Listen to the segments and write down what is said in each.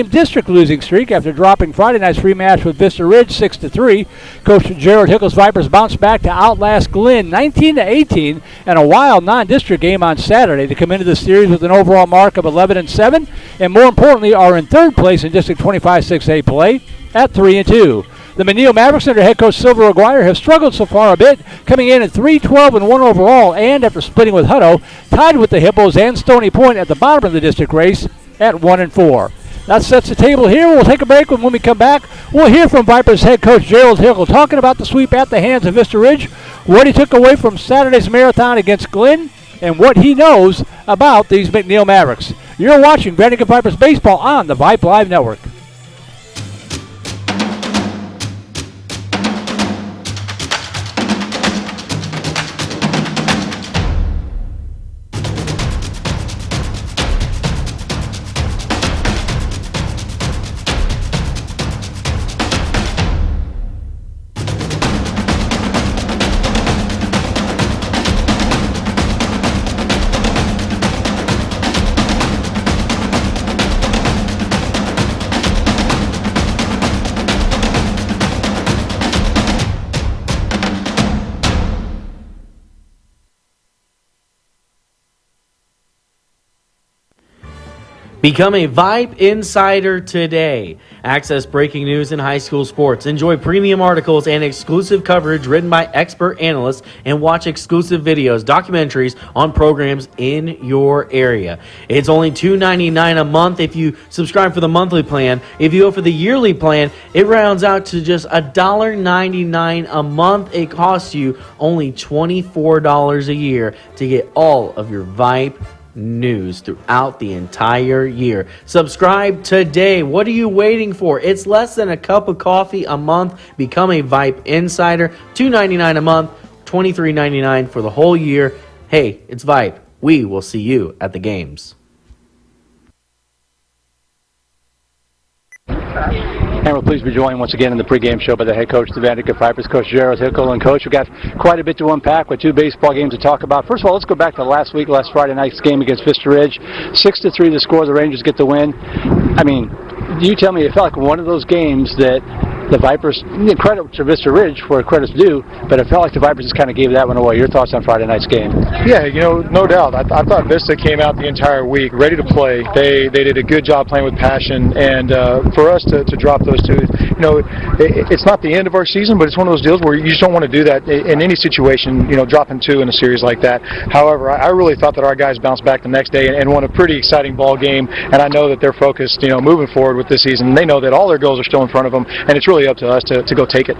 district losing streak after dropping Friday night's rematch with Vista Ridge 6-3. Coach Gerald Hickle's Vipers bounced back to outlast Glenn 19-18 in a wild non-district game on Saturday to come into the series with an overall mark of 11-7, and more importantly are in third place in District 25 6A play at 3-2. The McNeil Mavericks under head coach Silver Aguirre have struggled so far a bit, coming in at 3-12-1 overall, and after splitting with Hutto, tied with the Hippos and Stony Point at the bottom of the district race at 1-4. That sets the table here. We'll take a break, and when we come back, we'll hear from Vipers head coach Gerald Hickle talking about the sweep at the hands of Vista Ridge, what he took away from Saturday's marathon against Glenn, and what he knows about these McNeil Mavericks. You're watching Vandergrift Vipers Baseball on the Vype Live Network. Become a Vype Insider today. Access breaking news in high school sports. Enjoy premium articles and exclusive coverage written by expert analysts, and watch exclusive videos, documentaries on programs in your area. It's only $2.99 a month if you subscribe for the monthly plan. If you go for the yearly plan, it rounds out to just $1.99 a month. It costs you only $24 a year to get all of your Vype news throughout the entire year. Subscribe today. What are you waiting for? It's less than a cup of coffee a month. Become a Vype Insider. $2.99 a month, $23.99 for the whole year. Hey, it's Vype. We will see you at the games. And we're pleased to be joined once again in the pregame show by the head coach of the Vandergrift Vipers, Coach Gerald Hickle. And Coach, we've got quite a bit to unpack with two baseball games to talk about. First of all, let's go back to last Friday night's game against Vista Ridge. 6-3 the score, the Rangers get the win. I mean, you tell me, it felt like one of those games that the Vipers, credit to Vista Ridge where credit's due, but it felt like the Vipers just kind of gave that one away. Your thoughts on Friday night's game? Yeah, no doubt. I thought Vista came out the entire week ready to play. They did a good job playing with passion, and for us to drop those two, it's not the end of our season, but it's one of those deals where you just don't want to do that in any situation, dropping two in a series like that. However, I really thought that our guys bounced back the next day and won a pretty exciting ball game, and I know that they're focused, moving forward with this season. They know that all their goals are still in front of them, and it's really up to us to go take it.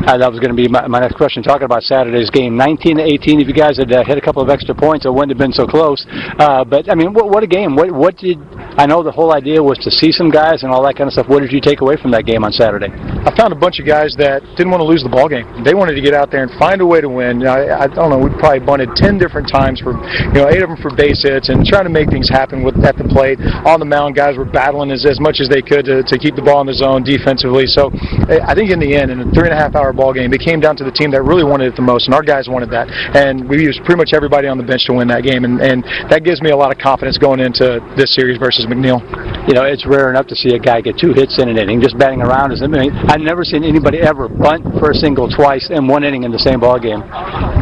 That was going to be my next question, talking about Saturday's game. 19-18, if you guys had hit a couple of extra points, it wouldn't have been so close. But, I mean, what a game. What did, I know the whole idea was to see some guys and all that kind of stuff. What did you take away from that game on Saturday? I found a bunch of guys that didn't want to lose the ball game. They wanted to get out there and find a way to win. I don't know, we probably bunted 10 different times for, 8 of them for base hits and trying to make things happen at the plate. On the mound, guys were battling as much as they could to keep the ball in the zone defensively. So I think in the end, in a 3.5-hour ball game, it came down to the team that really wanted it the most, and our guys wanted that. And we used pretty much everybody on the bench to win that game, and that gives me a lot of confidence going into this series versus McNeil. It's rare enough to see a guy get 2 hits in an inning, just batting around. I've never seen anybody ever bunt for a single twice in 1 inning in the same ball game.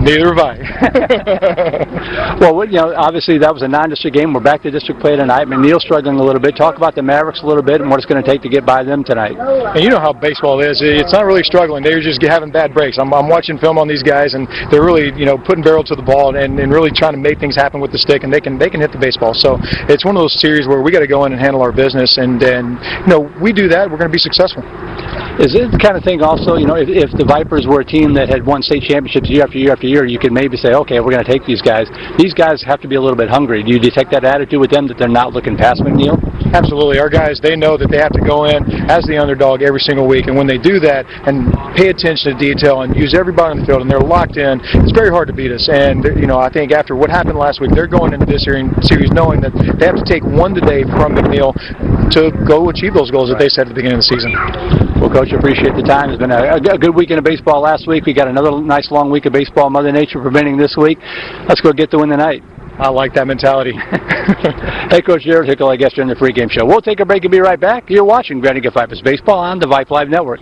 Neither have I. Well, obviously that was a non-district game. We're back to district play tonight. McNeil struggling a little bit. Talk about the Mavericks a little bit and what it's going to take to get by them tonight. And you know how baseball is. It's not really struggling. They're just having bad breaks. I'm watching film on these guys, and they're really, putting barrel to the ball and really trying to make things happen with the stick, and they can hit the baseball. So it's one of those series where we got to go in and handle our business, and we do that, we're going to be successful. Is it the kind of thing also, if the Vipers were a team that had won state championships year after year after year, you could maybe say, okay, we're going to take these guys. These guys have to be a little bit hungry. Do you detect that attitude with them, that they're not looking past McNeil? Absolutely. Our guys, they know that they have to go in as the underdog every single week, and when they do that and pay attention to detail and use everybody on the field and they're locked in, it's very hard to beat us. And I think after what happened last week, they're going into this series knowing that they have to take one today from McNeil to go achieve those goals that they set at the beginning of the season. Well, Coach, I appreciate the time. It's been a good weekend of baseball last week. We got another nice long week of baseball. Mother Nature preventing this week. Let's go get the win tonight. I like that mentality. Hey, Coach Jared Hickle, I guess, during the pregame show. We'll take a break and be right back. You're watching VandeGrift Vipers Baseball on the Vype Live Network.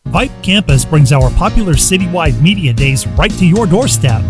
Vype Campus brings our popular citywide media days right to your doorstep.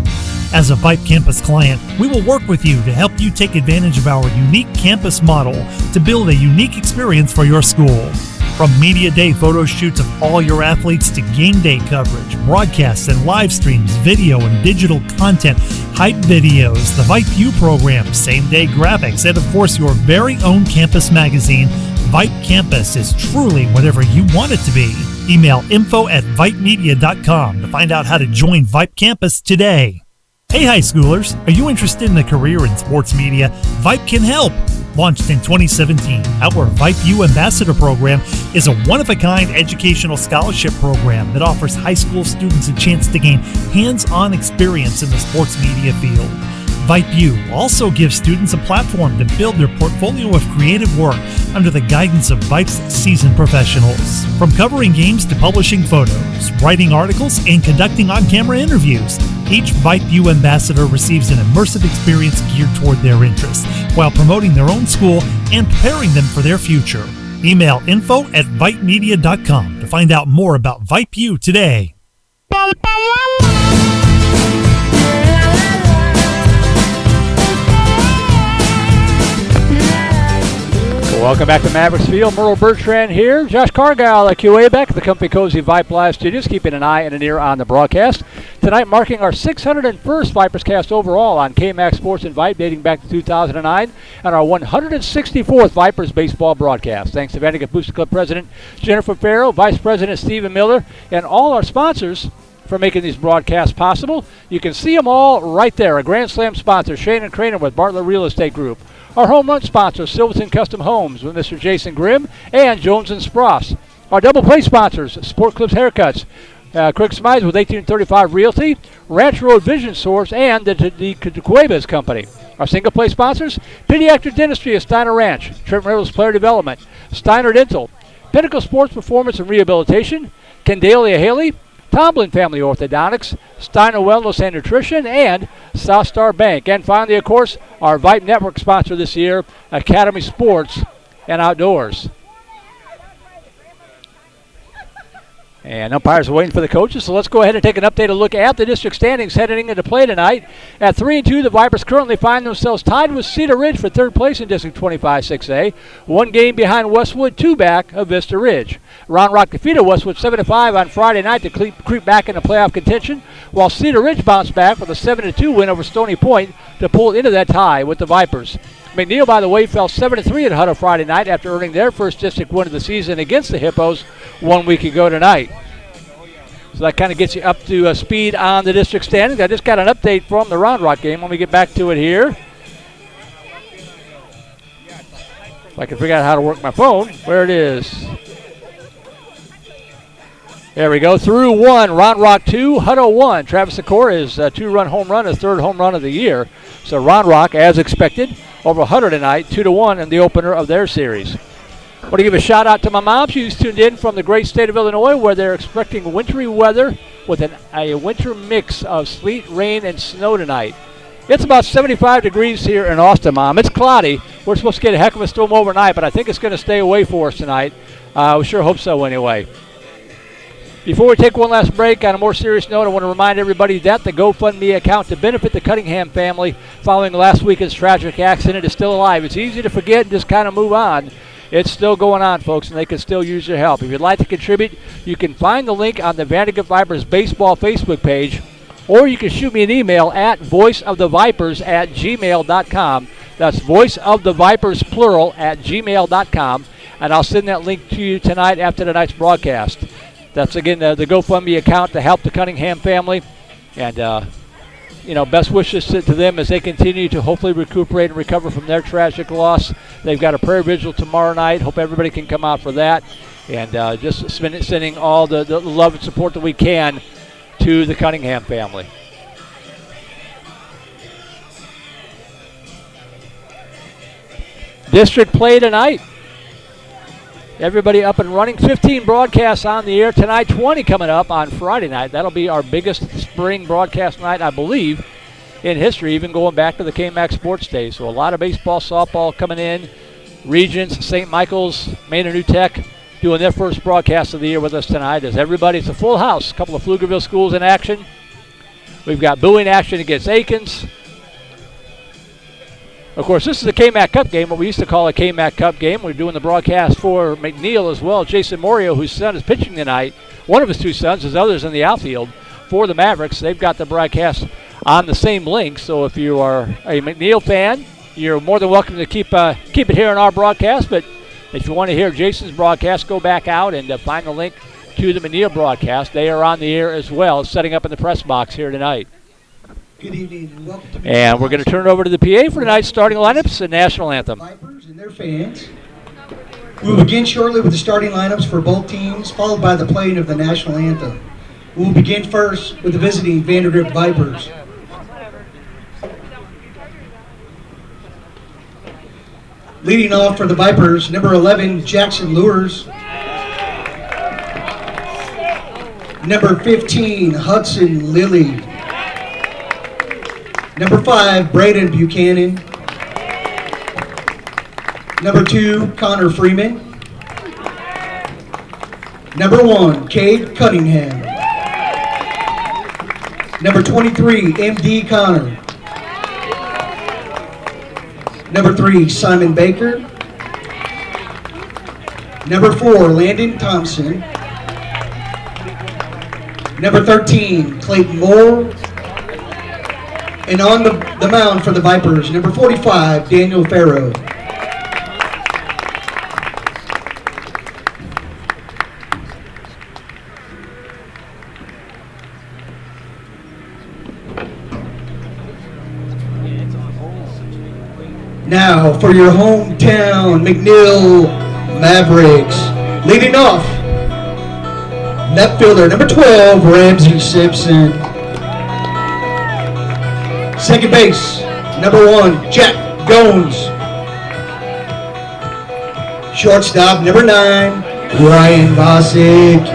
As a Vype Campus client, we will work with you to help you take advantage of our unique campus model to build a unique experience for your school. From media day photo shoots of all your athletes to game day coverage, broadcasts and live streams, video and digital content, hype videos, the Vype U program, same-day graphics, and of course your very own campus magazine, Vype Campus is truly whatever you want it to be. Email info@vypemedia.com to find out how to join Vype Campus today. Hey high schoolers, are you interested in a career in sports media? Vype can help. Launched in 2017, our Vype U Ambassador Program is a one-of-a-kind educational scholarship program that offers high school students a chance to gain hands-on experience in the sports media field. Vype U also gives students a platform to build their portfolio of creative work under the guidance of Vype's seasoned professionals. From covering games to publishing photos, writing articles, and conducting on-camera interviews, each Vype U ambassador receives an immersive experience geared toward their interests while promoting their own school and preparing them for their future. Email info@vypemedia.com to find out more about Vype U today. Welcome back to Mavericks Field. Merle Bertrand here. Josh Cargyle at QA back at the Comfy Cozy Vype Live Studios, keeping an eye and an ear on the broadcast. Tonight marking our 601st Vipers cast overall on KMAX Sports and Vype, dating back to 2009, and our 164th Vipers baseball broadcast. Thanks to VandeGrift Booster Club President Jennifer Farrell, Vice President Stephen Miller, and all our sponsors for making these broadcasts possible. You can see them all right there. A Grand Slam sponsor, Shane and Craner with Bartlett Real Estate Group. Our home run sponsor, Silverton Custom Homes with Mr. Jason Grimm and Jones and Spross. Our double play sponsors, Sport Clips Haircuts, Craig Smides with 1835 Realty, Ranch Road Vision Source, and the Cuevas Company. Our single play sponsors, Pediatric Dentistry of Steiner Ranch, Trent Reynolds Player Development, Steiner Dental, Pinnacle Sports Performance and Rehabilitation, Candalia Haley, Tomlin Family Orthodontics, Steiner Wellness and Nutrition, and South Star Bank. And finally, of course, our Vype Network sponsor this year, Academy Sports and Outdoors. And umpires are waiting for the coaches, so let's go ahead and take an updated look at the district standings heading into play tonight. At 3-2, the Vipers currently find themselves tied with Cedar Ridge for third place in District 25 6A. One game behind Westwood, two back of Vista Ridge. Round Rock defeated Westwood 7-5 on Friday night to creep back into playoff contention, while Cedar Ridge bounced back with a 7-2 win over Stony Point to pull into that tie with the Vipers. McNeil, by the way, fell 7-3 at Huddle Friday night after earning their first district win of the season against the Hippos 1 week ago tonight. So that kind of gets you up to speed on the district standings. I just got an update from the Round Rock game. Let me get back to it here. If I can figure out how to work my phone. Where it is. There we go. Through one. Round Rock 2, Hutto 1. Travis Sikora is a two-run home run, his third home run of the year. So Round Rock, as expected, over Hutto tonight, 2-1 in the opener of their series. I want to give a shout out to my mom. She's tuned in from the great state of Illinois, where they're expecting wintry weather with a winter mix of sleet, rain, and snow tonight. It's about 75 degrees here in Austin, Mom. It's cloudy. We're supposed to get a heck of a storm overnight, but I think it's going to stay away for us tonight. We sure hope so anyway. Before we take one last break, on a more serious note, I want to remind everybody that the GoFundMe account to benefit the Cunningham family following last weekend's tragic accident is still alive. It's easy to forget and just kind of move on. It's still going on, folks, and they can still use your help. If you'd like to contribute, you can find the link on the VandeGrift Vipers Baseball Facebook page, or you can shoot me an email at voiceofthevipers@gmail.com. That's voiceofthevipers, plural, @gmail.com, and I'll send that link to you tonight after tonight's broadcast. That's, again, the GoFundMe account to help the Cunningham family. And, best wishes to them as they continue to hopefully recuperate and recover from their tragic loss. They've got a prayer vigil tomorrow night. Hope everybody can come out for that. And just sending all the love and support that we can to the Cunningham family. District play tonight. Everybody up and running. 15 broadcasts on the air tonight, 20 coming up on Friday night. That'll be our biggest spring broadcast night, I believe, in history, even going back to the KMAX Sports Day. So a lot of baseball, softball coming in. Regents, St. Michael's, Maynard New Tech doing their first broadcast of the year with us tonight. As everybody, it's a full house. A couple of Pflugerville schools in action. We've got booing action against Aikens. Of course, this is a KMAC Cup game, what we used to call a KMAC Cup game. We're doing the broadcast for McNeil as well. Jason Morio, whose son is pitching tonight, one of his two sons, his other's in the outfield for the Mavericks. They've got the broadcast on the same link, so if you are a McNeil fan, you're more than welcome to keep it here on our broadcast. But if you want to hear Jason's broadcast, go back out and find the link to the McNeil broadcast. They are on the air as well, setting up in the press box here tonight. Good evening and welcome to And we're going to turn it over to the PA for tonight's starting lineups and national anthem. Vipers and their fans. We will begin shortly with the starting lineups for both teams, followed by the playing of the national anthem. We will begin first with the visiting VANDEGRIFT Vipers. Leading off for the Vipers, number 11, Jackson Lures. Number 15, Hudson Lilly. Number 5, Braden Buchanan. Number 2, Connor Freeman. Number 1, Cade Cunningham. Number 23, M.D. Connor. Number 3, Simon Baker. Number 4, Landon Thompson. Number 13, Clayton Moore. And on the mound for the Vipers, number 45, Daniel Farrow. Now for your hometown McNeil Mavericks. Leading off, left fielder, number 12, Ramsey Simpson. Second base, number 1, Jack Goins. Shortstop, number 9, Ryan Bosick.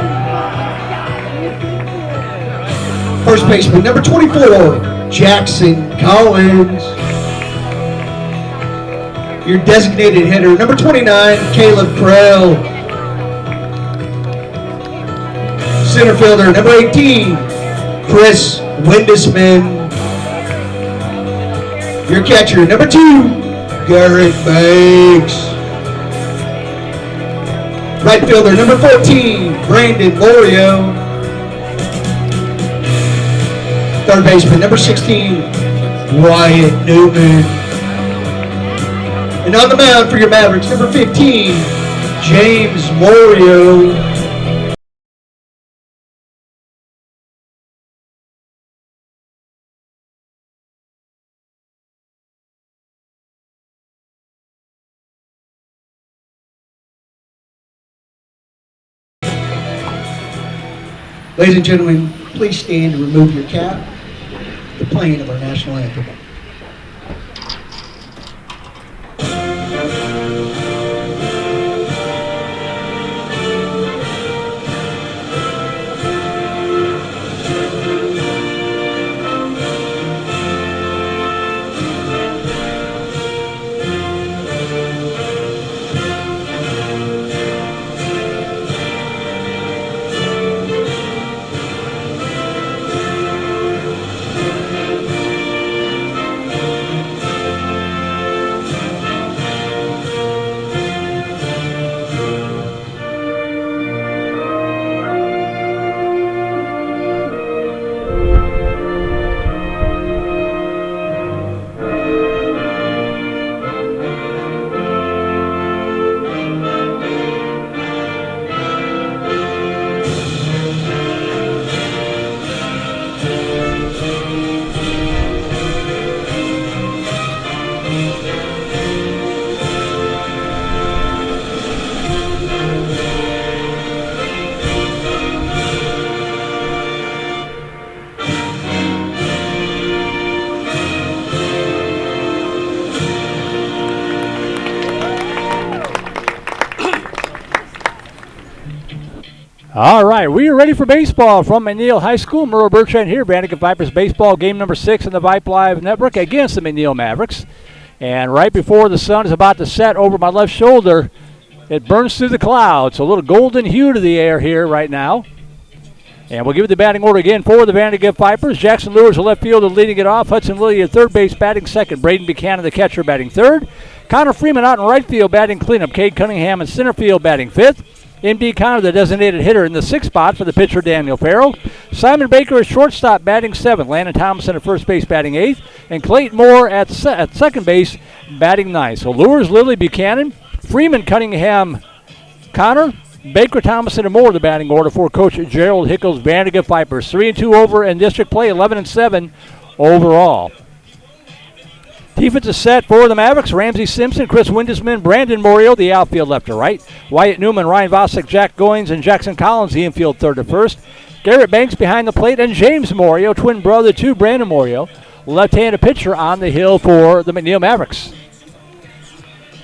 First baseman, number 24, Jackson Collins. Your designated hitter, number 29, Caleb Krell. Center fielder, number 18, Chris Windisman. Your catcher, number 2, Garrett Banks. Right fielder, number 14, Brandon Lorio. Third baseman, number 16, Wyatt Newman. And on the mound for your Mavericks, number 15, James Morio. Ladies and gentlemen, please stand and remove your cap. The playing of our national anthem. All right, we are ready for baseball from McNeil High School. Merle Bertrand here, Vandegrifft Vipers baseball, game number 6 on the Vype Live Network against the McNeil Mavericks. And right before the sun is about to set over my left shoulder, it burns through the clouds. A little golden hue to the air here right now. And we'll give you the batting order again for the Vandegrifft Vipers. Jackson Lewis, the left fielder, leading it off. Hudson Lilly at third base, batting second. Braden Buchanan, the catcher, batting third. Connor Freeman out in right field, batting cleanup. Cade Cunningham in center field, batting fifth. M.D. Connor, the designated hitter, in the sixth spot for the pitcher, Daniel Farrell. Simon Baker at shortstop, batting seventh. Landon Thompson at first base, batting eighth. And Clayton Moore at second base, batting ninth. So Lewis, Lilly, Buchanan, Freeman, Cunningham, Connor, Baker, Thomason, and Moore, the batting order for Coach Gerald Hickles' Vandegrifft Vipers. 3-2 over in district play, 11-7 overall. Defense is set for the Mavericks. Ramsey Simpson, Chris Windesman, Brandon Morio, the outfield left to right. Wyatt Newman, Ryan Vosick, Jack Goins, and Jackson Collins, the infield third to first. Garrett Banks behind the plate, and James Morio, twin brother to Brandon Morio, left-handed pitcher on the hill for the McNeil Mavericks.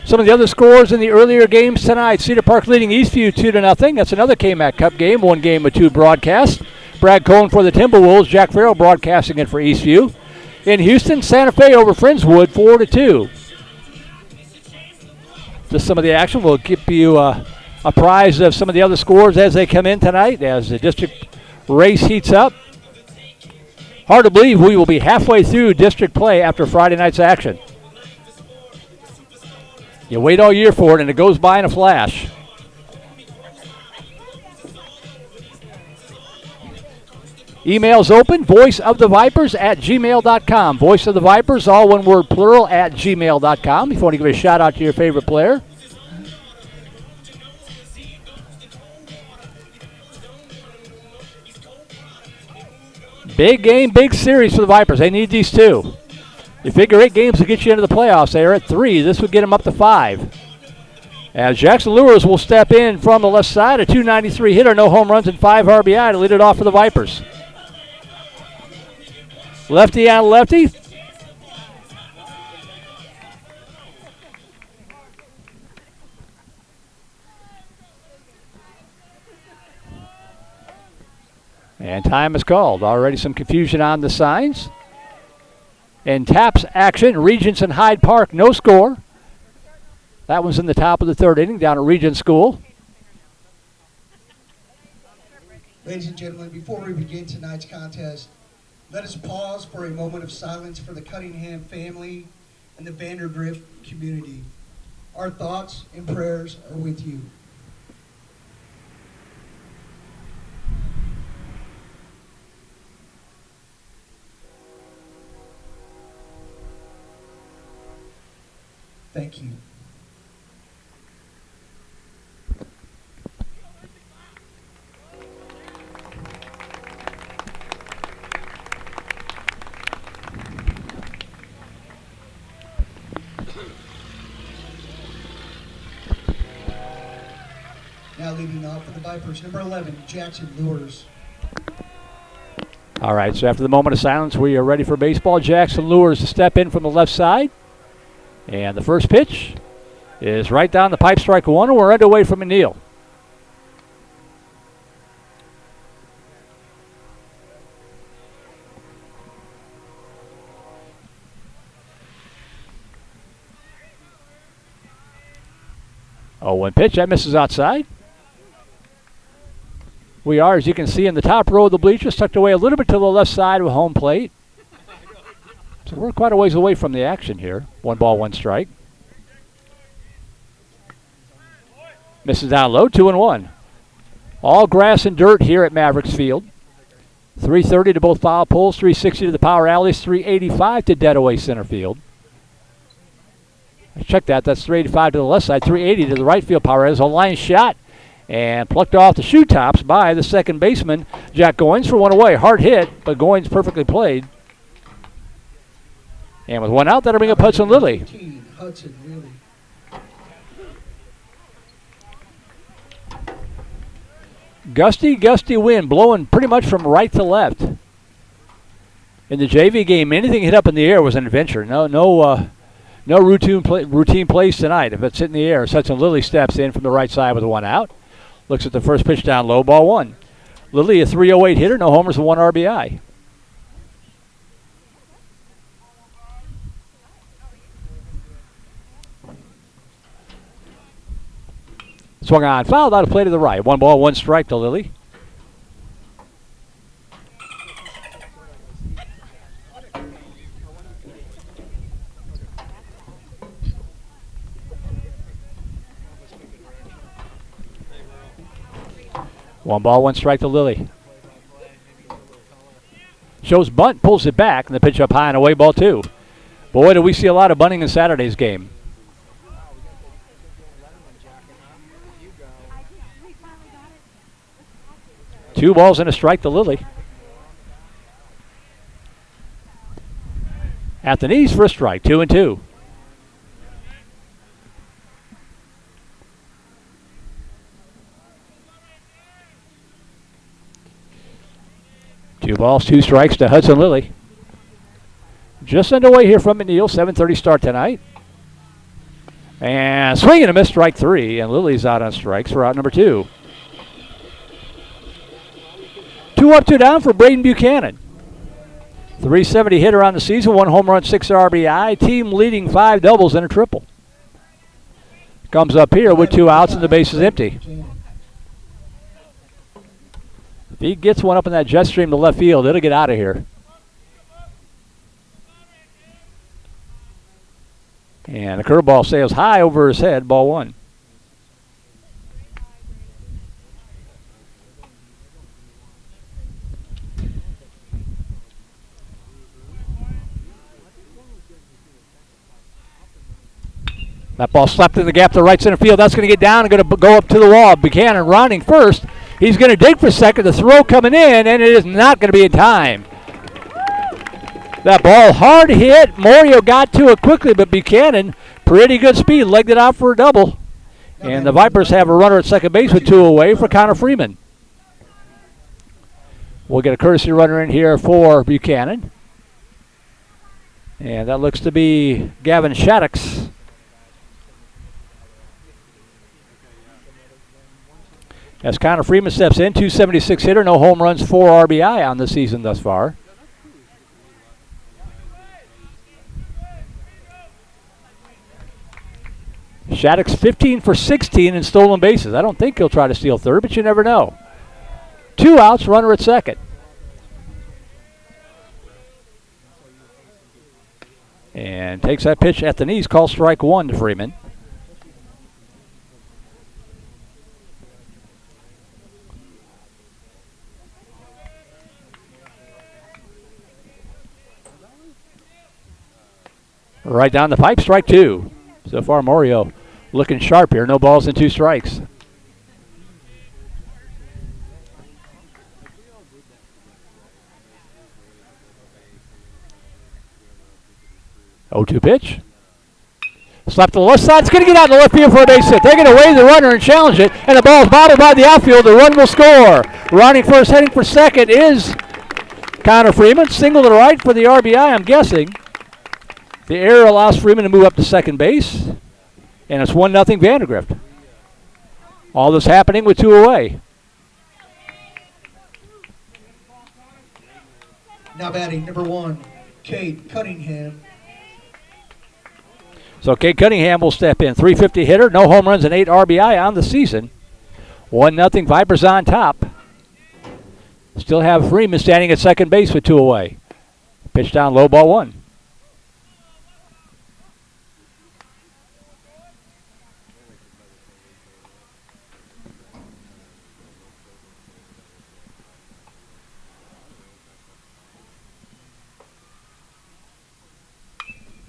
Some of the other scores in the earlier games tonight. Cedar Park leading Eastview 2-0. That's another KMAC Cup game, one game with two broadcasts. Brad Cohen for the Timberwolves, Jack Farrell broadcasting it for Eastview. In Houston, Santa Fe over Friendswood, 4-2. Just some of the action. We'll give you apprised of some of the other scores as they come in tonight, as the district race heats up. Hard to believe we will be halfway through district play after Friday night's action. You wait all year for it, and it goes by in a flash. Emails open, voiceofthevipers@gmail.com. Voice of the Vipers, all one word plural, @gmail.com. If you want to give a shout out to your favorite player. Big game, big series for the Vipers. They need these two. You figure 8 games to get you into the playoffs. They are at 3. This would get them up to 5. As Jackson Lewis will step in from the left side, a .293 hitter, no home runs and 5 RBI to lead it off for the Vipers. Lefty on lefty. And time is called. Already some confusion on the signs. And taps action, Regents and Hyde Park, no score. That one's in the top of the third inning down at Regent School. Ladies and gentlemen, before we begin tonight's contest, let us pause for a moment of silence for the Cunningham family and the Vandergrift community. Our thoughts and prayers are with you. Thank you. Now leading off for the Vipers, number 11, Jackson Lewis. All right, so after the moment of silence, we are ready for baseball. Jackson Lewis to step in from the left side. And the first pitch is right down the pipe, strike one, and we're underway from McNeil. Oh, one pitch, that misses outside. We are, as you can see, in the top row of the bleachers, tucked away a little bit to the left side of home plate. So we're quite a ways away from the action here. 1 ball, 1 strike. Misses down low, 2-1. All grass and dirt here at Mavericks Field. 330 to both foul poles, 360 to the power alleys, 385 to dead-away center field. Check that. That's 385 to the left side, 380 to the right field power alleys. A line shot and plucked off the shoe tops by the second baseman, Jack Goins, for one away. Hard hit, but Goins perfectly played. And with one out, that'll bring up Hudson Lilly. Hudson Lilly. Gusty wind blowing pretty much from right to left. In the JV game, anything hit up in the air was an adventure. No routine plays tonight. If it's hit in the air, Hudson Lilly steps in from the right side with one out. Looks at the first pitch down low, ball one. Lily, a 308 hitter, no homers and 1 RBI. Swung on, fouled out of play to the right. 1 ball, 1 strike to Lily. One ball, 1 strike to Lily. Shows bunt, pulls it back, and the pitch up high and away, ball 2. Boy, do we see a lot of bunting in Saturday's game. Two balls and a strike to Lily. At the knees for a strike, 2-2. Two balls, 2 strikes to Hudson Lily. Just underway here from McNeil, 7:30 start tonight. And swing and a miss, strike 3, and Lily's out on strikes for out number 2. 2 up, 2 down for Braden Buchanan. 370 hitter on the season, 1 home run, 6 RBI, team leading 5 doubles and a triple. Comes up here with 2 outs and the base is empty. If he gets one up in that jet stream to left field, it'll get out of here. And the curveball sails high over his head, ball 1. That ball slapped in the gap to right center field. That's going to get down and going to go up to the wall. Buchanan running first. He's going to dig for second. The throw coming in, and it is not going to be in time. That ball hard hit. Morio got to it quickly, but Buchanan, pretty good speed, legged it out for a double. And the Vipers have a runner at second base with 2 away for Connor Freeman. We'll get a courtesy runner in here for Buchanan. And that looks to be Gavin Shaddix. As Connor Freeman steps in, 276 hitter, no home runs, 4 RBI on the season thus far. Shaddix 15 for 16 in stolen bases. I don't think he'll try to steal third, but you never know. 2 outs, runner at second. And takes that pitch at the knees, calls strike 1 to Freeman. Right down the pipe, strike 2. So far, Morio looking sharp here. No balls and 2 strikes. Oh, 2 pitch. Slap to the left side. It's going to get out in the left field for a base hit. They're going to wave the runner and challenge it. And the ball is bobbled by the outfield. The run will score. Running first, heading for second is Connor Freeman. Single to the right for the RBI, I'm guessing. The error allows Freeman to move up to second base, and it's 1-0 VANDEGRIFT. All this happening with 2 away. Now batting number 1, Kate Cunningham. So Kate Cunningham will step in. 350 hitter, no home runs and 8 RBI on the season. 1-0 Vipers on top. Still have Freeman standing at second base with 2 away. Pitch down low, ball 1.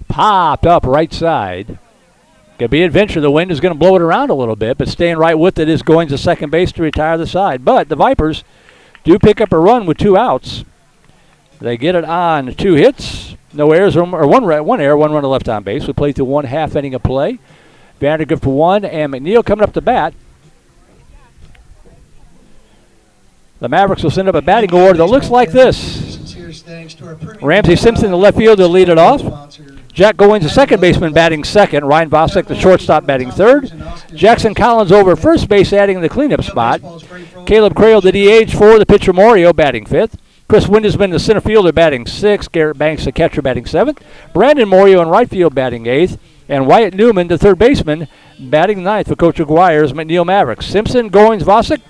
Popped up right side. Could be adventure. The wind is going to blow it around a little bit, but staying right with it is going to second base to retire the side. But the Vipers do pick up a run with 2 outs. They get it on 2 hits, no errors, or one error, 1 run to left on base. We played through 1/2 inning of play. VANDEGRIFT for 1, and McNeil coming up to bat. The Mavericks will send up a batting order that looks like this. Ramsey Simpson, the left fielder, lead it off. Jack Goins, the second baseman, batting second. Ryan Vosek, the shortstop, batting third. Jackson Collins over first base, adding the cleanup spot. Caleb Crail, the DH for the pitcher Morio, batting fifth. Chris Windesman, the center fielder, batting sixth. Garrett Banks, the catcher, batting seventh. Brandon Morio in right field, batting eighth. And Wyatt Newman, the third baseman, batting ninth for Coach Aguirre's McNeil Mavericks. Simpson, Goins, Vosek,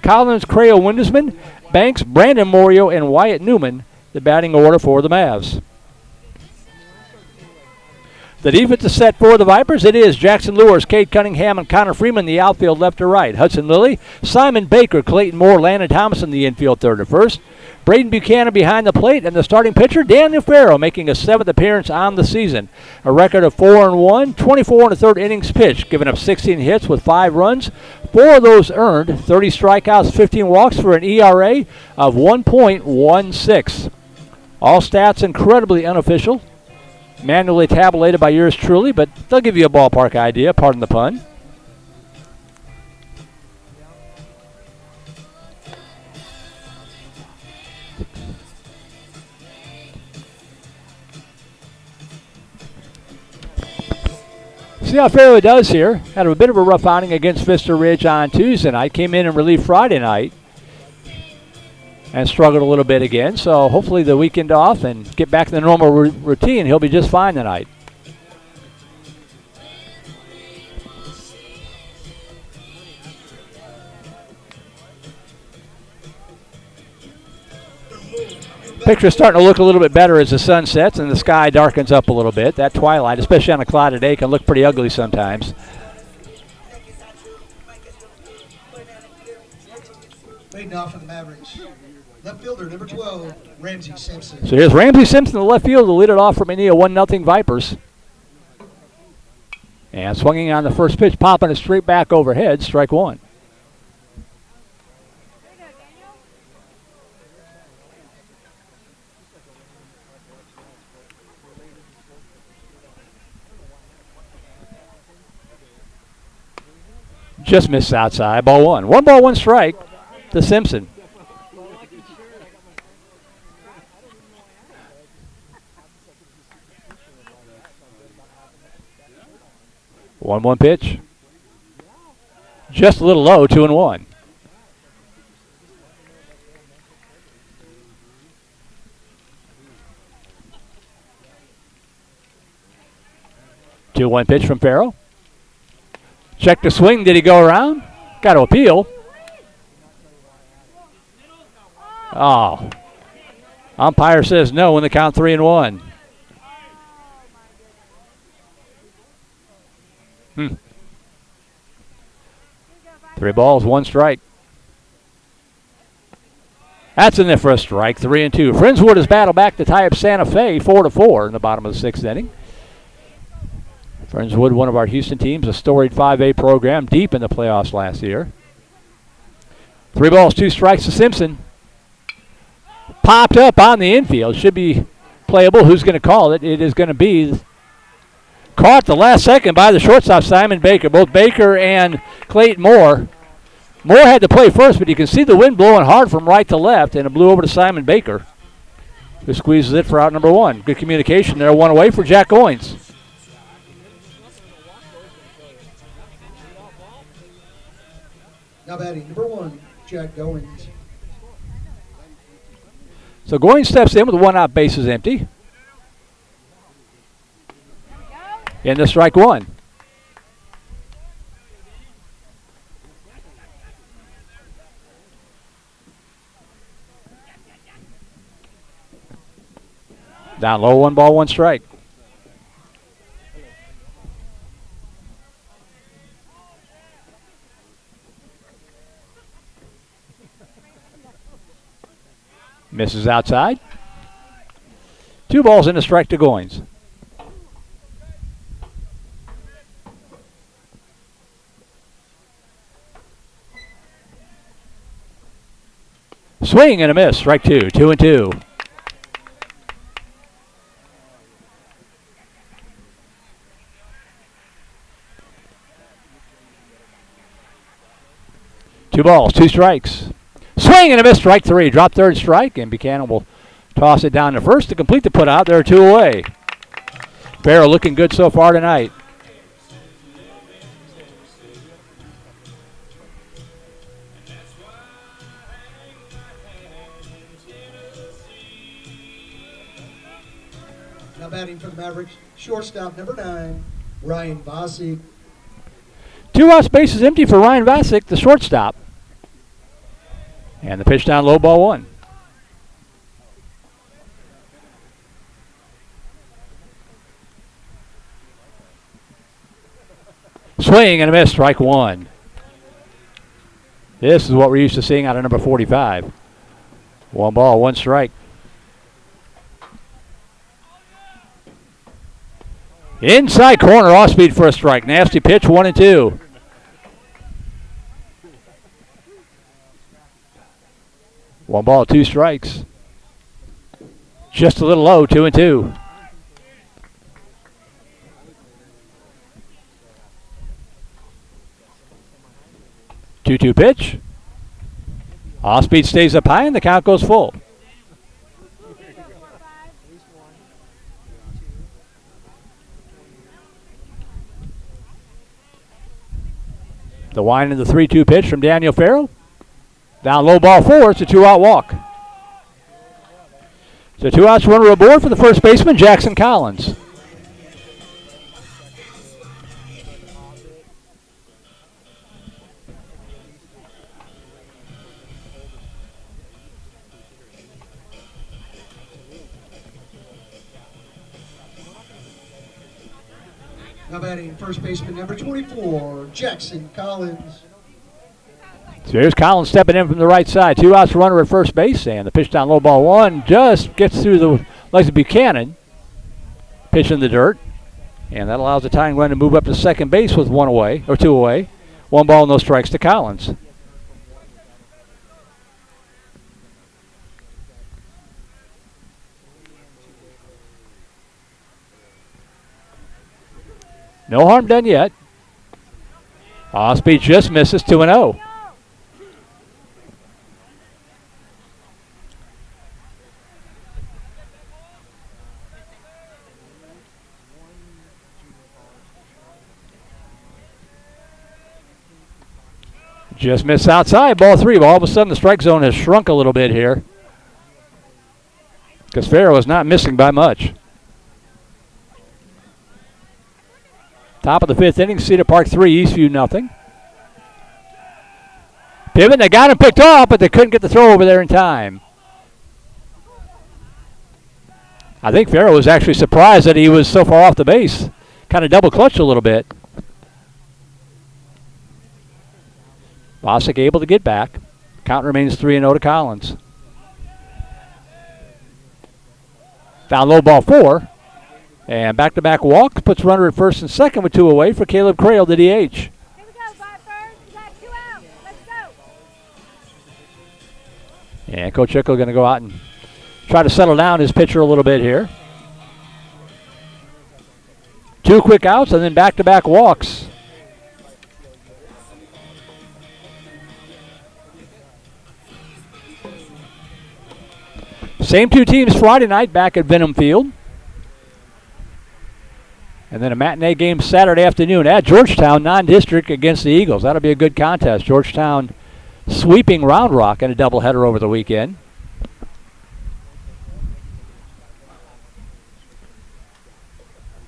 Collins, Crail, Windesman, Banks, Brandon Morio, and Wyatt Newman, the batting order for the Mavs. The defensive set for the Vipers, it is Jackson Lewis, Cade Cunningham, and Connor Freeman, the outfield left to right. Hudson Lilly, Simon Baker, Clayton Moore, Landon Thomason, the infield third to first. Braden Buchanan behind the plate, and the starting pitcher, Daniel Farrow, making a seventh appearance on the season. A record of 4-1, 24 and a third innings pitched, giving up 16 hits with 5 runs. 4 of those earned, 30 strikeouts, 15 walks for an ERA of 1.16. All stats incredibly unofficial. Manually tabulated by yours truly, but they'll give you a ballpark idea, pardon the pun. See how Farrow does here. Had a bit of a rough outing against Vista Ridge on Tuesday night. Came in and relieved Friday night and struggled a little bit again. So hopefully the weekend off and get back to the normal routine. He'll be just fine tonight. Picture's starting to look a little bit better as the sun sets and the sky darkens up a little bit. That twilight, especially on a clouded day, can look pretty ugly sometimes. Leading off for the Mavericks, left fielder number 12, Ramsey Simpson. So here's Ramsey Simpson, the left field, to lead it off for McNeil, 1-0 Vipers. And swinging on the first pitch, popping it straight back overhead, strike one. Just missed outside, ball one. 1 ball, 1 strike to Simpson. One pitch. Just a little low, 2-1. Two-one pitch from Farrell. Check the swing. Did he go around? Got to appeal. Oh. Umpire says no when the count 3-1. 3 balls, 1 strike. That's in there for a strike, 3-2. Friendswood has battled back to tie up Santa Fe 4-4 in the bottom of the 6th inning. Friendswood, one of our Houston teams, a storied 5A program, deep in the playoffs last year. 3 balls, 2 strikes to Simpson. Popped up on the infield. Should be playable. Who's going to call it? It is going to be caught the last second by the shortstop, Simon Baker. Both Baker and Clayton Moore. Moore had to play first, but you can see the wind blowing hard from right to left, and it blew over to Simon Baker, who squeezes it for out number 1. Good communication there. 1 away for Jack Goins. Now batting number 1, Jack Goins. So Goins steps in with 1 out, bases empty. In the strike 1. Down low, 1 ball, 1 strike. Misses outside. 2 balls and a strike to Goins. Swing and a miss. Strike 2. 2-2. Two balls, 2 strikes. Swing and a miss, strike 3. Drop third strike, and Buchanan will toss it down to first to complete the putout. There are 2 away. Farrell looking good so far tonight. Now batting for the Mavericks, shortstop number 9, Ryan Vosick. 2 outs, bases empty for Ryan Vosick, the shortstop. And the pitch down low, ball 1. Swing and a miss, strike 1. This is what we're used to seeing out of number 45. 1 ball, 1 strike. Inside corner, off speed for a strike. Nasty pitch, 1-2. One ball, 2 strikes. Just a little low, 2-2. Two-two pitch. Off speed stays up high and the count goes full. The wind of the 3-2 pitch from Daniel Farrell. Down low, ball 4. It's a 2-out walk. So 2 outs, runner aboard for the first baseman, Jackson Collins. Now batting first baseman number 24, Jackson Collins. So here's Collins stepping in from the right side. 2 outs, runner at first base, and the pitch down low, ball 1 just gets through the legs of Buchanan. Pitch in the dirt, and that allows the tying run to move up to second base with 1 away, or 2 away. 1 ball, no strikes to Collins. No harm done yet. Off speed just misses, 2-0. Just missed outside, ball 3. But all of a sudden the strike zone has shrunk a little bit here, because Farrell is not missing by much. Top of the 5th inning, Cedar Park 3, Eastview nothing. Pivot, they got him picked off, but they couldn't get the throw over there in time. I think Farrell was actually surprised that he was so far off the base. Kind of double clutched a little bit. Vosick able to get back. Count remains 3-0 to Collins. Down low, ball 4. And back-to-back walks puts runner at first and second with 2 away for Caleb Crail, the DH. Here we go, VIPERS. We got 2 out. Let's go. And Coach Ickle going to go out and try to settle down his pitcher a little bit here. 2 quick outs and then back-to-back walks. Same 2 teams Friday night back at Venom Field. And then a matinee game Saturday afternoon at Georgetown, non-district against the Eagles. That'll be a good contest. Georgetown sweeping Round Rock in a doubleheader over the weekend.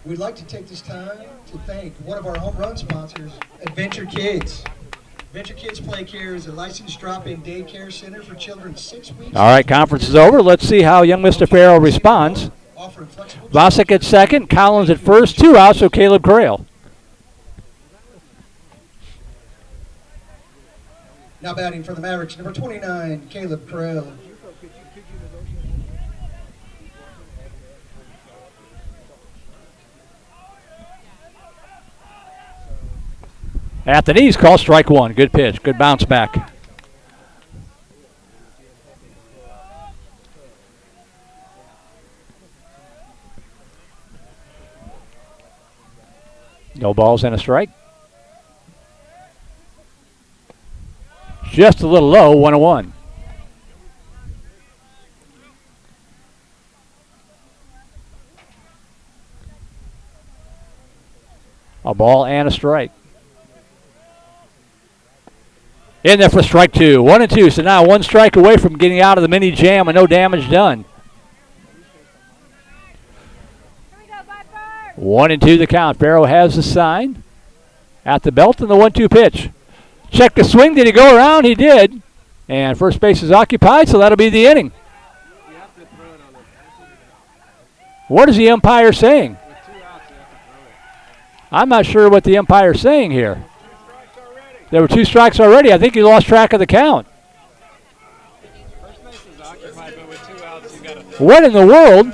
We'd like to take this time to thank one of our home run sponsors, Adventure Kids. Adventure Kids Play Care is a licensed drop-in daycare center for children 6 weeks. All right, conference is over. Let's see how young Mr. Farrell responds. Vosick at second, Collins at first, 2 outs, so Caleb Crail. Now batting for the Mavericks, number 29, Caleb Crail. At the knees, call strike 1. Good pitch, good bounce back. No balls and a strike. Just a little low, 1-1. A ball and a strike. In there for strike 2. 1-2. So now 1 strike away from getting out of the mini jam and no damage done. 1-2 the count. Farrow has the sign at the belt and the 1-2 pitch. Check the swing. Did he go around? He did. And first base is occupied, so that'll be the inning. What is the umpire saying? I'm not sure what the umpire's saying here. There were 2 strikes already. I think he lost track of the count. What in the world?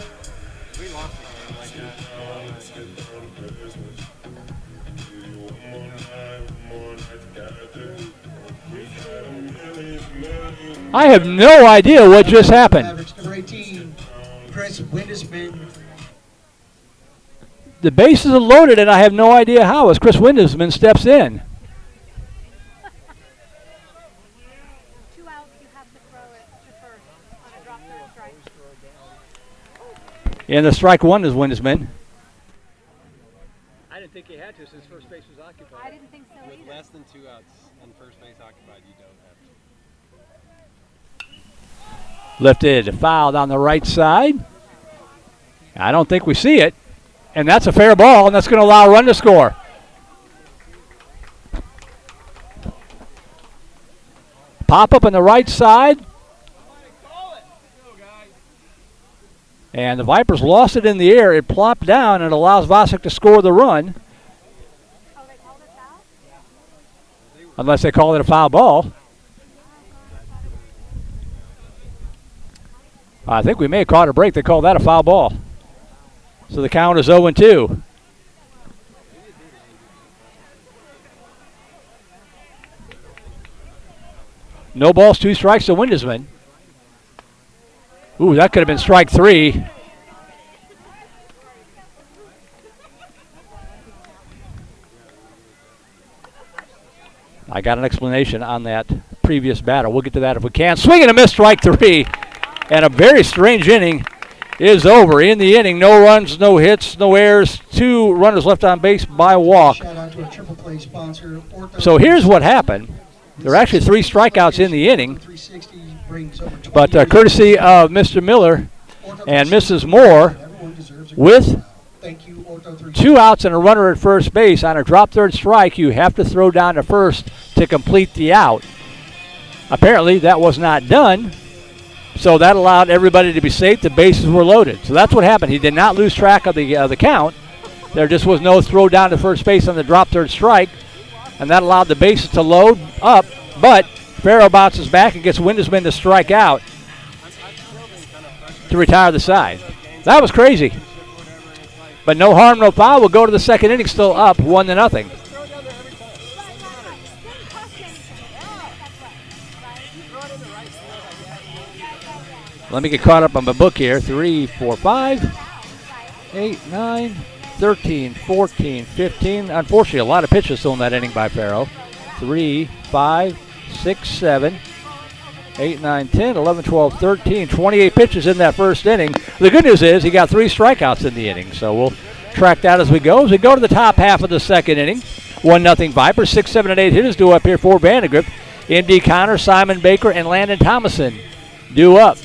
I have no idea what just happened. Mavericks number 18, Chris Windesman. The bases are loaded, and I have no idea how, as Chris Windesman steps in. 2 outs, you have to throw it to first on a drop third strike. And the strike 1 is Windesman. I didn't think he had to since first base was occupied. I didn't think so either. With less than 2 outs and first base occupied, you don't have to. Lifted, fouled on the right side. I don't think we see it. And that's a fair ball, and that's going to allow a run to score. Pop up on the right side. And the Vipers lost it in the air. It plopped down and allows Vasek to score the run. Oh, they called it foul? Unless they call it a foul ball. I think we may have caught a break. They called that a foul ball. So the count is 0-2. No balls, 2 strikes to Windesman. Ooh, that could have been strike 3. I got an explanation on that previous batter. We'll get to that if we can. Swing and a miss, strike 3. And a very strange inning is over. In the inning, no runs, no hits, no errors. 2 runners left on base by walk. Shout out to our Triple Play sponsor, Ortho. So here's what happened. There are actually 3 strikeouts in the inning. 360 brings over 20 But years courtesy of Mr. Miller and Mrs. Moore, Everyone deserves a with good job. Thank you, Ortho 360. 2 outs and a runner at first base on a drop third strike, you have to throw down to first to complete the out. Apparently that was not done, so that allowed everybody to be safe. The bases were loaded. So that's what happened. He did not lose track of the count. There just was no throw down to first base on the drop third strike, and that allowed the bases to load up. But Farrow bounces back and gets Windesman to strike out to retire the side. That was crazy. But no harm, no foul. We'll go to the second inning, still up 1-0. Let me get caught up on my book here. 3, 4, 5, 8, 9, 13, 14, 15. Unfortunately, a lot of pitches still in that inning by Farrow. 3, 5, 6, 7, 8, 9, 10, 11, 12, 13. 28 pitches in that first inning. The good news is he got 3 strikeouts in the inning. So we'll track that as we go. As we go to the top half of the second inning. 1-0 Vipers. 6, 7, and 8 hitters due up here for VandeGrift. M.D. Connor, Simon Baker, and Landon Thomason due up.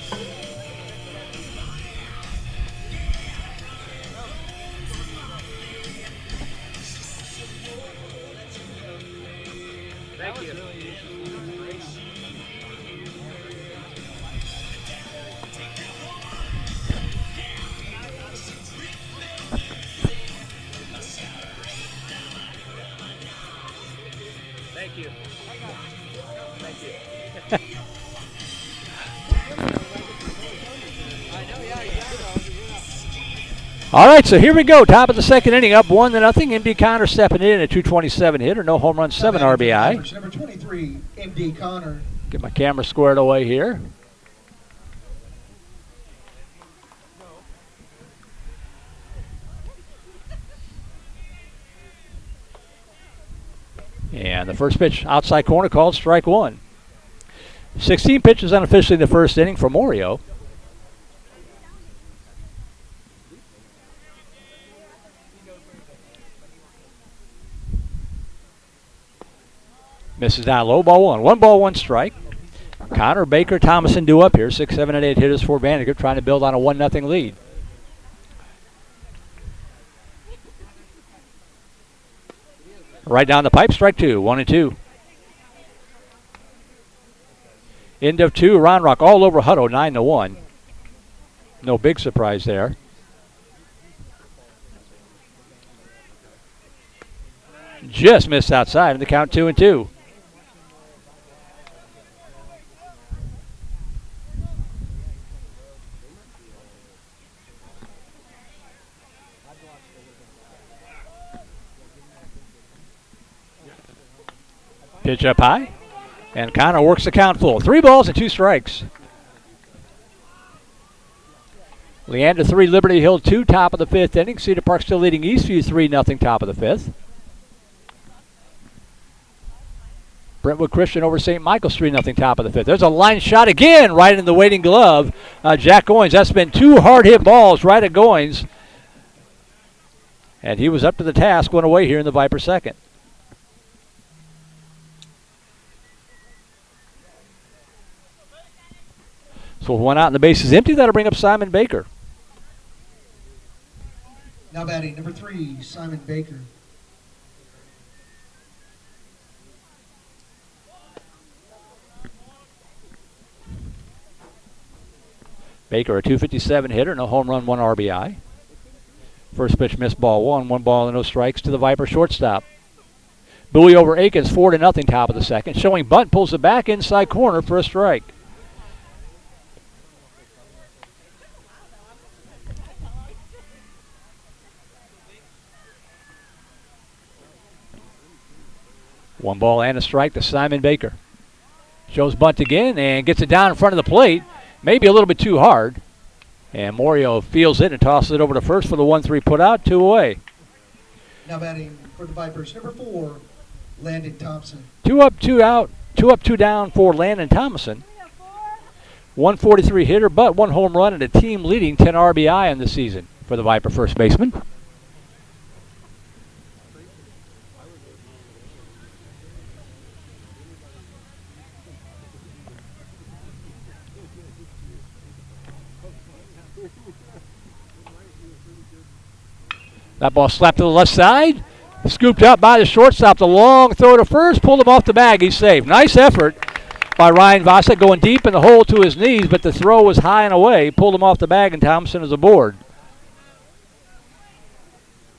All right, so here we go. Top of the second inning, up 1-0. M.D. Connor stepping in at 227 hitter, no home run, 7 RBI. Number 23, M.D. Connor. Get my camera squared away here. And the first pitch, outside corner, called strike 1. 16 pitches unofficially in the first inning for Morio. Misses down low, ball one. 1 ball, 1 strike. Connor, Baker, Thomason due up here. 6, 7, and 8 hitters for Vandegrift, trying to build on a 1-0 lead. Right down the pipe, strike 2. 1 and 2. End of 2, Ron Rock all over Hutto, 9-1. No big surprise there. Just missed outside in the count, 2 and 2. Pitch up high, and Connor works the count full. 3 balls and 2 strikes. Leander 3, Liberty Hill 2, top of the 5th inning. Cedar Park still leading Eastview 3-0, top of the 5th. Brentwood Christian over St. Michael's 3-0, top of the 5th. There's a line shot again, right in the waiting glove. Jack Goins, that's been 2 hard hit balls right at Goins. And he was up to the task, went away here in the Viper second. So with 1 out and the base is empty, that'll bring up Simon Baker. Now batting number 3, Simon Baker. Baker, a .257 hitter, no home run, 1 RBI. First pitch missed, ball 1, 1 ball and no strikes to the Viper shortstop. Bowie over Aikens, 4-0, top of the second. Showing bunt, pulls the back inside corner for a strike. One ball and a strike to Simon Baker. Shows bunt again and gets it down in front of the plate. Maybe a little bit too hard. And Morio feels it and tosses it over to first for the 1-3 put out, 2 away. Now batting for the Vipers, number 4, Landon Thompson. 2 up, 2 out, 2 up, 2 down for Landon Thompson. 143 hitter, but 1 home run and a team leading 10 RBI in the season for the Viper first baseman. That ball slapped to the left side. Scooped up by the shortstop. The long throw to first. Pulled him off the bag. He's safe. Nice effort by Ryan Vosek going deep in the hole to his knees, but the throw was high and away. Pulled him off the bag, and Thompson is aboard.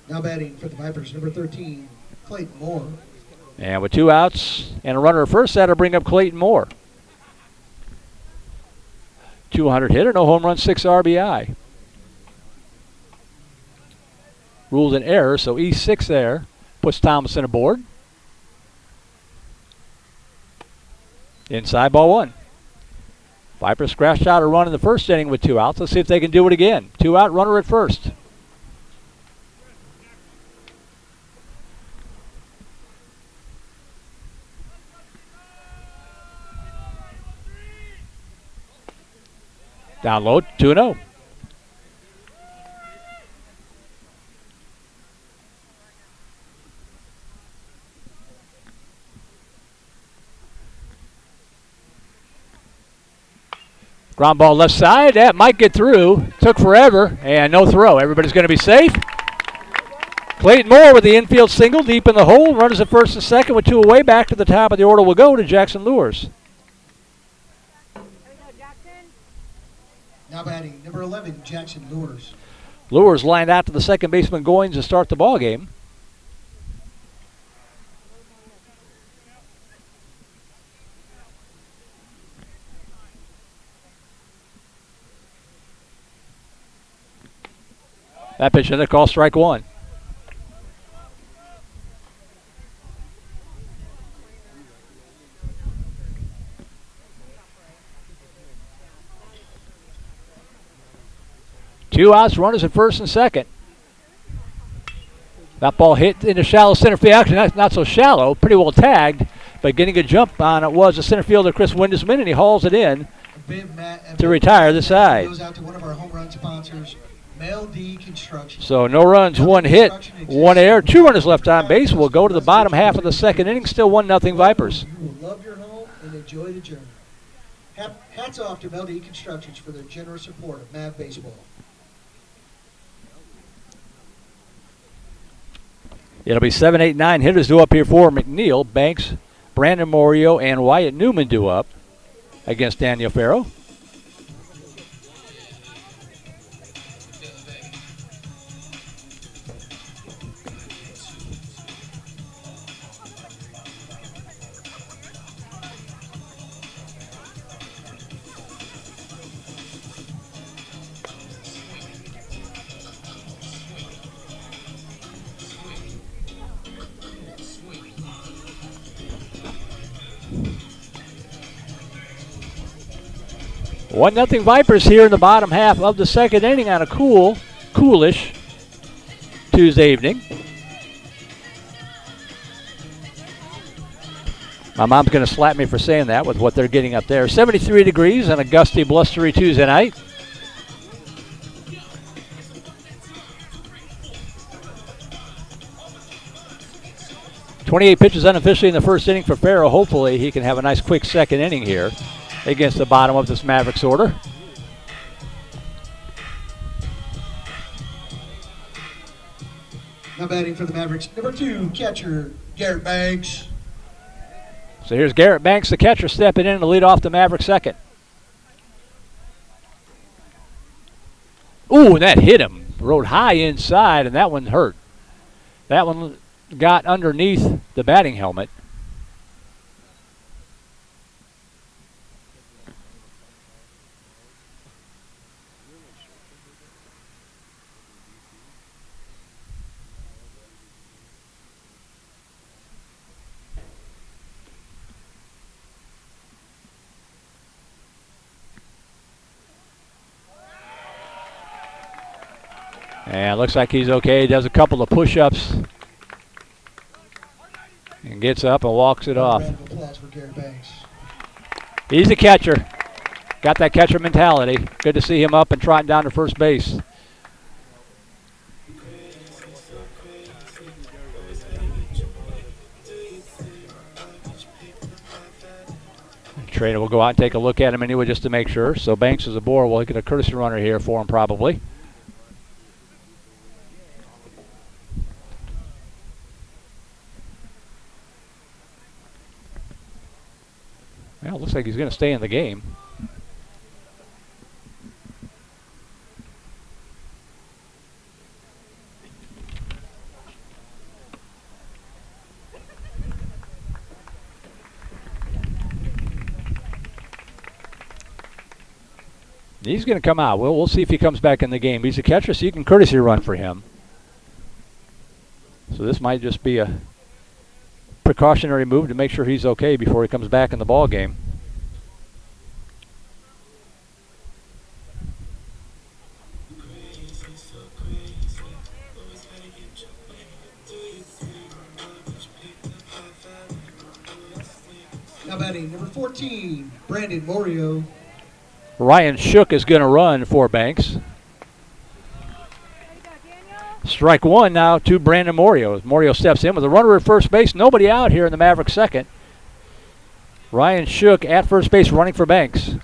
Now batting for the Vipers, number 13, Clayton Moore. And with 2 outs and a runner at first, that'll bring up Clayton Moore. 200 hitter, no home run, 6 RBI. Ruled an error, so E6 there. Puts Thompson aboard. Inside, ball 1. Vipers scratched out a run in the first inning with 2 outs. Let's see if they can do it again. 2 out, runner at first. Down low, 2-0. Ground ball left side. That might get through. Took forever, and no throw. Everybody's going to be safe. Clayton Moore with the infield single deep in the hole. Runners at first and second with 2 away. Back to the top of the order will go to Jackson Lures. Now batting number 11, Jackson Lures. Lures lined out to the second baseman Goins to start the ball game. That pitch in there, call strike 1. Two outs, runners at first and second. That ball hit into shallow center field. Actually, not so shallow, pretty well tagged, but getting a jump on it was the center fielder Chris Windesman, and he hauls it in to retire the side. Goes out to one of our home run sponsors, Mel D Construction. So no runs, one hit, one error, 2 runners left on base. We'll go to the bottom half of the second inning. Still 1-0 Vipers. You will love your home and enjoy the journey. Hats off to Mel D Constructions for their generous support of Mav Baseball. It'll be 7, 8, 9 hitters due up here for McNeil. Banks, Brandon Morio, and Wyatt Newman due up against Daniel Farrow. One nothing Vipers here in the bottom half of the second inning on a coolish Tuesday evening. My mom's going to slap me for saying that with what they're getting up there. 73 degrees on a gusty, blustery Tuesday night. .28 pitches unofficially in the first inning for Farrow. Hopefully he can have a nice quick second inning here against the bottom of this Mavericks order. Now batting for the Mavericks, number 2, catcher Garrett Banks. So here's Garrett Banks, the catcher, stepping in to lead off the Mavericks second. Ooh, and that hit him. Rode high inside, and that one hurt. That one got underneath the batting helmet. And looks like he's okay. Does a couple of push-ups and gets up and walks it off. He's a catcher. Got that catcher mentality. Good to see him up and trotting down to first base. Trainer will go out and take a look at him anyway just to make sure. So Banks is aboard. We'll get a courtesy runner here for him probably. Well, it looks like he's going to stay in the game. He's going to come out. We'll see if he comes back in the game. He's a catcher, so you can courtesy run for him. So this might just be a precautionary move to make sure he's okay before he comes back in the ball game. Now batting number 14, Brandon Morio. Ryan Shook is going to run for Banks. Strike one now to Brandon Morio. Morio steps in with a runner at first base. Nobody out here in the Mavericks second. Ryan Shook at first base running for Banks.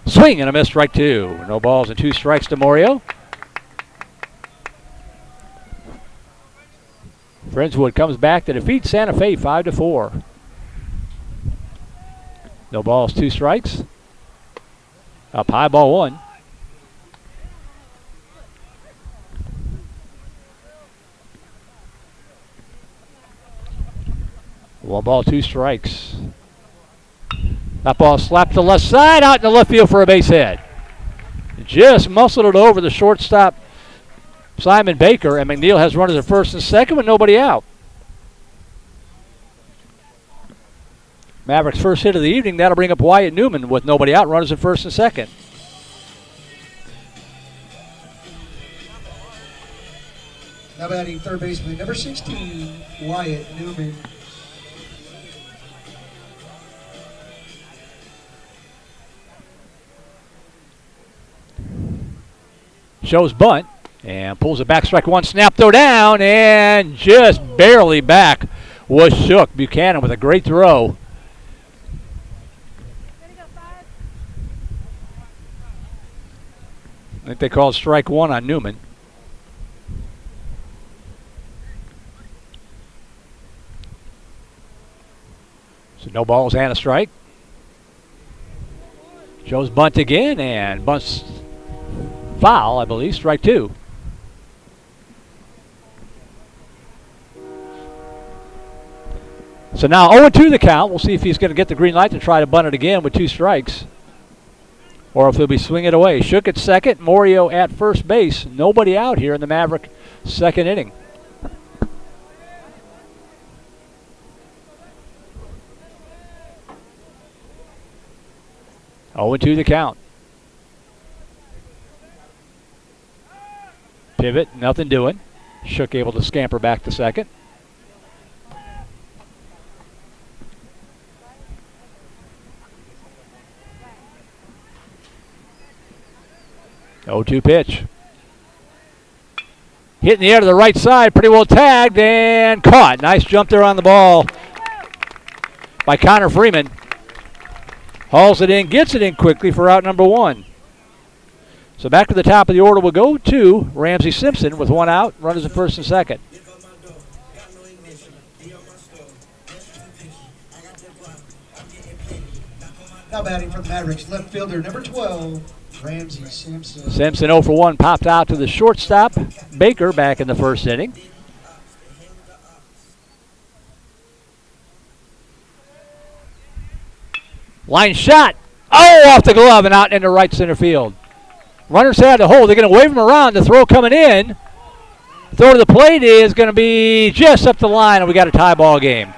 Swing and a miss, strike two. No balls and 2 strikes to Morio. Friendswood comes back to defeat Santa Fe 5-4. No balls, 2 strikes. Up high, ball 1. One ball, 2 strikes. That ball slapped to the left side, out in the left field for a base hit. Just muscled it over the shortstop, Simon Baker, and McNeil has runners at first and second with nobody out. Mavericks' first hit of the evening, that'll bring up Wyatt Newman with nobody out, runners at first and second. Now batting third baseman, number 16, Wyatt Newman. Shows bunt and pulls it back. Strike one. Snap throw down and just barely back was Shook. Buchanan with a great throw. I think they called strike one on Newman. So no balls and a strike. Shows bunt again and bunts foul, I believe. Strike two. So now 0-2 the count. We'll see if he's going to get the green light to try to bunt it again with two strikes, or if he'll be swinging it away. Shook at second, Morio at first base. Nobody out here in the Maverick second inning. Oh, 2 the count. Pivot, nothing doing. Shook able to scamper back to second. Oh, 2 pitch. Hit in the air to the right side, pretty well tagged and caught. Nice jump there on the ball by Connor Freeman. Hauls it in, gets it in quickly for out number one. So back to the top of the order will go to Ramsey Simpson with one out, runners at first and second. Now batting for the Mavericks, left fielder number 12, Ramsey Simpson. Simpson 0 for 1, popped out to the shortstop, Baker, back in the first inning. Line shot. Oh, off the glove and out into right center field. Runners had to hold. They're going to wave him around. The throw coming in. Throw to the plate is going to be just up the line, and we got a tie ball game.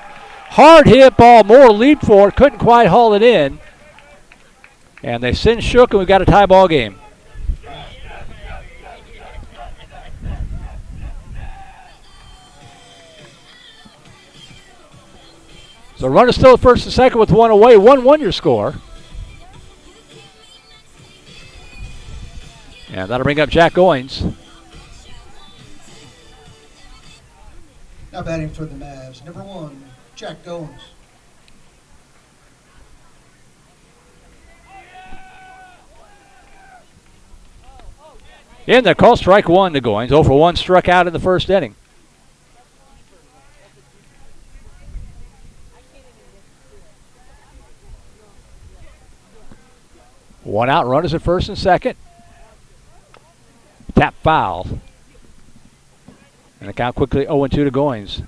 Hard hit ball. Moore leaped for it. Couldn't quite haul it in. And they send Shook, and we've got a tie ball game. So runner still at first and second with one away. 1-1 your score. And that'll bring up Jack Goins. Now batting for the Mavs, number 1, Jack Goins. In the call, strike one to Goins. 0 for 1, struck out in the first inning. One out, runners at first and second. Tap foul. And the count quickly 0-2 to Goins.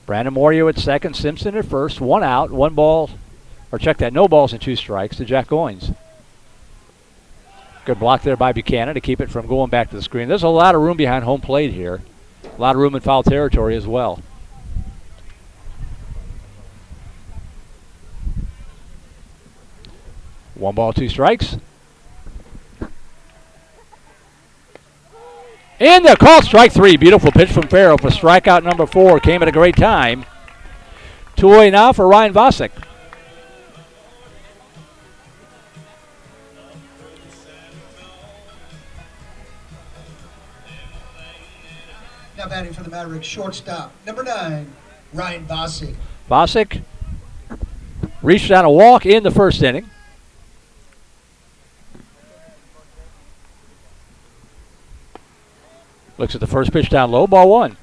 Brandon Morio at second, Simpson at first. One out, one ball, or check that, no balls and 2 strikes to Jack Goins. Good block there by Buchanan to keep it from going back to the screen. There's a lot of room behind home plate here. A lot of room in foul territory as well. One ball, 2 strikes. And the call, strike 3. Beautiful pitch from Farrell for strikeout number 4. Came at a great time. 2 away now for Ryan Vosick. Now batting for the Mavericks, shortstop, number 9, Ryan Vosick. Vosick reached down a walk in the first inning. Looks at the first pitch down low, ball 1.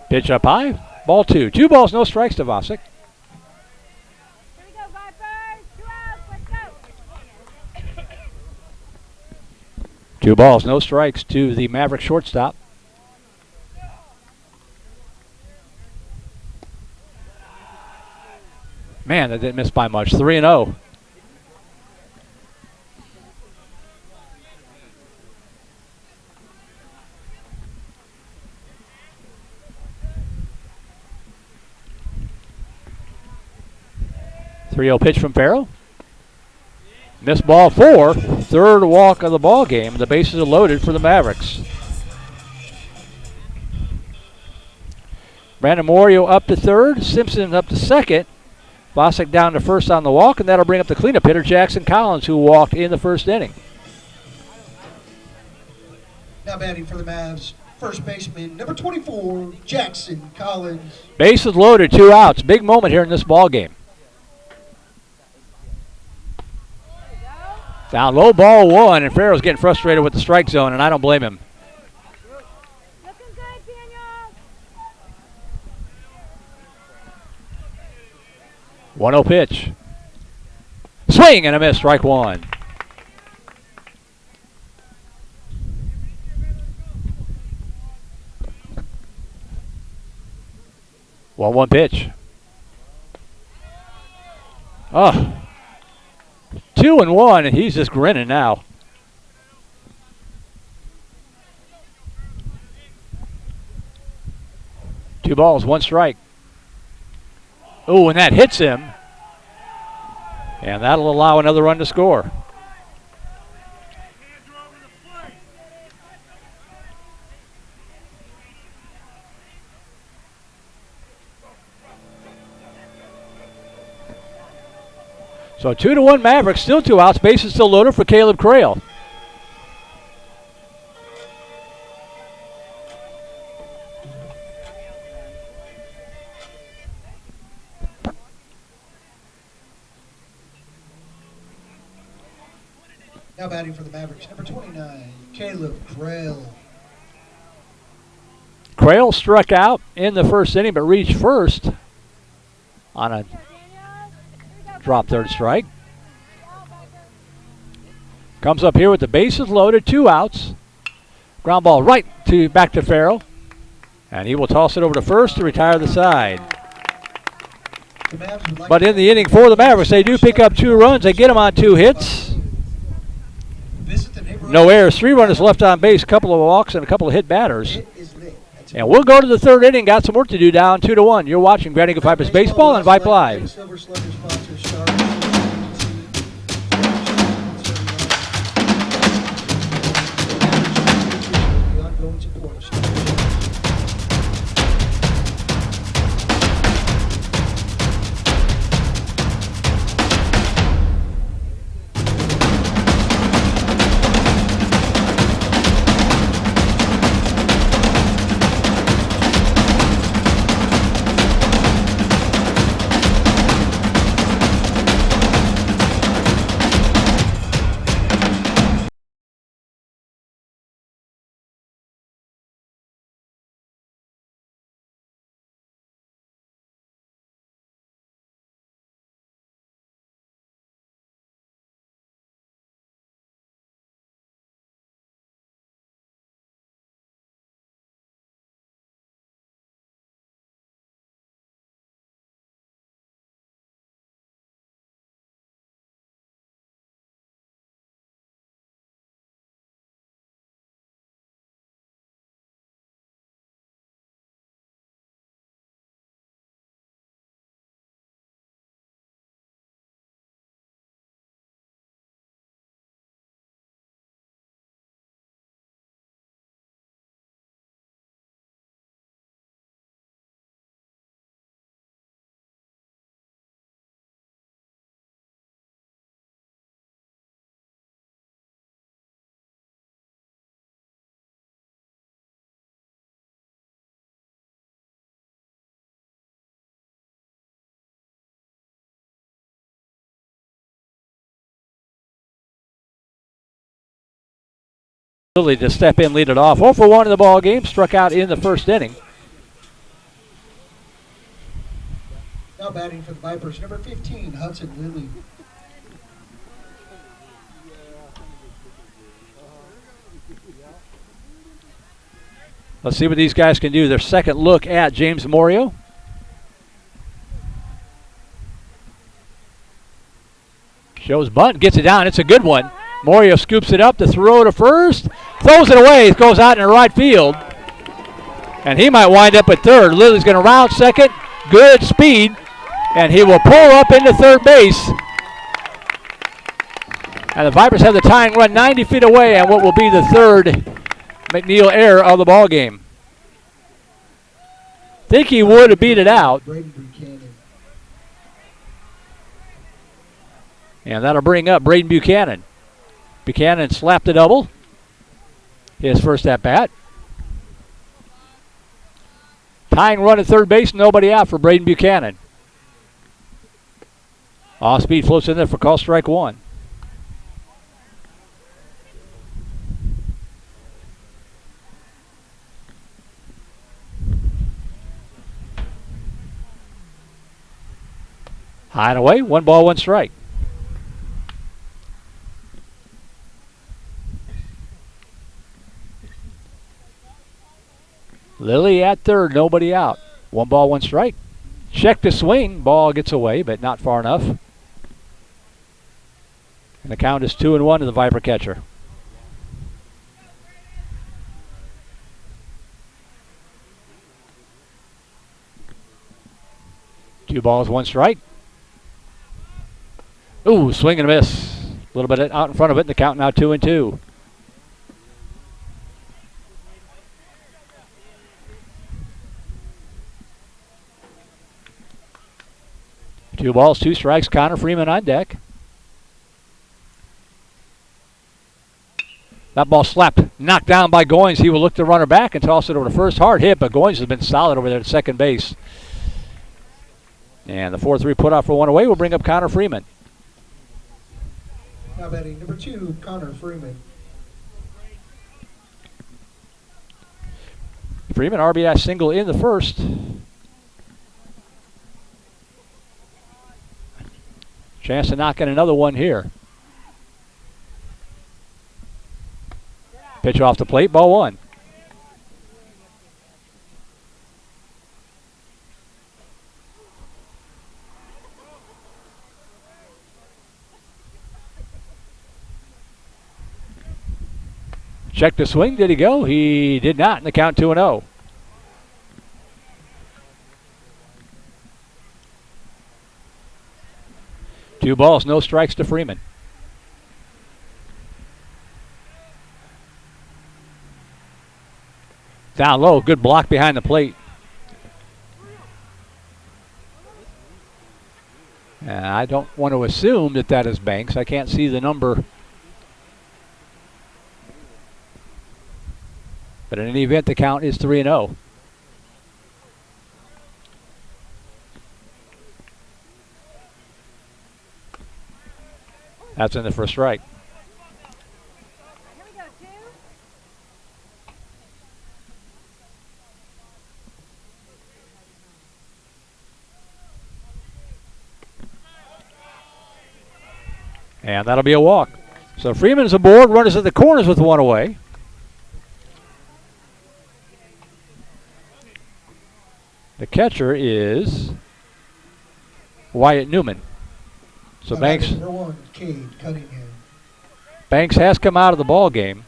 Pitch up high, ball 2. 2 balls, no strikes to Vosick. Here we go, Vipers. 2 outs. Let's go. 2 balls, no strikes to the Maverick shortstop. Man, that didn't miss by much. 3-0. Three-0 pitch from Farrell. Missed ball 4, third walk of the ball game. The bases are loaded for the Mavericks. Brandon Morio up to third, Simpson up to second. Bosick down to first on the walk, and that'll bring up the cleanup hitter, Jackson Collins, who walked in the first inning. Now batting for the Mavs, first baseman, number 24, Jackson Collins. Bases loaded, 2 outs. Big moment here in this ball game. Down low, ball 1, and Farrell's getting frustrated with the strike zone, and I don't blame him. Looking good, Daniel. 1-0 pitch. Swing and a miss, strike 1. One pitch. Oh. 2-1, and he's just grinning now. Two balls, 1 strike. Oh, and that hits him. And that'll allow another run to score. So 2-1 Mavericks, still 2 outs, bases still loaded for Caleb Crail. Now batting for the Mavericks, number 29, Caleb Crail. Crail struck out in the first inning, but reached first on a drop third strike. Comes up here with the bases loaded, 2 outs. Ground ball right to back to Farrell. And he will toss it over to first to retire the side. But in the inning for the Mavericks, they do pick up 2 runs. They get them on 2 hits. No errors, 3 runners left on base, a couple of walks, and a couple of hit batters. And we'll go to the third inning. Got some work to do, down 2-1. You're watching Granite Vipers Baseball on Vype Live. To step in, lead it off. 0 for 1 in the ball game, struck out in the first inning. Now batting for the Vipers, number 15, Hudson Lilly. Let's see what these guys can do. Their second look at James Morio. Shows bunt, gets it down. It's a good one. Morio scoops it up to throw to first. Throws it away. It goes out in right field. And he might wind up at third. Lilly's going to round second. Good speed. And he will pull up into third base. And the Vipers have the tying run 90 feet away and what will be the third McNeil error of the ball game. Think he would have beat it out. And that'll bring up Braden Buchanan. Buchanan slapped the double. His first at bat. Tying run at third base, nobody out for Braden Buchanan. Off speed floats in there for call strike one. High and away, 1 ball, 1 strike. Lilly at third, nobody out. 1 ball, 1 strike. Check the swing, ball gets away, but not far enough. And the count is 2-1 to the Viper catcher. Two balls, 1 strike. Ooh, swing and a miss. A little bit out in front of it, and the count now 2-2. Two balls, 2 strikes. Connor Freeman on deck. That ball slapped, knocked down by Goins. He will look the runner back and toss it over to first. Hard hit, but Goins has been solid over there at second base. And the 4-3 put out for 1 away will bring up Connor Freeman. Now batting number 2, Connor Freeman. Freeman RBI single in the first. Chance to knock in another one here. Pitch off the plate, ball 1. Check the swing. Did he go? He did not, and the count 2-0. Two balls, no strikes to Freeman. Down low, good block behind the plate. I don't want to assume that that is Banks. I can't see the number. But in any event, the count is 3-0. That's in the first strike. And that'll be a walk. So Freeman's aboard, runners at the corners with 1 away. The catcher is Wyatt Newman. So Banks has come out of the ball game.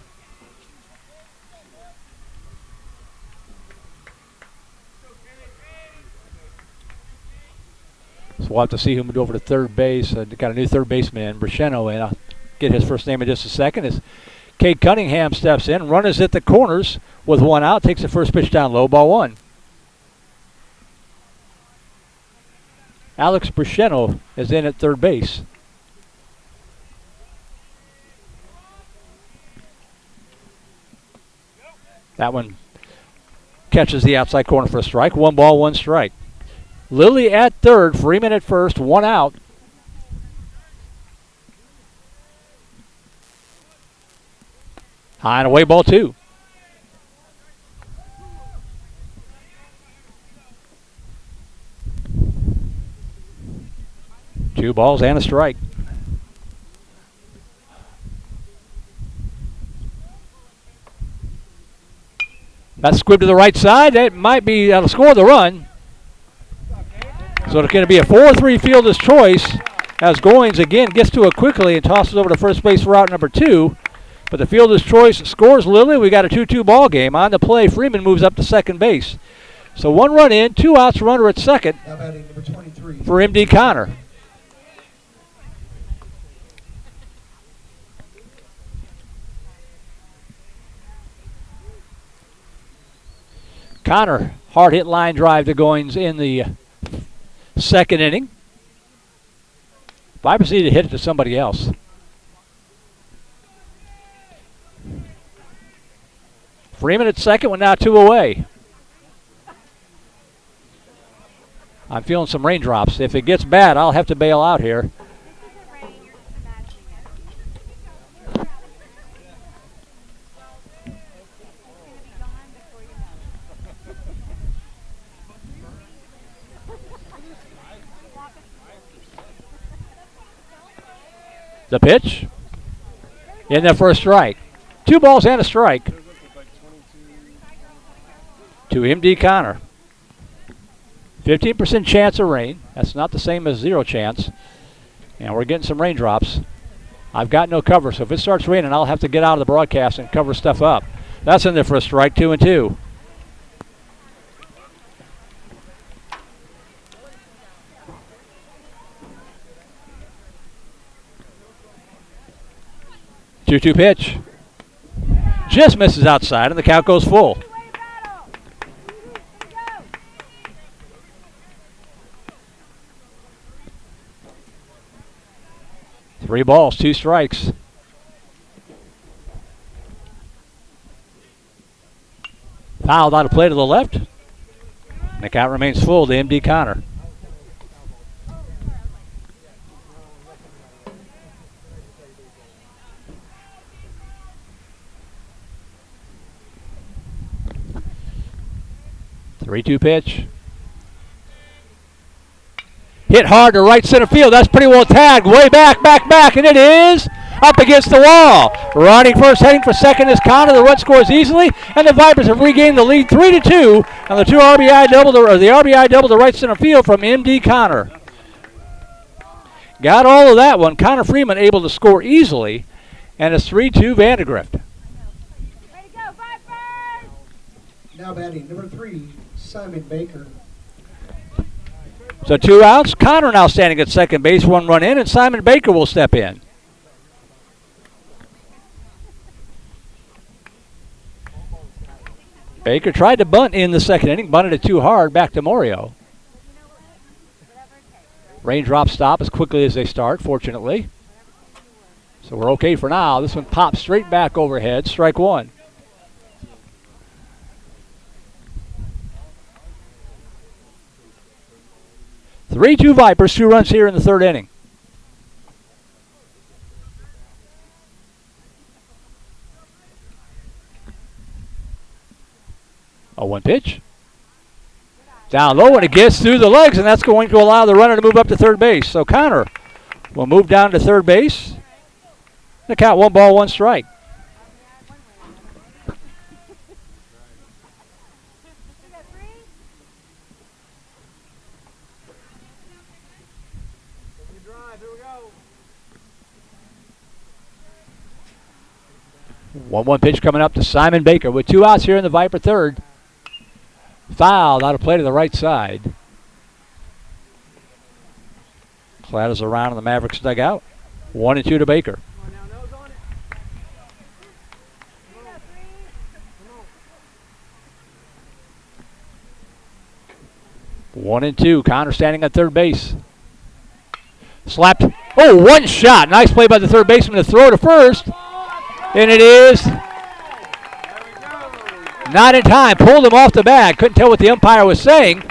So we'll have to see who moved over to third base. Got a new third baseman in, Brisheno, and I'll get his first name in just a second. As Cade Cunningham steps in, runners at the corners with 1 out, takes the first pitch down low, ball 1. Alex Brisheno is in at third base. That one catches the outside corner for a strike. 1 ball, 1 strike. Lilly at third, Freeman at first, 1 out. High and away, ball 2. Two balls and a strike. That's squibbed to the right side. That might be, that'll score the run. So it's going to be a 4-3 fielder's choice as Goins again gets to it quickly and tosses over to first base for out number 2. But the fielder's choice scores Lilly. We got a 2-2 ball game. On the play, Freeman moves up to second base. So 1 run in, 2 outs, runner at second for MD Connor. Connor, hard hit line drive to Goins in the second inning. Vipers need to hit it to somebody else. Freeman at second, with now 2 away. I'm feeling some raindrops. If it gets bad, I'll have to bail out here. The pitch. In there for a strike. 2 balls and a strike to MD Connor. 15% chance of rain. That's not the same as 0 chance. And we're getting some raindrops. I've got no cover, so if it starts raining, I'll have to get out of the broadcast and cover stuff up. That's in there for a strike, 2-2. Two-two pitch. Just misses outside, and the count goes full. Three balls, 2 strikes. Fouled out of play to the left. And the count remains full to MD Connor. Three-two pitch. Hit hard to right center field. That's pretty well tagged. Way back, and it is up against the wall. Running first, heading for second is Connor. The run scores easily, and the Vipers have regained the lead 3-2 on the RBI double to right center field from MD Connor. Got all of that one. Connor Freeman able to score easily, and it's 3-2 VANDEGRIFT. Now batting number 3, Simon Baker. So 2 outs. Connor now standing at second base, 1 run in, and Simon Baker will step in. Baker tried to bunt in the second inning, bunted it too hard, back to Morio. Raindrops stop as quickly as they start, fortunately. So we're okay for now. This one pops straight back overhead, strike 1. Three-two Vipers, 2 runs here in the third inning. A 1 pitch. Down low, and it gets through the legs, and that's going to allow the runner to move up to third base. So Connor will move down to third base. The count 1 ball, 1 strike. One pitch coming up to Simon Baker with 2 outs here in the Viper third. Fouled out of play to the right side. Clatters around in the Mavericks dugout. 1-2 to Baker. 1-2. Connor standing at third base. Slapped. Oh, 1 shot. Nice play by the third baseman to throw to first. And it is not in time. Pulled him off the bag. Couldn't tell what the umpire was saying.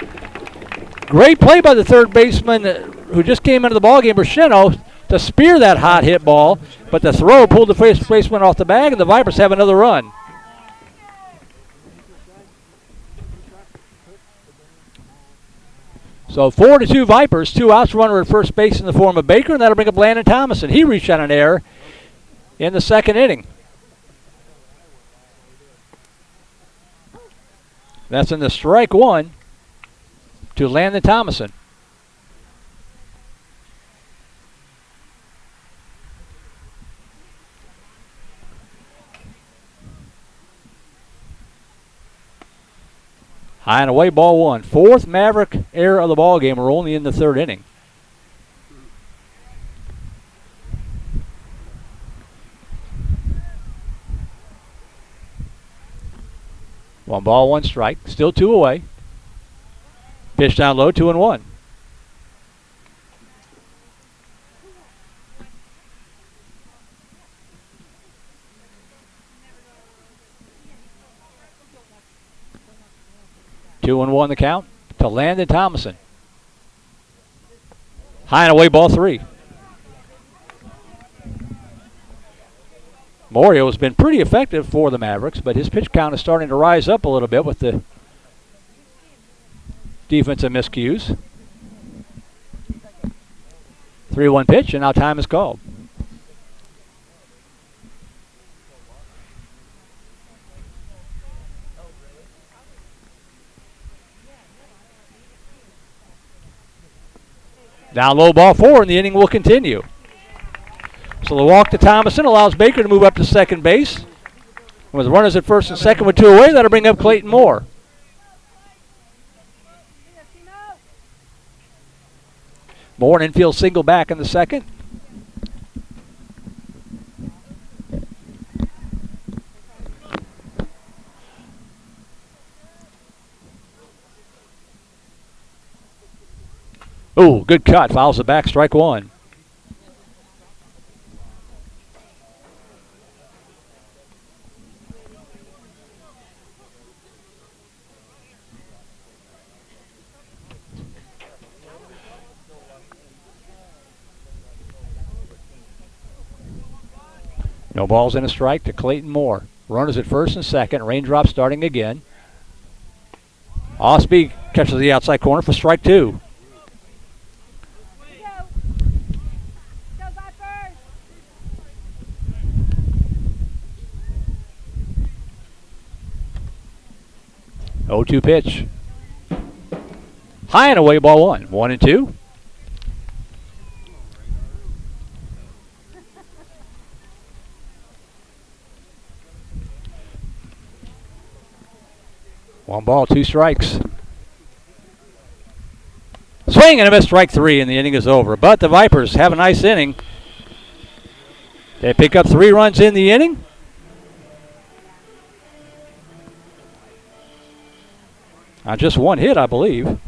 Great play by the third baseman who just came into the ballgame, Bershino, to spear that hot hit ball. But the throw pulled the first baseman off the bag, and the Vipers have another run. So 4-2 Vipers. 2 outs, runner at first base in the form of Baker, and that'll bring up Landon Thomason. He reached on an error in the second inning. That's in the strike 1 to Landon Thomason. High and away, ball 1. 4th Maverick error of the ball game. We're only in the third inning. 1 ball, 1 strike. Still 2 away. Pitch down low, 2-1. Two and 1 the count to Landon Thomason. High and away, ball 3. Morio has been pretty effective for the Mavericks, but his pitch count is starting to rise up a little bit with the defensive miscues. 3-1 pitch, and now time is called. Down low, ball 4, and the inning will continue. So the walk to Thomason allows Baker to move up to second base. With runners at first and second with 2 away, that'll bring up Clayton Moore. Moore, an infield single back in the second. Oh, good cut. Fouls it back, strike 1. No balls and a strike to Clayton Moore. Runners at first and second. Raindrop starting again. Off-speed catches the outside corner for strike 2. Go VIPERS! 0-2 pitch. High and away, ball 1. 1-2. One ball, 2 strikes. Swing and a miss, strike 3, and the inning is over. But the Vipers have a nice inning. They pick up 3 runs in the inning. On just 1 hit, I believe.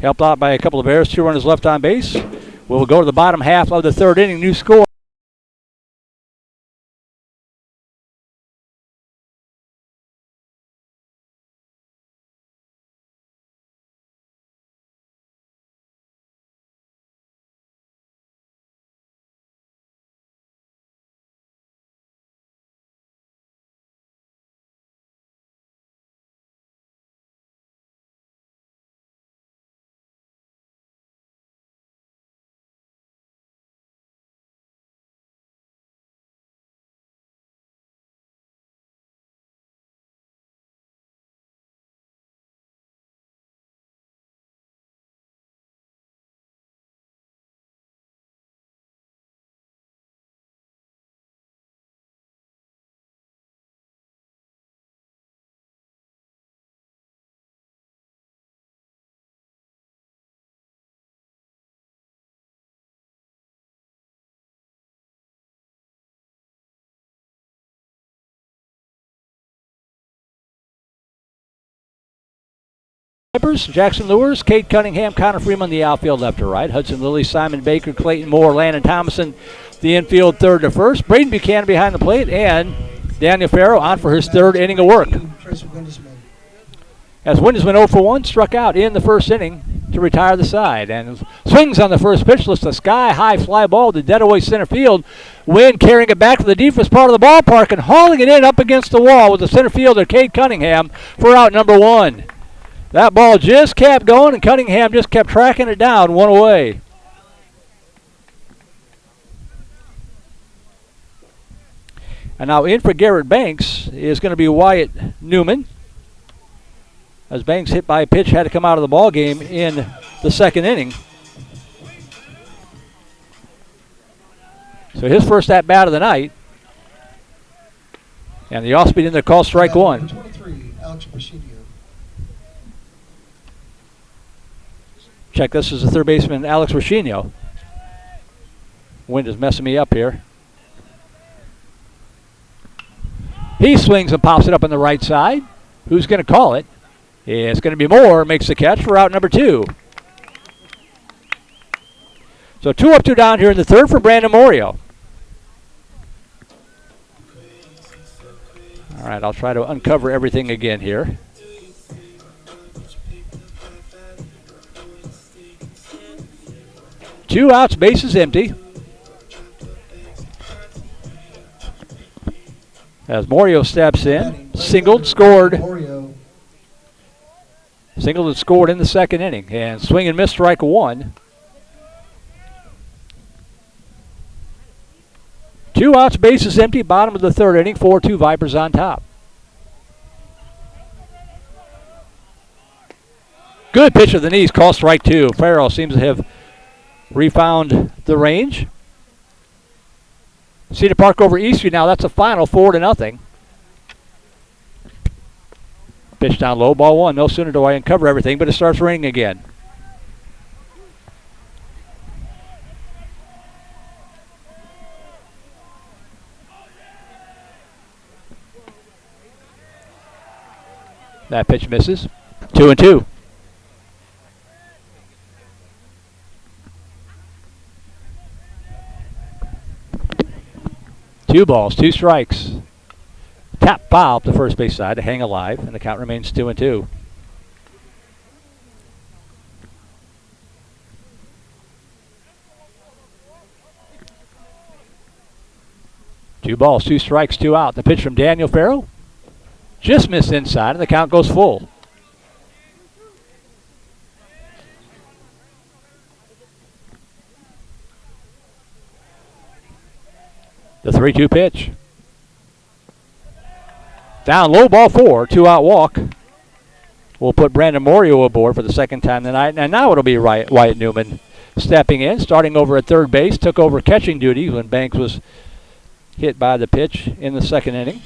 Helped out by a couple of errors, 2 runners left on base. We'll go to the bottom half of the 3rd inning. New score. Vipers, Jackson Lewis, Cade Cunningham, Connor Freeman, the outfield left to right. Hudson Lilly, Simon Baker, Clayton Moore, Landon Thomason, the infield third to first. Braden Buchanan behind the plate, and Daniel Farrow on for his 3rd inning of work. As Windisman 0 for 1, struck out in the 1st inning to retire the side. And swings on the first pitch, lifts a sky-high fly ball to dead away center field. Wynn carrying it back to the deepest part of the ballpark and hauling it in up against the wall with the center fielder, Cade Cunningham, for out number 1. That ball just kept going, and Cunningham just kept tracking it down 1 away. And now in for Garrett Banks is going to be Wyatt Newman. As Banks hit by a pitch, had to come out of the ball game in the 2nd inning. So his first at-bat of the night. And the off-speed in there called strike 1. 23, Alex Presidio. Check this is the 3rd baseman, Alex Rocchino. Wind is messing me up here. He swings and pops it up on the right side. Who's going to call it? It's going to be Moore. Makes the catch for out number 2. So 2 up, 2 down here in the third for Brandon Morio. All right, I'll try to uncover everything again here. Two outs, bases empty. As Morio steps in, singled, scored. Singled and scored in the second inning. And swing and miss, strike 1. 2 outs, bases empty, bottom of the third inning, 4-2 Vipers on top. Good pitch of the knees, call strike 2. Farrell seems to have refound the range. Cedar Park over Eastview now, that's a final, 4-0. Pitch down low, ball 1. No sooner do I uncover everything, but it starts ringing again. That pitch misses. 2-2. Two balls, 2 strikes. Tap foul up the first base side to hang alive, and the count remains 2-2. Two balls, 2 strikes, 2 out. The pitch from Daniel Farrell just missed inside, and the count goes full. The 3-2 pitch. Down low, ball 4, 2 out walk. We'll put Brandon Morio aboard for the second time tonight. And now it'll be Wyatt Newman stepping in, starting over at third base, took over catching duty when Banks was hit by the pitch in the second inning.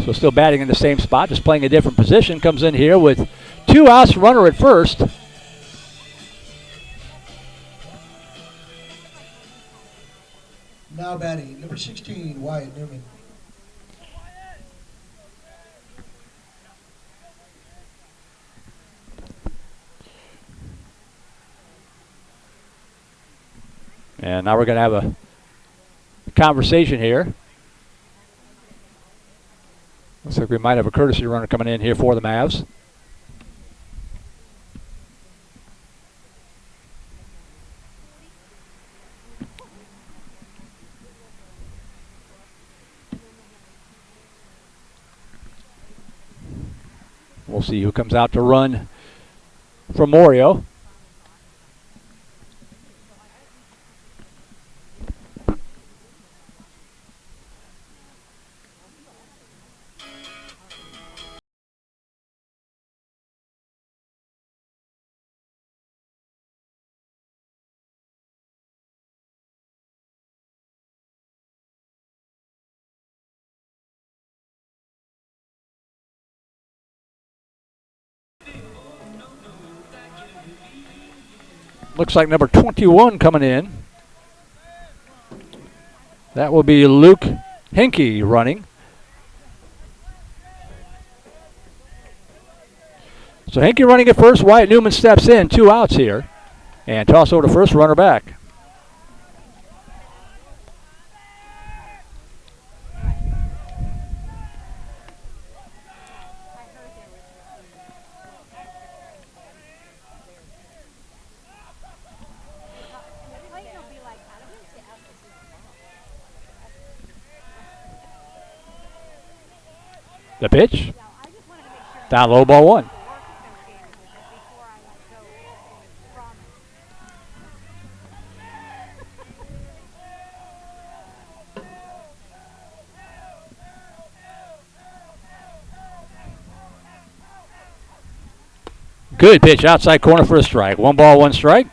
So still batting in the same spot, just playing a different position. Comes in here with 2 outs, runner at first. Now batting, number 16, Wyatt Newman. And now we're going to have a conversation here. Looks like we might have a courtesy runner coming in here for the Mavs. We'll see who comes out to run from Morio. Looks like number 21 coming in. That will be Luke Henke running. So Henke running at first. Wyatt Newman steps in. 2 outs here. And toss over to first, runner back. The pitch. Down low, ball 1. Good pitch outside corner for a strike. 1 ball, 1 strike.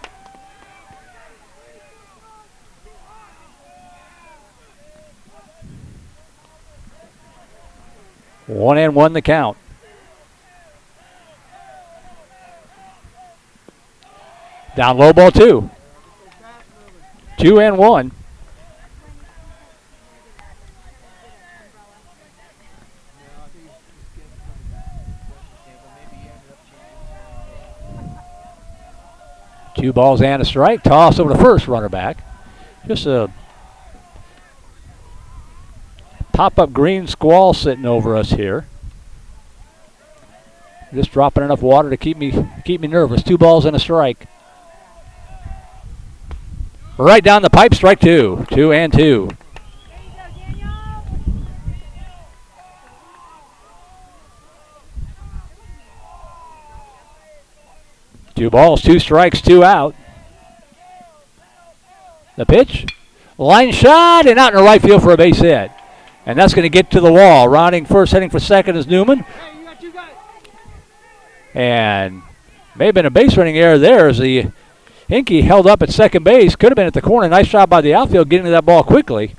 One and one the count. Down low, ball 2. 2 and 1. 2 balls and a strike. Toss over to first, runner back. Just a pop-up green squall sitting over us here. Just dropping enough water to keep me nervous. 2 balls and a strike. Right down the pipe, strike 2. 2 and 2. Two balls, 2 strikes, 2 out. The pitch, line shot, and out in the right field for a base hit. And that's going to get to the wall. Rounding first, heading for second is Newman. And may have been a base running error there as the Hinkie held up at second base. Could have been at the corner. Nice job by the outfield getting to that ball quickly.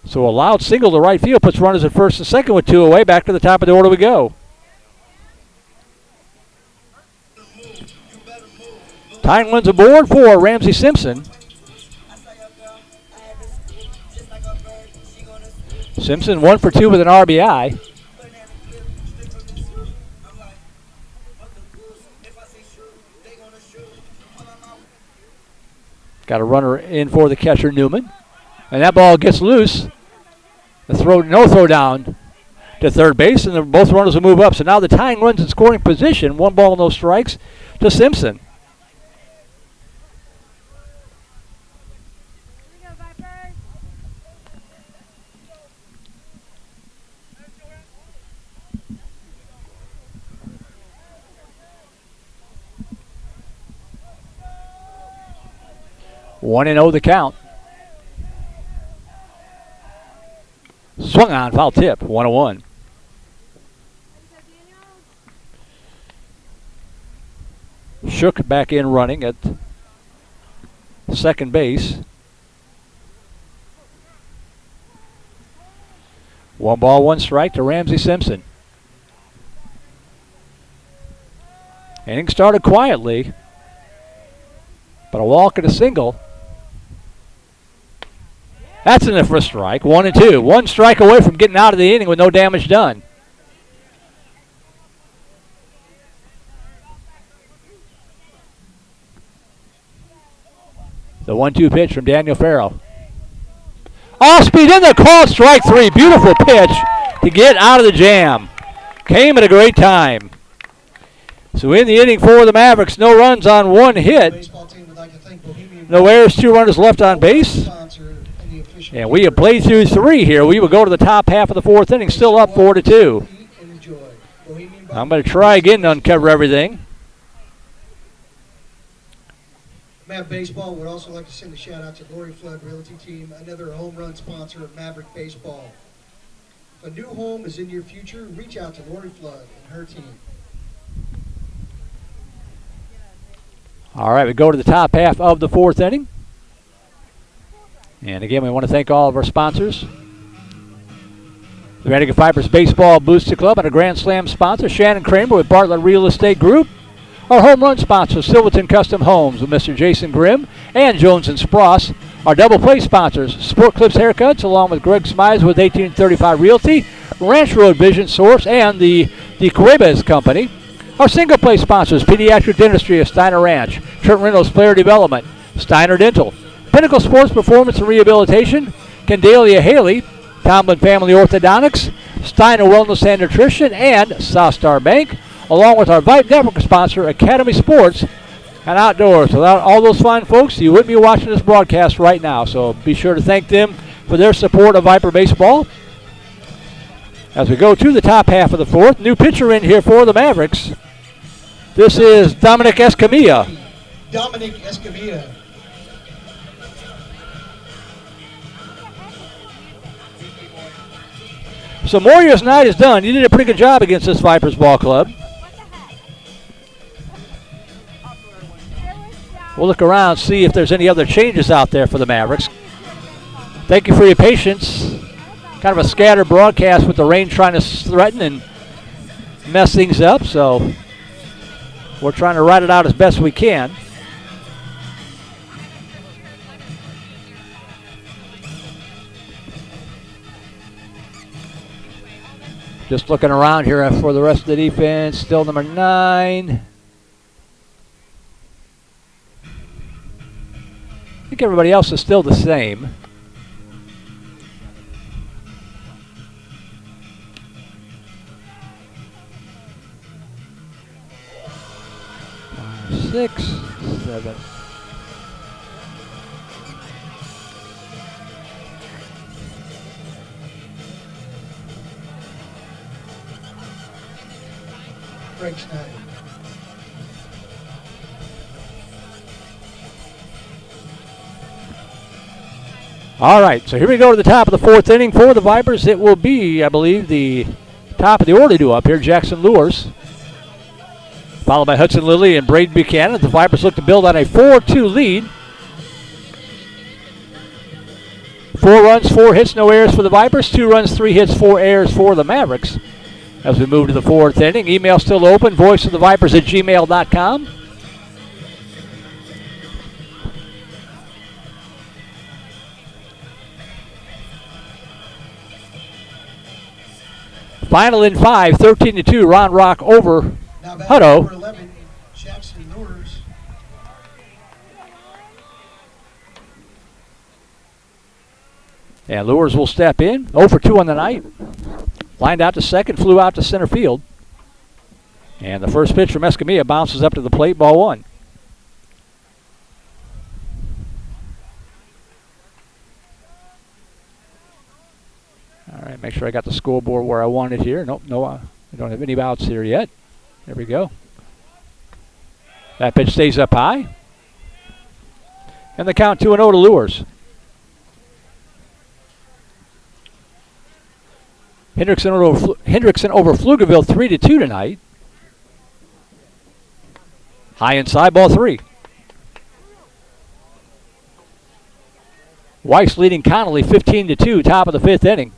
So a loud single to right field puts runners at first and second with 2 away. Back to the top of the order we go. Tying wins aboard for Ramsey Simpson. Simpson 1 for 2 with an RBI. Got a runner in for the catcher, Newman. And that ball gets loose. No throw down to third base, and both runners will move up. So now the tying runs in scoring position. 1 ball, no strikes to Simpson. One and 0 the count. Swung on, foul tip, 1-1. Shook back in running at second base. 1 ball, 1 strike to Ramsey Simpson. Inning started quietly, but a walk and a single. That's in there for a strike. 1 and 2. 1 strike away from getting out of the inning with no damage done. The 1-2 pitch from Daniel Farrell. Off speed in the call, strike 3. Beautiful pitch to get out of the jam. Came at a great time. So in the inning for the Mavericks, no runs on 1 hit. No errors, 2 runners left on base. And we have played through 3 here. We will go to the top half of the 4th inning, still up 4-2. I'm going to try again to uncover everything. Mav Baseball would also like to send a shout out to Lori Flood Realty Team, another home run sponsor of Maverick Baseball. If a new home is in your future, reach out to Lori Flood and her team. All right, we go to the top half of the 4th inning. And again, we want to thank all of our sponsors. The Vandegrifft Vipers Baseball Booster Club and a Grand Slam sponsor, Shannon Kramer with Bartlett Real Estate Group. Our home run sponsor, Silverton Custom Homes with Mr. Jason Grimm and Jones and Spross. Our double play sponsors, Sport Clips Haircuts, along with Greg Smize with 1835 Realty, Ranch Road Vision Source, and the Cuevas Company. Our single play sponsors, Pediatric Dentistry of Steiner Ranch, Trent Reynolds Player Development, Steiner Dental, Pinnacle Sports Performance and Rehabilitation, Candelia Haley, Tomlin Family Orthodontics, Steiner Wellness and Nutrition, and South Star Bank, along with our Vype Network sponsor, Academy Sports and Outdoors. Without all those fine folks, you wouldn't be watching this broadcast right now. So be sure to thank them for their support of Viper Baseball. As we go to the top half of the 4th, new pitcher in here for the Mavericks. This is Dominic Escamilla. Dominic Escamilla. So Warriors night is done. You did a pretty good job against this Vipers ball club. We'll look around, see if there's any other changes out there for the Mavericks. Thank you for your patience. Kind of a scattered broadcast with the rain trying to threaten and mess things up, so we're trying to ride it out as best we can. Just looking around here for the rest of the defense. Still number 9. I think everybody else is still the same. Six, 7. Frank Schneider. All right, so here we go to the top of the 4th inning for the Vipers. It will be, I believe, the top of the order due up here, Jackson Lures. Followed by Hudson Lilly and Braden Buchanan. The Vipers look to build on a 4-2 lead. 4 runs, 4 hits, no errors for the Vipers. 2 runs, 3 hits, 4 errors for the Mavericks. As we move to the 4th inning, email still open, voiceofthevipers@gmail.com. Final in 5, 13-2, Ron Rock over Now back Hutto. number 11, Jackson Lures. And Lures will step in, 0 for 2 on the night. Lined out to second, flew out to center field. And the first pitch from Escamilla bounces up to the plate, ball 1. All right, make sure I got the scoreboard where I want it here. Nope, no, I don't have any outs here yet. There we go. That pitch stays up high. And the count 2-0 to Lures. Hendrickson over Pflugerville 3-2 tonight. High inside, ball 3. Weiss leading Connolly 15-2, top of the 5th inning.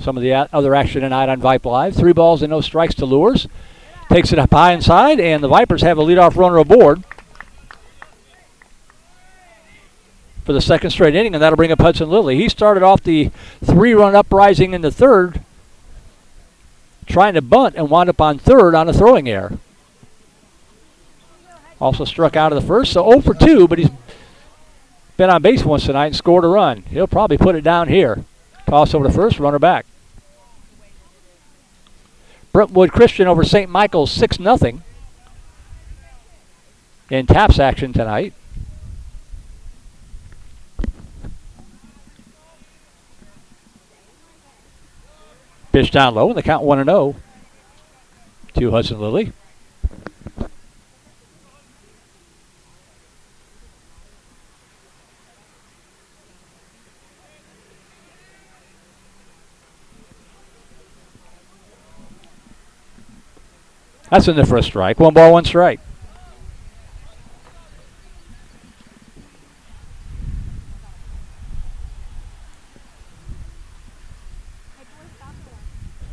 Some of the other action tonight on Vype Live. 3 balls and no strikes to Lures. Takes it up high inside, and the Vipers have a leadoff runner aboard for the 2nd straight inning, and that'll bring up Hudson Lilly. He started off the 3-run uprising in the 3rd, trying to bunt and wound up on 3rd on a throwing error. Also struck out of the 1st, so 0 for 2, but he's been on base once tonight and scored a run. He'll probably put it down here. Toss over to 1st, runner back. Brentwood Christian over St. Michael's 6-0 in taps action tonight. Pitch down low, and the count 1-0 to Hudson Lilly. That's in there for a strike. 1 ball, 1 strike.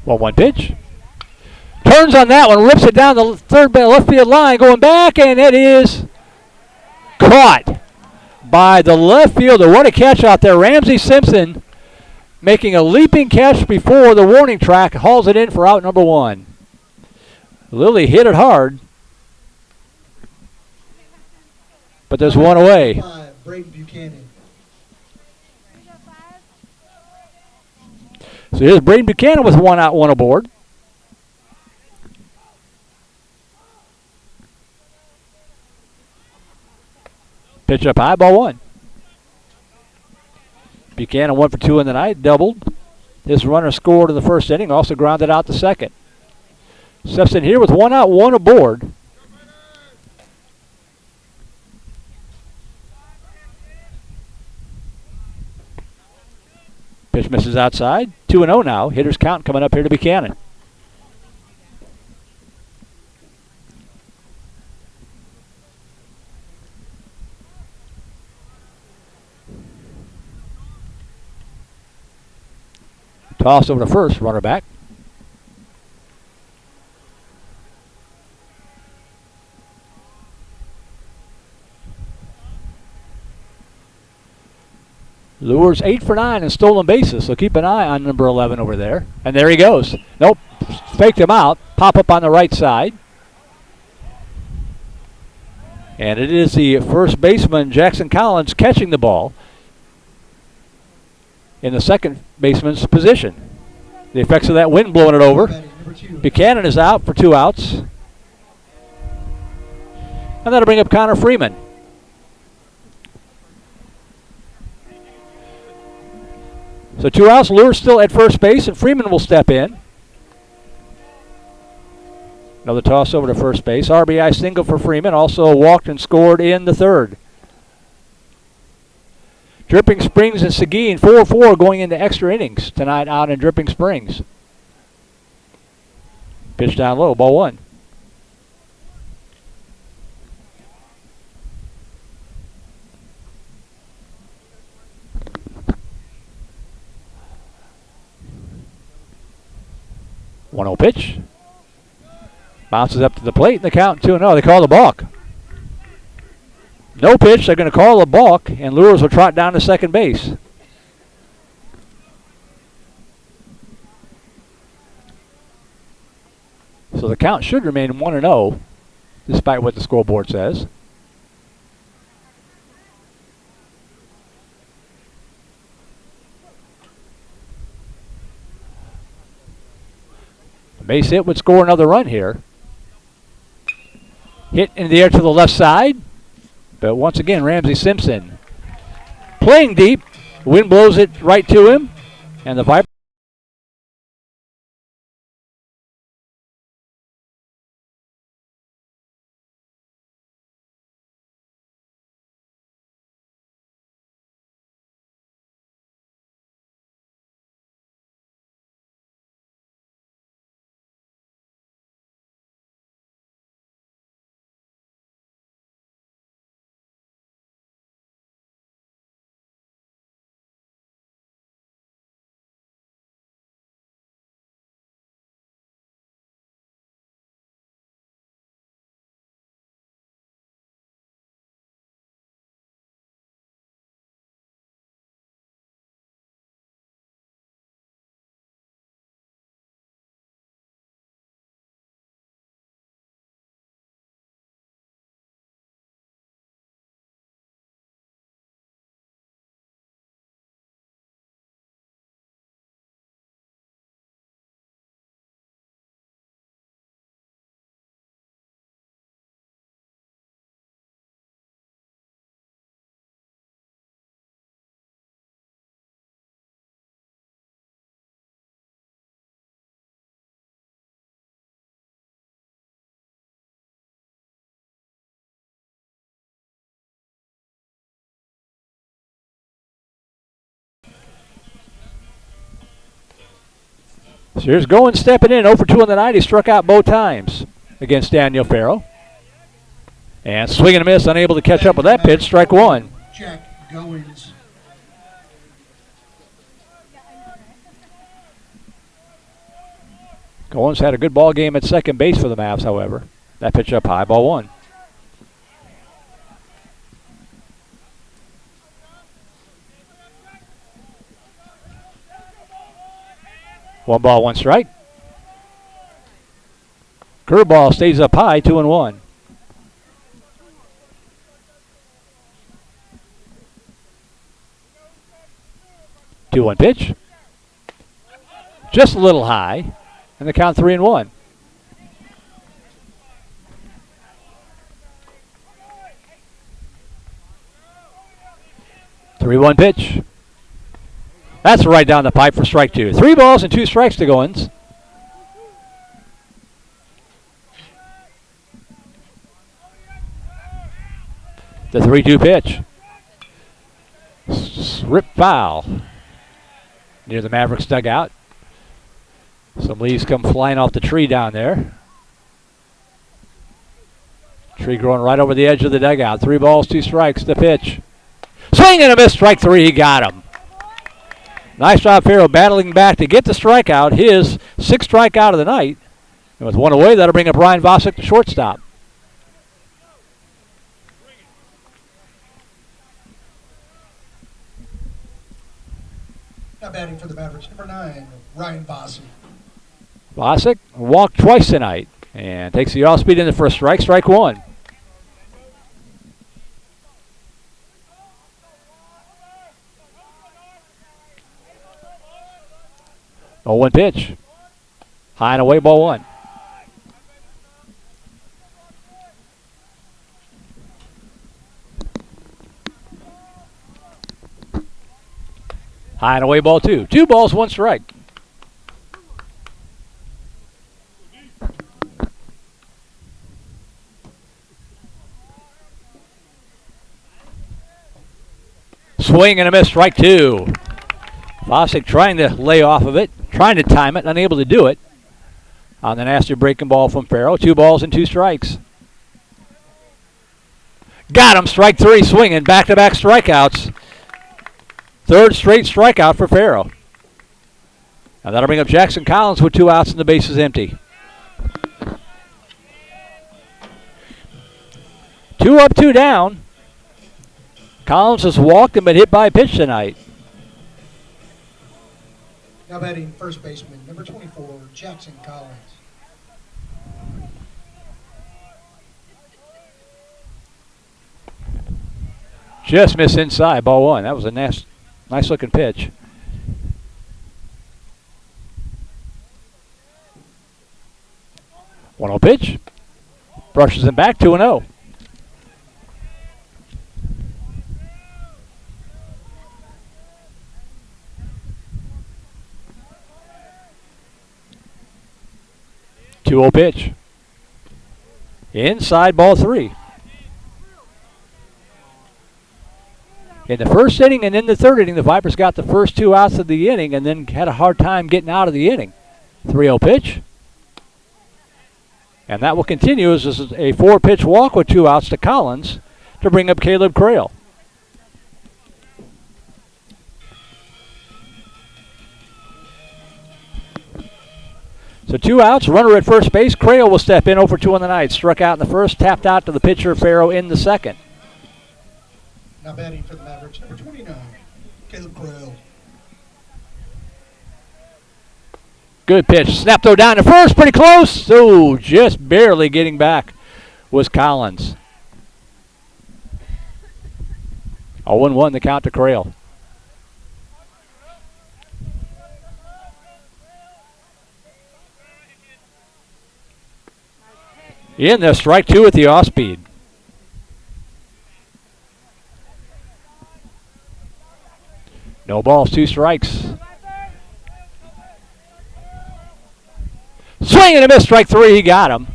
Well, 1 pitch. Turns on that one, rips it down the left field line, going back, and it is caught by the left fielder. What a catch out there. Ramsey Simpson making a leaping catch before the warning track, hauls it in for out number 1. Lilly hit it hard, but there's 1 away. Braden Buchanan. So here's Braden Buchanan with 1 out, 1 aboard. Pitch up high, ball 1. Buchanan 1 for 2 in the night, doubled. His runner scored in the 1st inning, also grounded out the 2nd. Steps in here with 1 out, 1 aboard. Pitch misses outside. 2-0 now. Hitters count coming up here to Buchanan. Toss over to 1st, runner back. Lures 8 for 9 in stolen bases, so keep an eye on number 11 over there. And there he goes. Nope, faked him out. Pop up on the right side. And it is the first baseman, Jackson Collins, catching the ball in the second baseman's position. The effects of that wind blowing it over. Buchanan is out for 2 outs. And that'll bring up Connor Freeman. So 2 outs, Lure's still at first base, and Freeman will step in. Another toss over to first base. RBI single for Freeman, also walked and scored in the third. Dripping Springs and Seguin, 4-4 going into extra innings tonight out in Dripping Springs. Pitch down low, ball 1. One-0 pitch. Bounces up to the plate, and the count 2-0. They call the balk. No pitch. They're going to call the balk, and Lures will trot down to second base. So the count should remain 1-0, despite what the scoreboard says. A base hit would score another run here. Hit in the air to the left side. But once again, Ramsey Simpson playing deep. Wind blows it right to him. And the Vipers. So here's Goins stepping in, 0 for 2 on the night. He struck out both times against Daniel Farrell. And swing and a miss, unable to catch up with that pitch, strike 1. Jack Goins. Goins had a good ball game at second base for the Mavs, however. That pitch up high, ball 1. One ball, one strike. Curveball stays up high, 2-1. Two-one pitch. Just a little high, and the count 3-1. Three-one pitch. That's right down the pipe for strike 2. 3 balls and 2 strikes to Goins. The 3-2 pitch. Rip foul near the Mavericks dugout. Some leaves come flying off the tree down there. Tree growing right over the edge of the dugout. 3 balls, 2 strikes, the pitch. Swing and a miss, strike 3, he got him. Nice job, Farrell, battling back to get the strikeout, his 6th strikeout of the night. And with 1 away, that'll bring up Ryan Vosick to shortstop. Now batting for the Mavericks, number 9, Ryan Bossie. Bosick walked twice tonight and takes the off speed in the first strike. Strike one. Oh, 1 pitch. High and away, ball one. High and away, ball two. 2 balls, 1 strike. Swing and a miss, strike 2. Bosick trying to lay off of it, trying to time it, unable to do it. On the nasty breaking ball from Farrell. 2 balls and 2 strikes. Got him, strike 3, swinging, back-to-back strikeouts. 3rd straight strikeout for Farrell. Now that'll bring up Jackson Collins with 2 outs and the bases empty. 2 up, 2 down. Collins has walked and been hit by a pitch tonight. Now batting first baseman, number 24, Jackson Collins. Just missed inside, ball 1. That was a nice looking pitch. One 0 pitch. Brushes him back, 2-0. Two 0 pitch. Inside, ball 3. In the first inning and in the 3rd inning, the Vipers got the first 2 outs of the inning and then had a hard time getting out of the inning. 3-0 pitch. And that will continue as this is a 4-pitch walk with 2 outs to Collins to bring up Caleb Crail. So 2 outs, runner at first base. Crail will step in, 0 for 2 on the night. Struck out in the first, tapped out to the pitcher, Farrow, in the second. Now batting for the Mavericks, number 29, Caleb Crail. Good pitch. Snap throw down to first, pretty close. Oh, just barely getting back was Collins. 0-1 the count to Crail. In there, strike 2 at the off speed. No balls, 2 strikes. Swing and a miss, strike 3, he got him.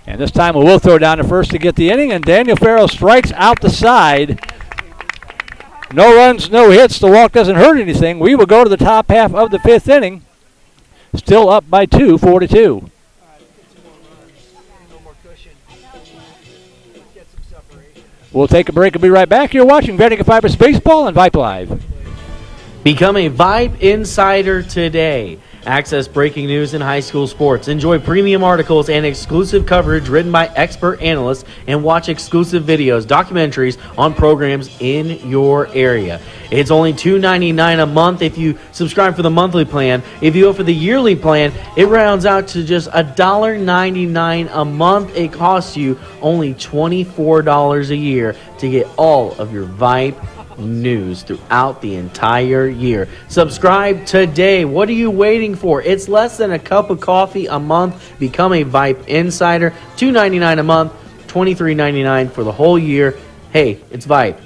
And this time we will throw down to first to get the inning, and Daniel Farrell strikes out the side. No runs, no hits, the walk doesn't hurt anything. We will go to the top half of the 5th inning. Still up by 2, 4-2. We'll take a break and be right back. You're watching Vandegrift VIPERS Baseball and Vype Live. Become a Vype Insider today. Access breaking news in high school sports. Enjoy premium articles and exclusive coverage written by expert analysts, and watch exclusive videos, documentaries on programs in your area. It's only $2.99 a month if you subscribe for the monthly plan. If you go for the yearly plan, it rounds out to just $1.99 a month. It costs you only $24 a year to get all of your Vype news throughout the entire year. Subscribe today. What are you waiting for? It's less than a cup of coffee a month. Become a Vype Insider. $2.99 a month, $23.99 for the whole year. Hey, it's Vype.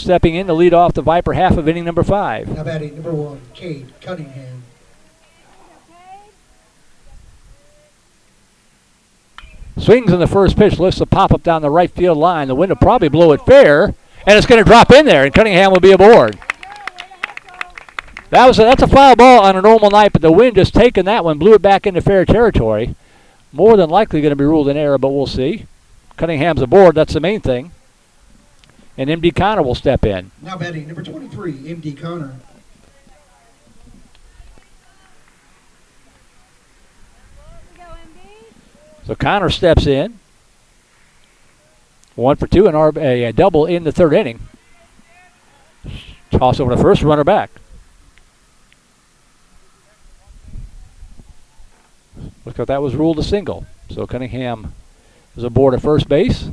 stepping in to lead off the Viper half of inning number 5. Now batting number 1, Cade Cunningham. Swings on the first pitch, lifts a pop-up down the right field line. The wind will probably blow it fair, and it's going to drop in there, and Cunningham will be aboard. That's a foul ball on a normal night, but the wind just taking that one, blew it back into fair territory. More than likely going to be ruled an error, but we'll see. Cunningham's aboard, that's the main thing. And M.D. Connor will step in. Now batting number 23, M.D. Connor. So Connor steps in. 1 for 2 and a double in the 3rd inning. Toss over to first, runner back. Looks like that was ruled a single. So Cunningham is aboard at first base.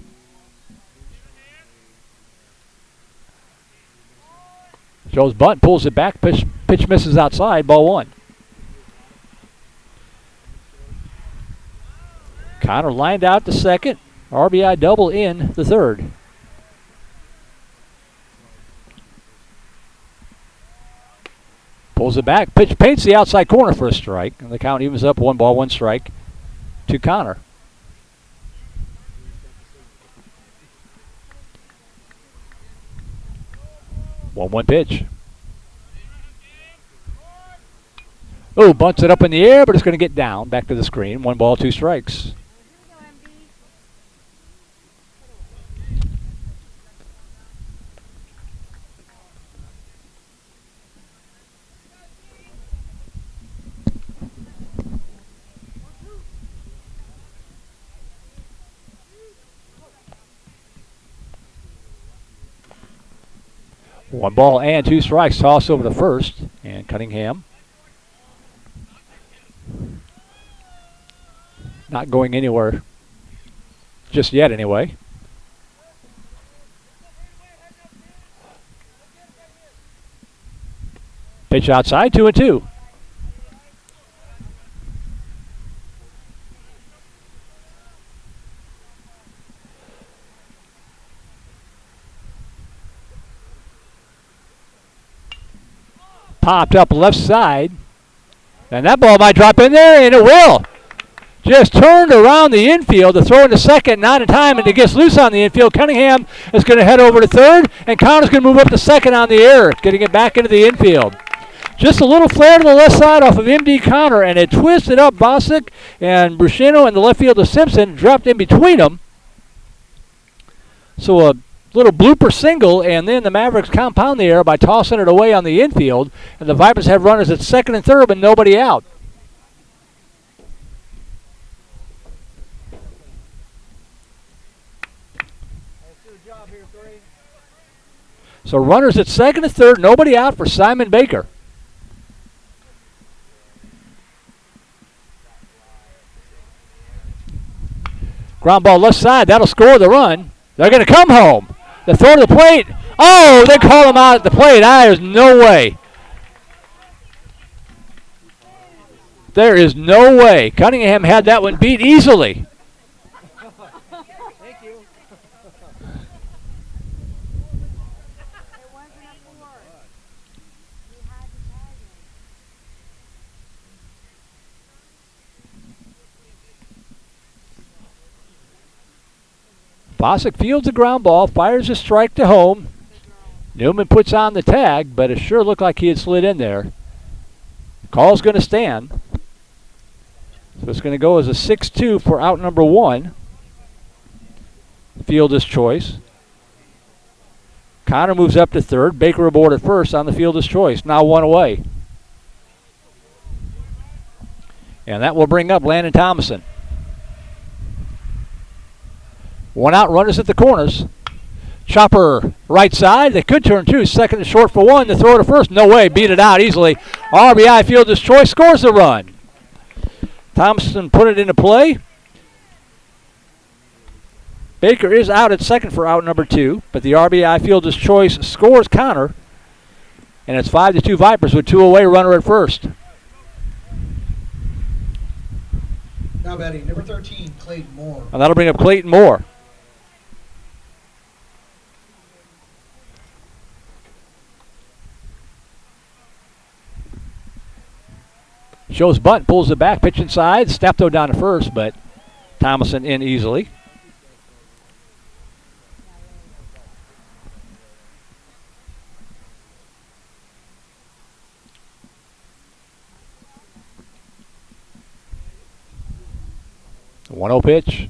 Joe's bunt, pulls it back, pitch misses outside, ball 1. Connor lined out to second. RBI double in the 3rd. Pulls it back. Pitch paints the outside corner for a strike. And the count evens up 1 ball, 1 strike to Connor. One pitch. Oh, bunts it up in the air, but it's going to get down. Back to the screen. 1 ball, 2 strikes. One ball and 2 strikes. Toss over to first. And Cunningham not going anywhere just yet anyway. Pitch outside, 2-2. Popped up left side. And that ball might drop in there, and it will. Just turned around the infield to throw into second, not in time, and it gets loose on the infield. Cunningham is going to head over to third, and Connor's going to move up to second on the air, getting it back into the infield. Just a little flare to the left side off of M.D. Connor, and it twisted up Bosick and Bruscino, and the left fielder Simpson dropped in between them. So a little blooper single, and then the Mavericks compound the error by tossing it away on the infield, and the Vipers have runners at second and third, but nobody out. So runners at second and third, nobody out for Simon Baker. Ground ball left side, that'll score the run. They're going to come home. The throw to the plate. Oh, they call him out at the plate. There's no way. There is no way. Cunningham had that one beat easily. Thank you. Bosick fields a ground ball, fires a strike to home. Newman puts on the tag, but it sure looked like he had slid in there. Call's going to stand. So it's going to go as a 6-2 for out number 1. Fielder's choice. Connor moves up to third. Baker aboard at first on the fielder's choice. Now 1 away. And that will bring up Landon Thomason. 1 out, runners at the corners. Chopper right side. They could turn 2. Second and short for 1. The throw to first. No way. Beat it out easily. RBI fielder's choice scores the run. Thompson put it into play. Baker is out at second for out number 2, but the RBI fielder's choice scores Connor. And it's 5-2 Vipers with 2 away, runner at first. Now batting number 13, Clayton Moore. And that'll bring up Clayton Moore. Shows bunt, pulls it back, pitch inside. Steptoe down to first, but Thomason in easily. The 1-0 pitch.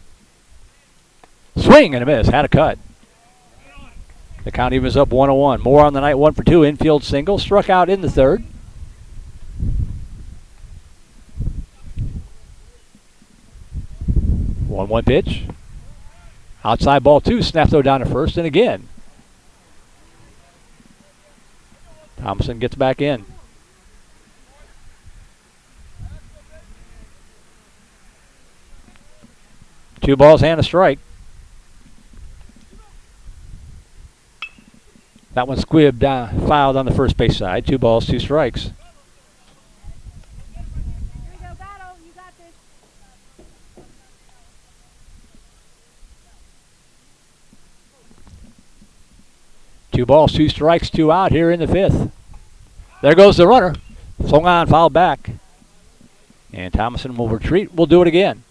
Swing and a miss. Had a cut. The count evens up 1-1. Moore on the night, 1 for 2. Infield single. Struck out in the third. One pitch. Outside ball 2. Snapto down to first, and again. Thompson gets back in. Two balls and a strike. That one squibbed down, fouled on the first base side. 2 balls, 2 strikes. Two balls, 2 strikes, 2 out here in the 5th. There goes the runner. Swung on, fouled back. And Thomason will retreat. We'll do it again.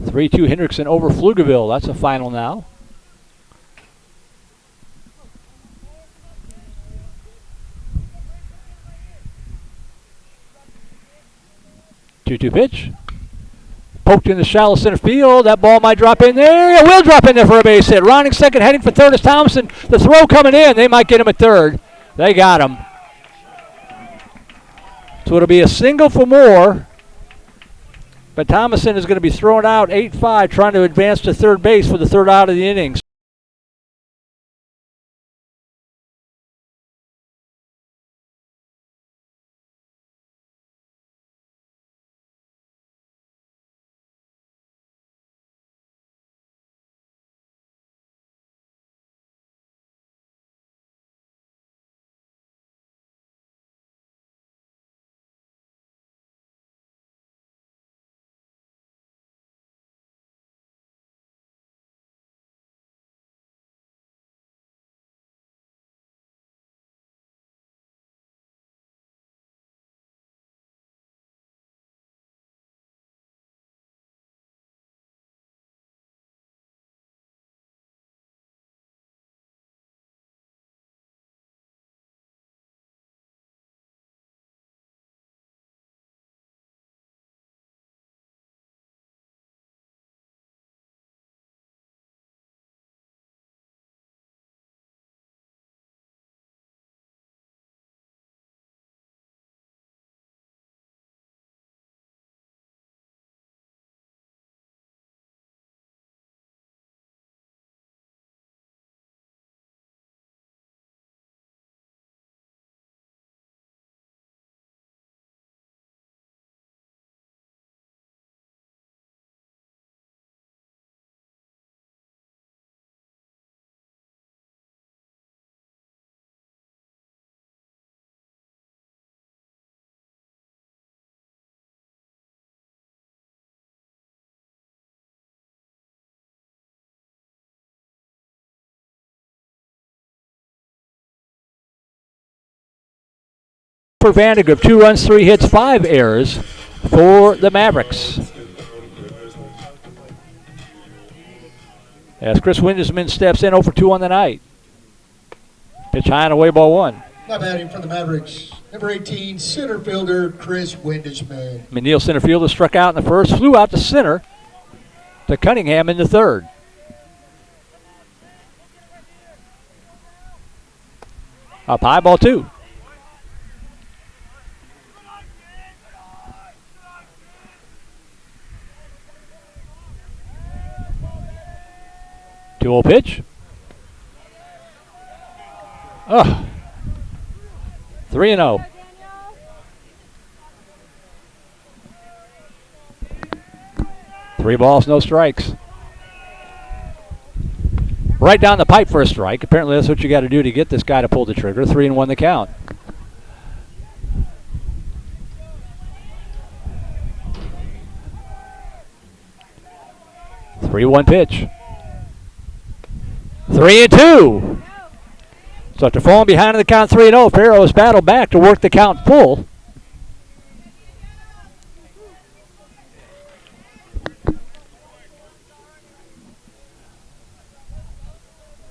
3-2 Hendrickson over Pflugerville. That's a final now. Two pitch. Poked in the shallow center field. That ball might drop in there. It will drop in there for a base hit. Rounding second, heading for third is Thompson. The throw coming in. They might get him at third. They got him. So it'll be a single for Moore. But Thomason is going to be thrown out 8-5, trying to advance to third base for the third out of the innings. For Vandegrift, 2 runs, 3 hits, 5 errors for the Mavericks. As Chris Windesman steps in 0 for 2 on the night. Pitch high and away, ball 1. Now batting for the Mavericks, number 18, center fielder Chris Windesman. McNeil, center fielder, struck out in the first, flew out to center to Cunningham in the third. Up high, ball 2. Two-0 pitch. 3-0. Three balls, no strikes. Right down the pipe for a strike. Apparently that's what you got to do to get this guy to pull the trigger. 3-1 the count. Three-one pitch. 3-2. So after falling behind in the count 3-0, Farrow has battled back to work the count full.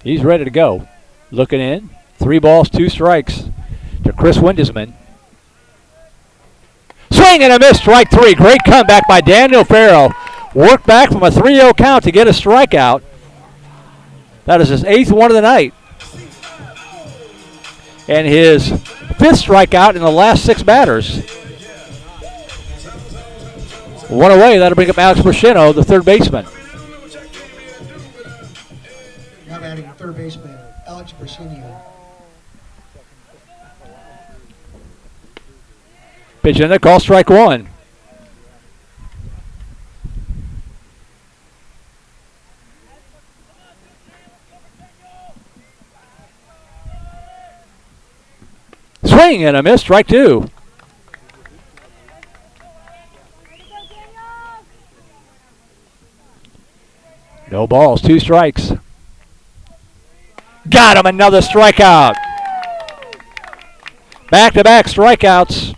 He's ready to go. Looking in. 3 balls, 2 strikes to Chris Windesman. Swing and a miss, strike 3. Great comeback by Daniel Farrow. Worked back from a 3-0 count to get a strikeout. That is his 8th one of the night. And his 5th strikeout in the last 6 batters. One away, that'll bring up Alex Brashino, the third baseman. Now batting third baseman, Alex Brashino. Pitch in there, call strike 1. Swing and a miss, strike 2. No balls, 2 strikes. Got him, another strikeout. Back-to-back strikeouts.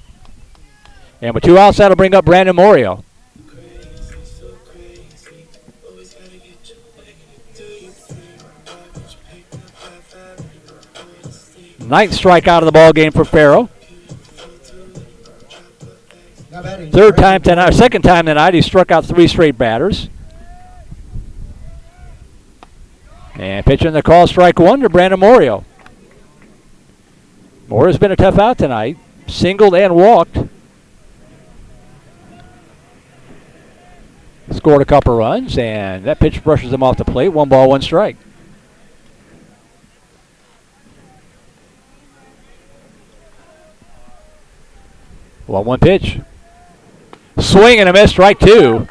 And with 2 outs, that'll bring up Brandon Morio. Ninth strikeout of the ball game for Farrow. Second time tonight, he struck out 3 straight batters. And pitching the call, strike 1 to Brandon Morio. Morio's been a tough out tonight. Singled and walked. Scored a couple runs, and that pitch brushes him off the plate. 1 ball, 1 strike. One pitch. Swing and a miss, strike 2.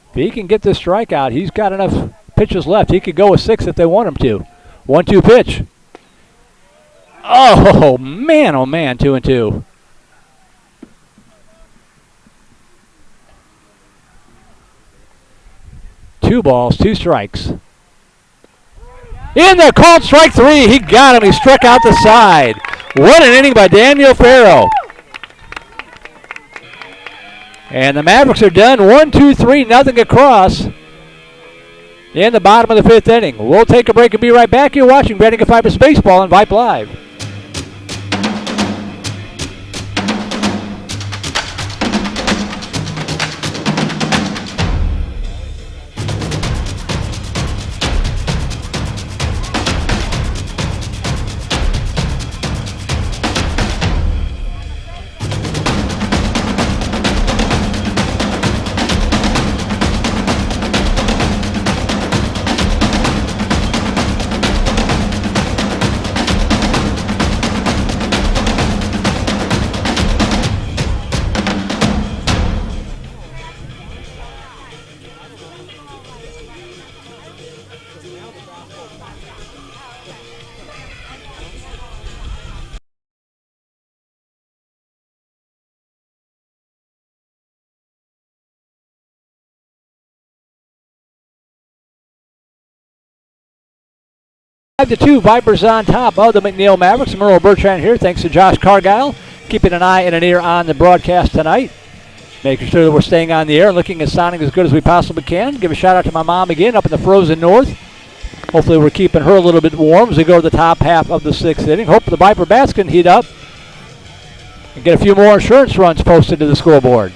If he can get this strikeout, he's got enough pitches left. He could go with 6 if they want him to. 1-2 pitch. Oh, man, 2-2. Two balls, 2 strikes. In there, called strike 3. He got him. He struck out the side. What an inning by Daniel Farrow. And the Mavericks are done. 1-2-3, nothing across in the bottom of the 5th inning. We'll take a break and be right back. You're watching VANDEGRIFT VIPERS Baseball on Vype Live. To 2, Vipers on top of the McNeil Mavericks. Merle Bertrand here. Thanks to Josh Cargile. Keeping an eye and an ear on the broadcast tonight. Making sure that we're staying on the air and looking and sounding as good as we possibly can. Give a shout out to my mom again up in the frozen north. Hopefully we're keeping her a little bit warm as we go to the top half of the 6th inning. Hope the Viper bats can heat up and get a few more insurance runs posted to the scoreboard.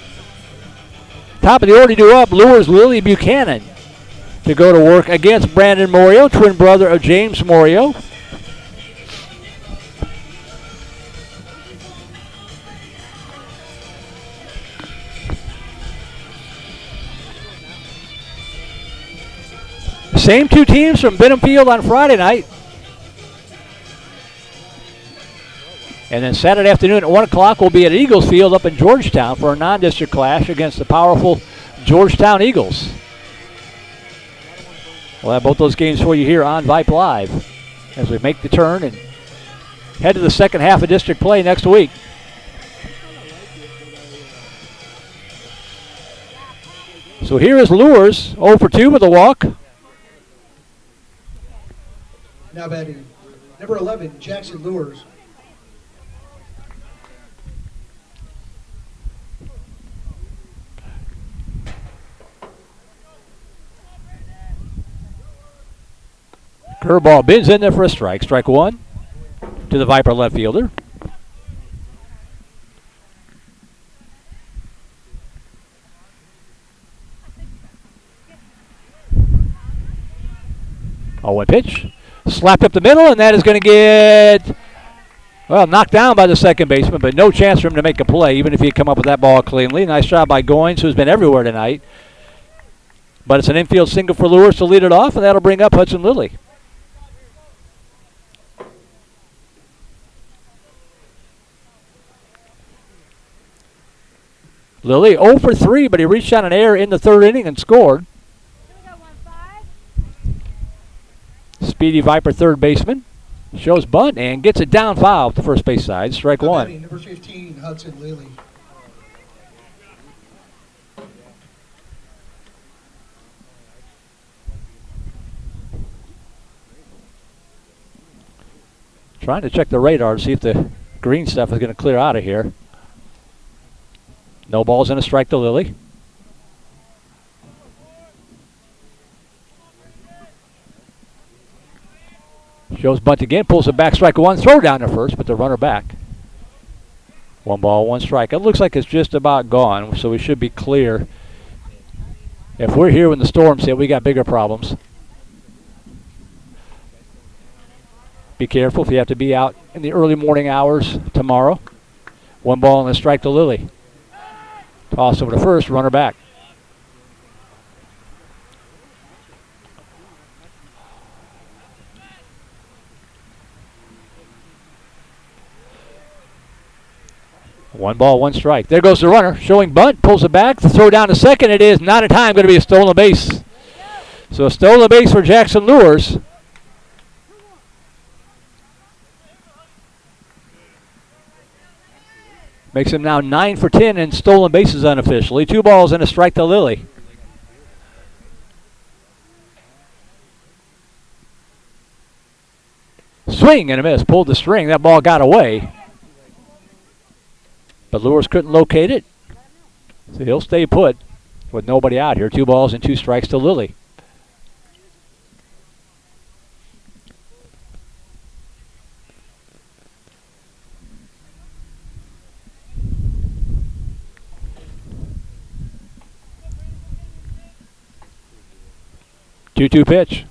Top of the order due up, Lures Lily Buchanan to go to work against Brandon Morio, twin brother of James Morio. Same 2 teams from Benham Field on Friday night. And then Saturday afternoon at 1 o'clock we'll be at Eagles Field up in Georgetown for a non-district clash against the powerful Georgetown Eagles. We'll have both those games for you here on Vype Live as we make the turn and head to the second half of district play next week. So here is Lures, 0 for 2 with a walk. Now batting number 11, Jackson Lures. Curveball bends in there for a strike. Strike one to the Viper left fielder. Oh, a pitch. Slapped up the middle, and that is going to get, well, knocked down by the second baseman, but no chance for him to make a play, even if he had come up with that ball cleanly. Nice job by Goins, who's been everywhere tonight. But it's an infield single for Lures to lead it off, and that'll bring up Hudson Lilly. Lilly 0 for 3, but he reached on an error in the third inning and scored. Speedy Viper third baseman shows bunt and gets it down foul to first base side. Strike one. Number 15, Hudson Lilly. Trying to check the radar to see if the green stuff is going to clear out of here. No balls and a strike to Lilly. Shows bunt again, pulls it back, strike one, throw down to first, but the runner back. 1 ball, 1 strike. It looks like it's just about gone, so we should be clear. If we're here when the storms hit, we got bigger problems. Be careful if you have to be out in the early morning hours tomorrow. 1 ball and a strike to Lilly. Toss over to first, runner back. One ball, 1 strike. There goes the runner, showing bunt, pulls it back, the throw down to second. It is not a time, going to be a stolen base. So a stolen base for Jackson Lures. Makes him now 9 for 10 in stolen bases unofficially. 2 balls and a strike to Lilly. Swing and a miss. Pulled the string. That ball got away. But Lures couldn't locate it. So he'll stay put with nobody out here. 2 balls and 2 strikes to Lilly. Two-two pitch.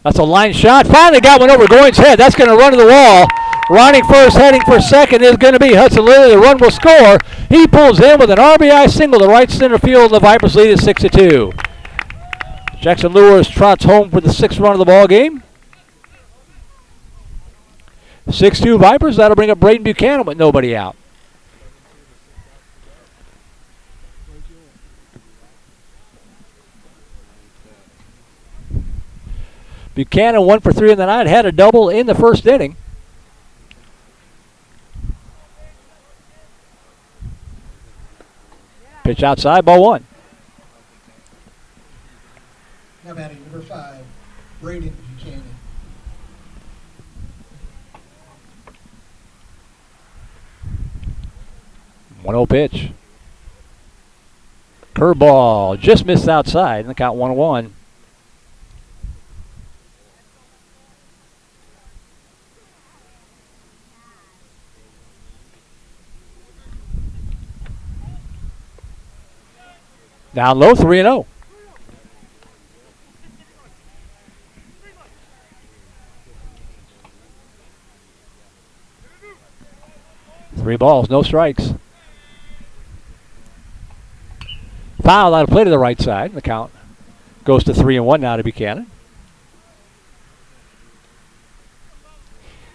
That's a line shot. Finally got one over Goins' head. That's going to run to the wall. Running first, heading for second is going to be Hudson Lilly. The run will score. He pulls in with an RBI single to right center field. The Vipers lead at 6-2. Jackson Lures trots home for the 6th run of the ball game. 6-2 Vipers. That'll bring up Braden Buchanan with nobody out. Buchanan 1 for 3 in the night, had a double in the first inning. Pitch outside, ball 1. Now batting number 5, Braden Buchanan. One-0 pitch. Curveball just missed outside, and the count 1-1. Down low, 3-0. Three balls, no strikes. Foul out of play to the right side. The count goes to 3-1 now to Buchanan.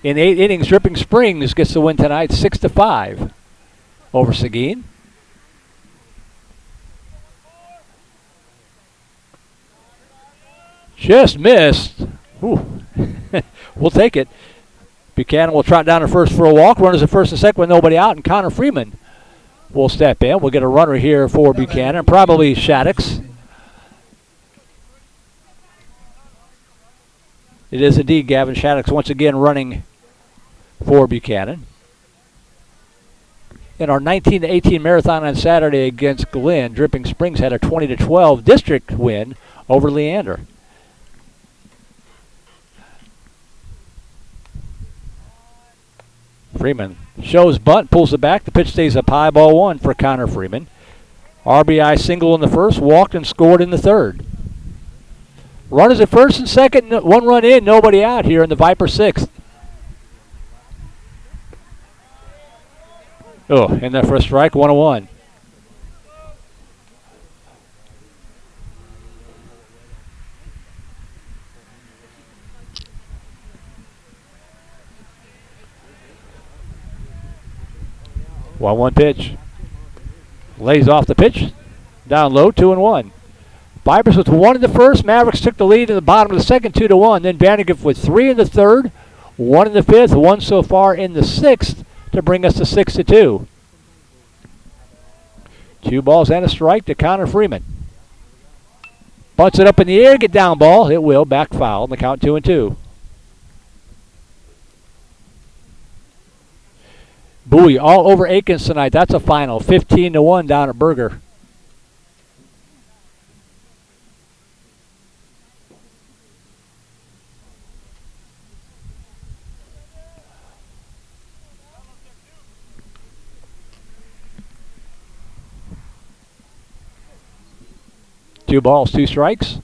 In 8 innings, Dripping Springs gets the win tonight, 6-5 over Seguin. Just missed. Ooh. We'll take it. Buchanan will trot down to first for a walk. Runners at first and second with nobody out. And Connor Freeman will step in. We'll get a runner here for Buchanan, probably Shaddix. It is indeed Gavin Shaddix once again running for Buchanan. In our 19-18 marathon on Saturday against Glenn, Dripping Springs had a 20-12 district win over Leander. Freeman shows bunt, pulls it back. The pitch stays up high, ball one for Connor Freeman. RBI single in the first, walked and scored in the third. Runners at first and second, one run in, nobody out here in the Viper sixth. Oh, in there for a strike, 1-1. One pitch. Lays off the pitch. Down low, 2-1. Vipers with one in the first. Mavericks took the lead in the bottom of the second, 2-1. Then Vandegrift with three in the third, one in the fifth, one so far in the sixth to bring us to 6-2. 2 balls and a strike to Connor Freeman. Bunts it up in the air, get down ball. It will, back foul, and the count 2-2. Bowie all over Aikens tonight. That's a final, 15-1 down at Berger. Two balls, two strikes.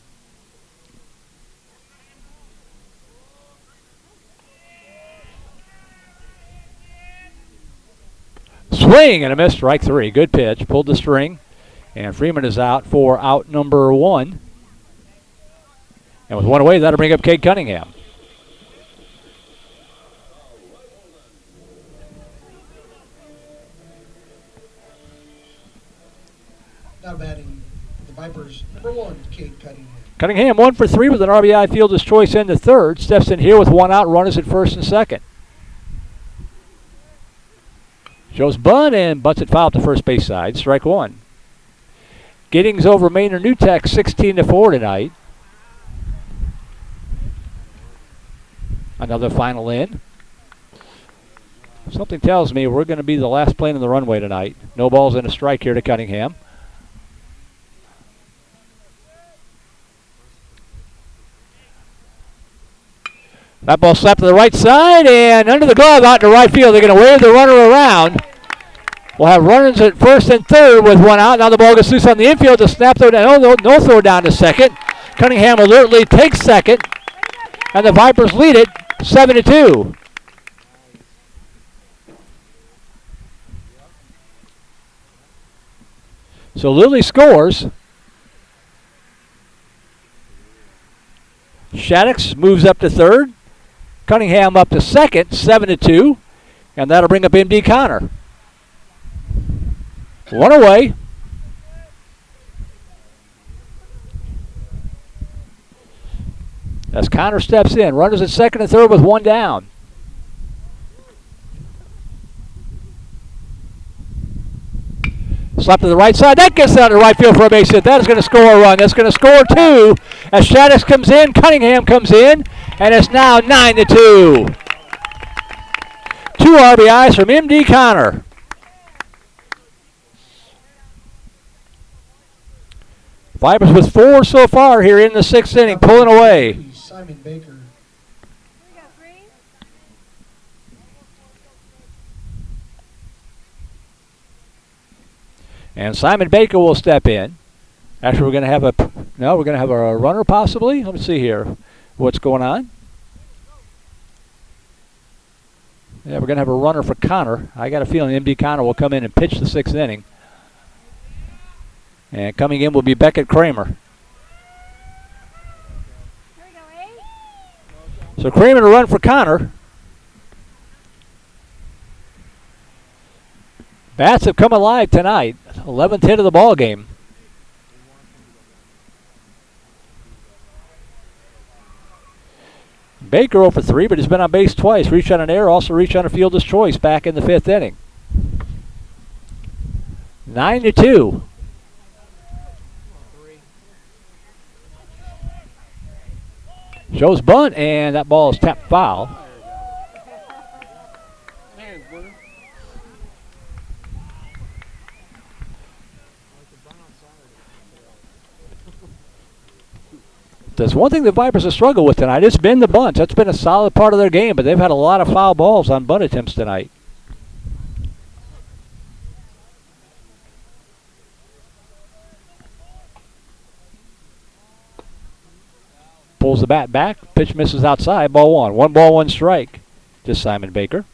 Swing and a miss, strike three. Good pitch, pulled the string. And Freeman is out for out number one. And with one away, that'll bring up Cade Cunningham. Now batting the Vipers, number one, Cade Cunningham. Cunningham 1 for 3 with an RBI fielder's choice in the third. Steps in here with one out, runners at first and second. Shows bunt and butts it foul to first base side. Strike one. Giddings over Maynard Newtek 16-4 tonight. Another final in. Something tells me we're going to be the last plane in the runway tonight. No balls and a strike here to Cunningham. That ball slapped to the right side and under the glove out to right field. They're going to wave the runner around. We'll have runners at first and third with one out. Now the ball gets loose on the infield. The snap throw down. No throw down to second. Cunningham alertly takes second. And the Vipers lead it 7-2. So Lilly scores. Shaddix moves up to third. Cunningham up to second, 7-2. And that'll bring up MD Connor. One away. As Connor steps in. Runners at second and third with one down. Slap to the right side. That gets out to right field for a base hit. That is going to score a run. That's going to score two. As Shaddix comes in, Cunningham comes in, and it's now 9-2. 2 RBIs from MD Connor. Vipers with 4 so far here in the 6th inning, pulling away. Simon Baker. And Simon Baker will step in. Actually, we're going to have a runner possibly. Let me see here what's going on. Yeah, we're going to have a runner for Connor. I got a feeling MD Connor will come in and pitch the 6th inning. And coming in will be Beckett Kramer. So Kramer to run for Connor. Bats have come alive tonight. 11th hit of the ball game. Baker 0 for 3, but he's been on base twice. Reached on an error, also reached on a fielder's choice back in the 5th inning. 9-2. Shows bunt, and that ball is tapped foul. There's one thing the Vipers have struggled with tonight. It's been the bunts. That's been a solid part of their game, but they've had a lot of foul balls on bunt attempts tonight. Pulls the bat back. Pitch misses outside. Ball one. 1 ball, 1 strike to Simon Baker.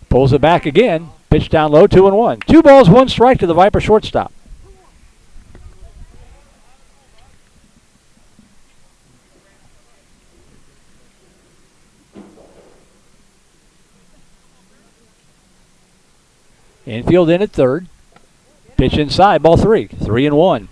Pulls it back again. Pitch down low, 2-1. 2 balls, 1 strike to the Viper shortstop. Infield in at third. Pitch inside, ball 3. 3-1.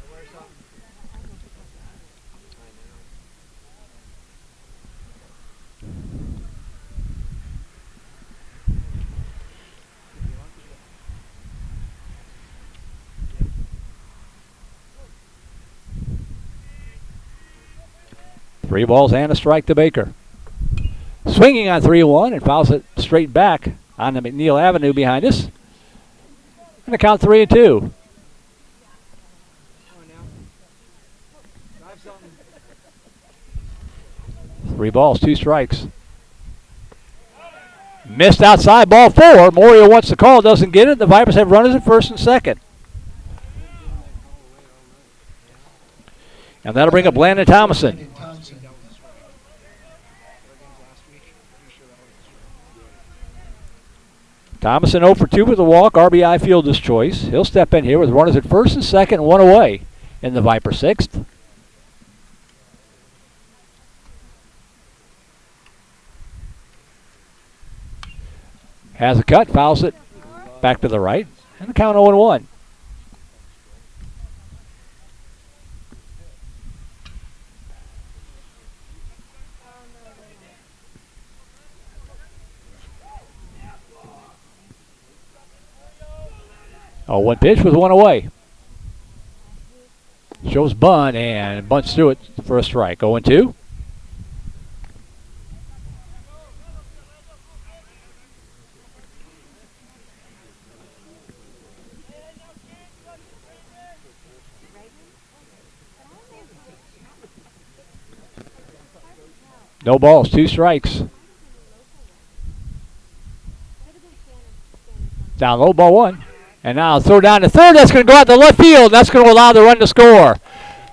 Three balls and a strike to Baker. Swinging on 3-1 and fouls it straight back on the McNeil Avenue behind us. And the count 3-2. 3 balls, 2 strikes. Missed outside, ball 4. Moria wants the call, doesn't get it. The Vipers have runners at first and second. And that'll bring up Landon Thomason. Thomason 0 for 2 with a walk, RBI fielder's choice. He'll step in here with runners at first and second and 1 away in the Viper 6th. Has a cut, fouls it back to the right, and the count 0-1. Oh, 1 pitch with 1 away. Shows bunt and bunts through it for a strike. 0-2. No balls, 2 strikes. Down low, ball 1. And now throw down to third. That's going to go out to left field. That's going to allow the run to score.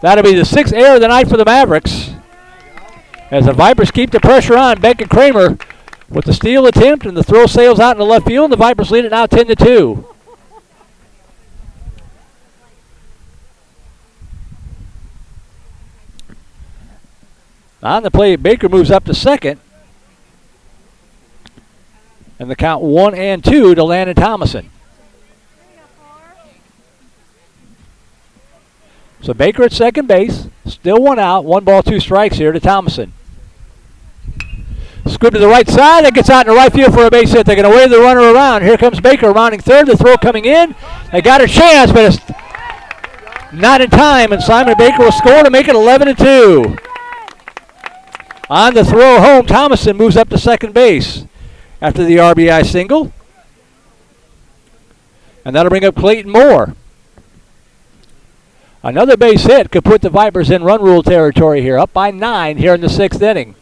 That'll be the 6th error of the night for the Mavericks. As the Vipers keep the pressure on, Beck and Kramer with the steal attempt, and the throw sails out in the left field. And the Vipers lead it now 10-2. On the play, Baker moves up to second. And the count 1-2 to Landon Thomason. So Baker at second base, still 1 out, 1 ball, 2 strikes here to Thomason. Scoop to the right side, that gets out in the right field for a base hit. They're going to wave the runner around. Here comes Baker rounding third, the throw coming in. They got a chance, but it's not in time, and Simon Baker will score to make it 11-2. On the throw home, Thomason moves up to second base after the RBI single. And that'll bring up Clayton Moore. Another base hit could put the Vipers in run rule territory here, up by 9 here in the 6th inning.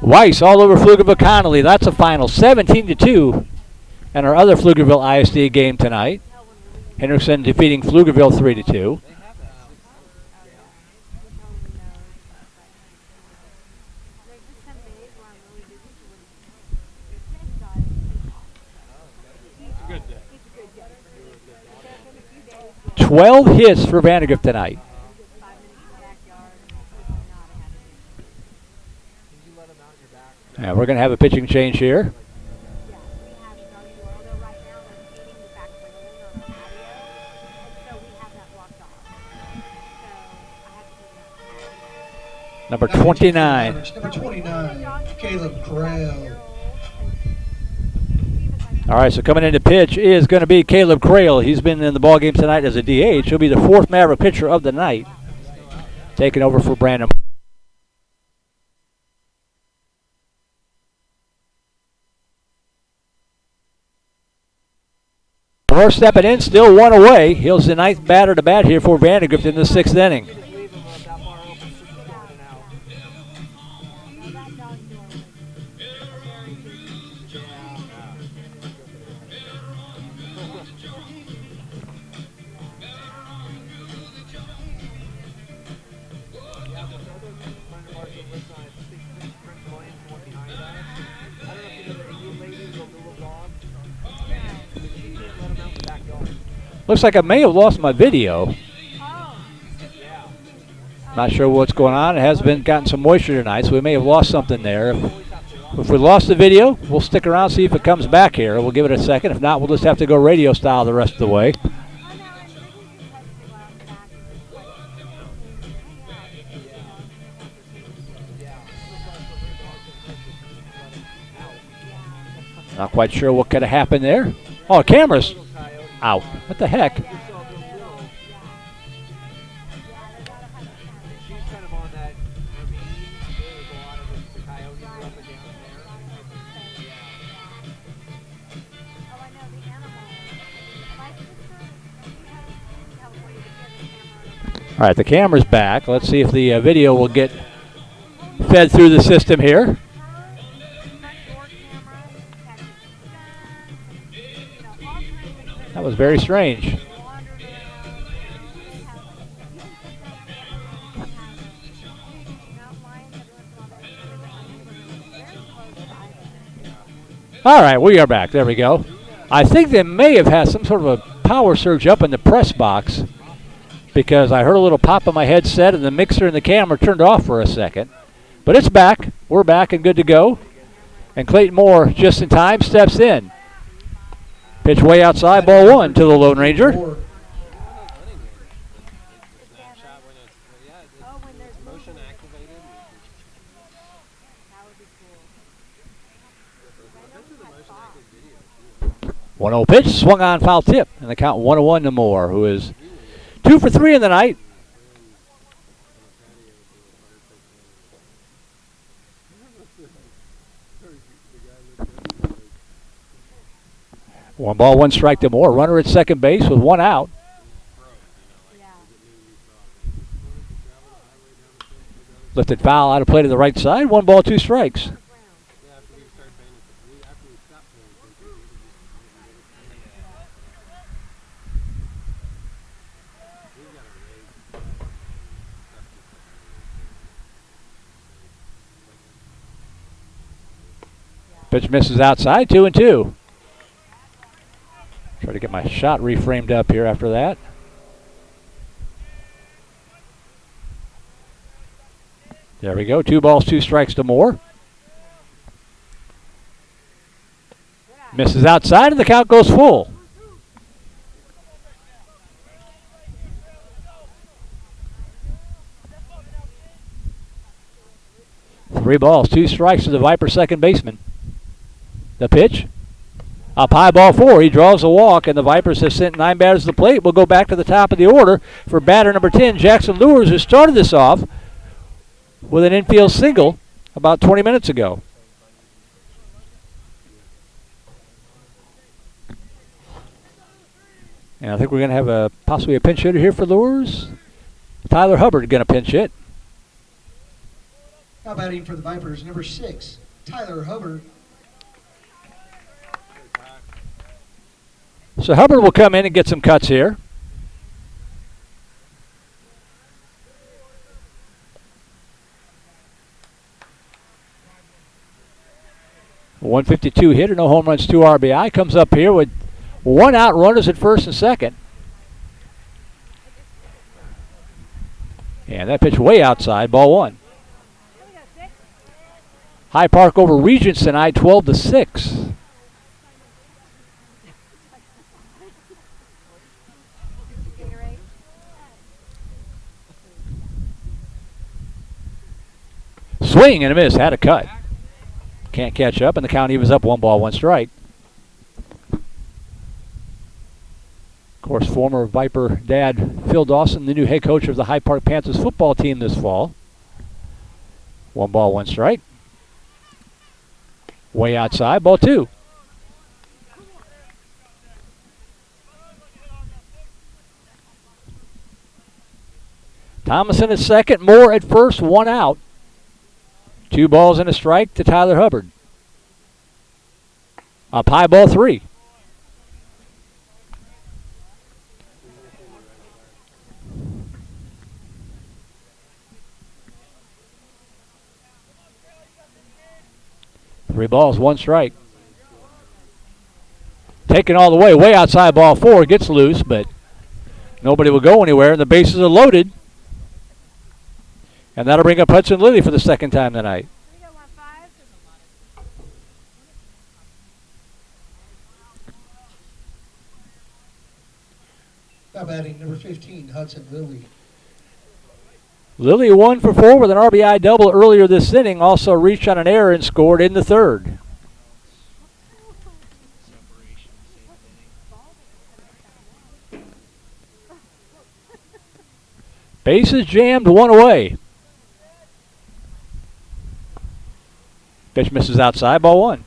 Weiss all over Pflugerville Connolly. That's a final 17-2 in our other Pflugerville ISD game tonight. Henderson defeating Pflugerville 3-2. Twelve hits for Vandegrift tonight. And we're going to have a pitching change here. Number 29. Mavericks, number 29, Caleb Crail. All right, so coming into pitch is going to be Caleb Crail. He's been in the ballgame tonight as a DH. He'll be the 4th Maverick pitcher of the night, taking over for Brandon. Moore stepping in, still 1 away. He's the 9th batter to bat here for Vandegrift in the 6th inning. Looks like I may have lost my video. Not sure what's going on. It has been gotten some moisture tonight, so we may have lost something there. If we lost the video, we'll stick around, see if it comes back here. We'll give it a second. If not, we'll just have to go radio style the rest of the way. Not quite sure what could have happened there. Oh, the camera's out. What the heck? All right, the camera's back. Let's see if the video will get fed through the system here. That was very strange. All right, we are back. There we go. I think they may have had some sort of a power surge up in the press box because I heard a little pop on my headset and the mixer and the camera turned off for a second. But it's back. We're back and good to go. And Clayton Moore, just in time, steps in. Pitch way outside, ball 1 to the Lone Ranger. One 0 pitch, swung on, foul tip, and the count 1-1 to Moore, who is 2 for 3 in the night. One ball, 1 strike to Moore. Runner at second base with 1 out. Lifted foul out of play to the right side. 1 ball, 2 strikes. Pitch misses outside, 2-2. Try to get my shot reframed up here after that. There we go. 2 balls, 2 strikes to Moore. Misses outside, and the count goes full. Three balls, 2 strikes to the Viper second baseman. The pitch. Up high, ball 4. He draws a walk, and the Vipers have sent 9 batters to the plate. We'll go back to the top of the order for batter number 10, Jackson Lures, who started this off with an infield single about 20 minutes ago. And I think we're going to have possibly a pinch hitter here for Lures. Tyler Hubbard going to pinch hit. Now batting for the Vipers, number 6, Tyler Hubbard. So Hubbard will come in and get some cuts here. A 152 hitter, no home runs, 2 RBI. Comes up here with 1 out, runners at first and second. And that pitch way outside, ball 1. High Park over Regents tonight, 12-6. Swing and a miss. Had a cut. Can't catch up, and the count evens up 1 ball, 1 strike. Of course, former Viper dad Phil Dawson, the new head coach of the Hyde Park Panthers football team this fall. 1 ball, 1 strike. Way outside, ball 2. Thomason at second, Moore at first, 1 out. 2 balls and a strike to Tyler Hubbard. Up high, ball 3. Three balls, 1 strike. Taken all the way outside, ball 4. Gets loose, but nobody will go anywhere, and the bases are loaded. And that'll bring up Hudson Lilly for the second time tonight. Now batting number 15, Hudson Lilly. Lilly 1 for 4 with an RBI double earlier this inning. Also reached on an error and scored in the third. Bases jammed, 1 away. Pitch misses outside, ball 1.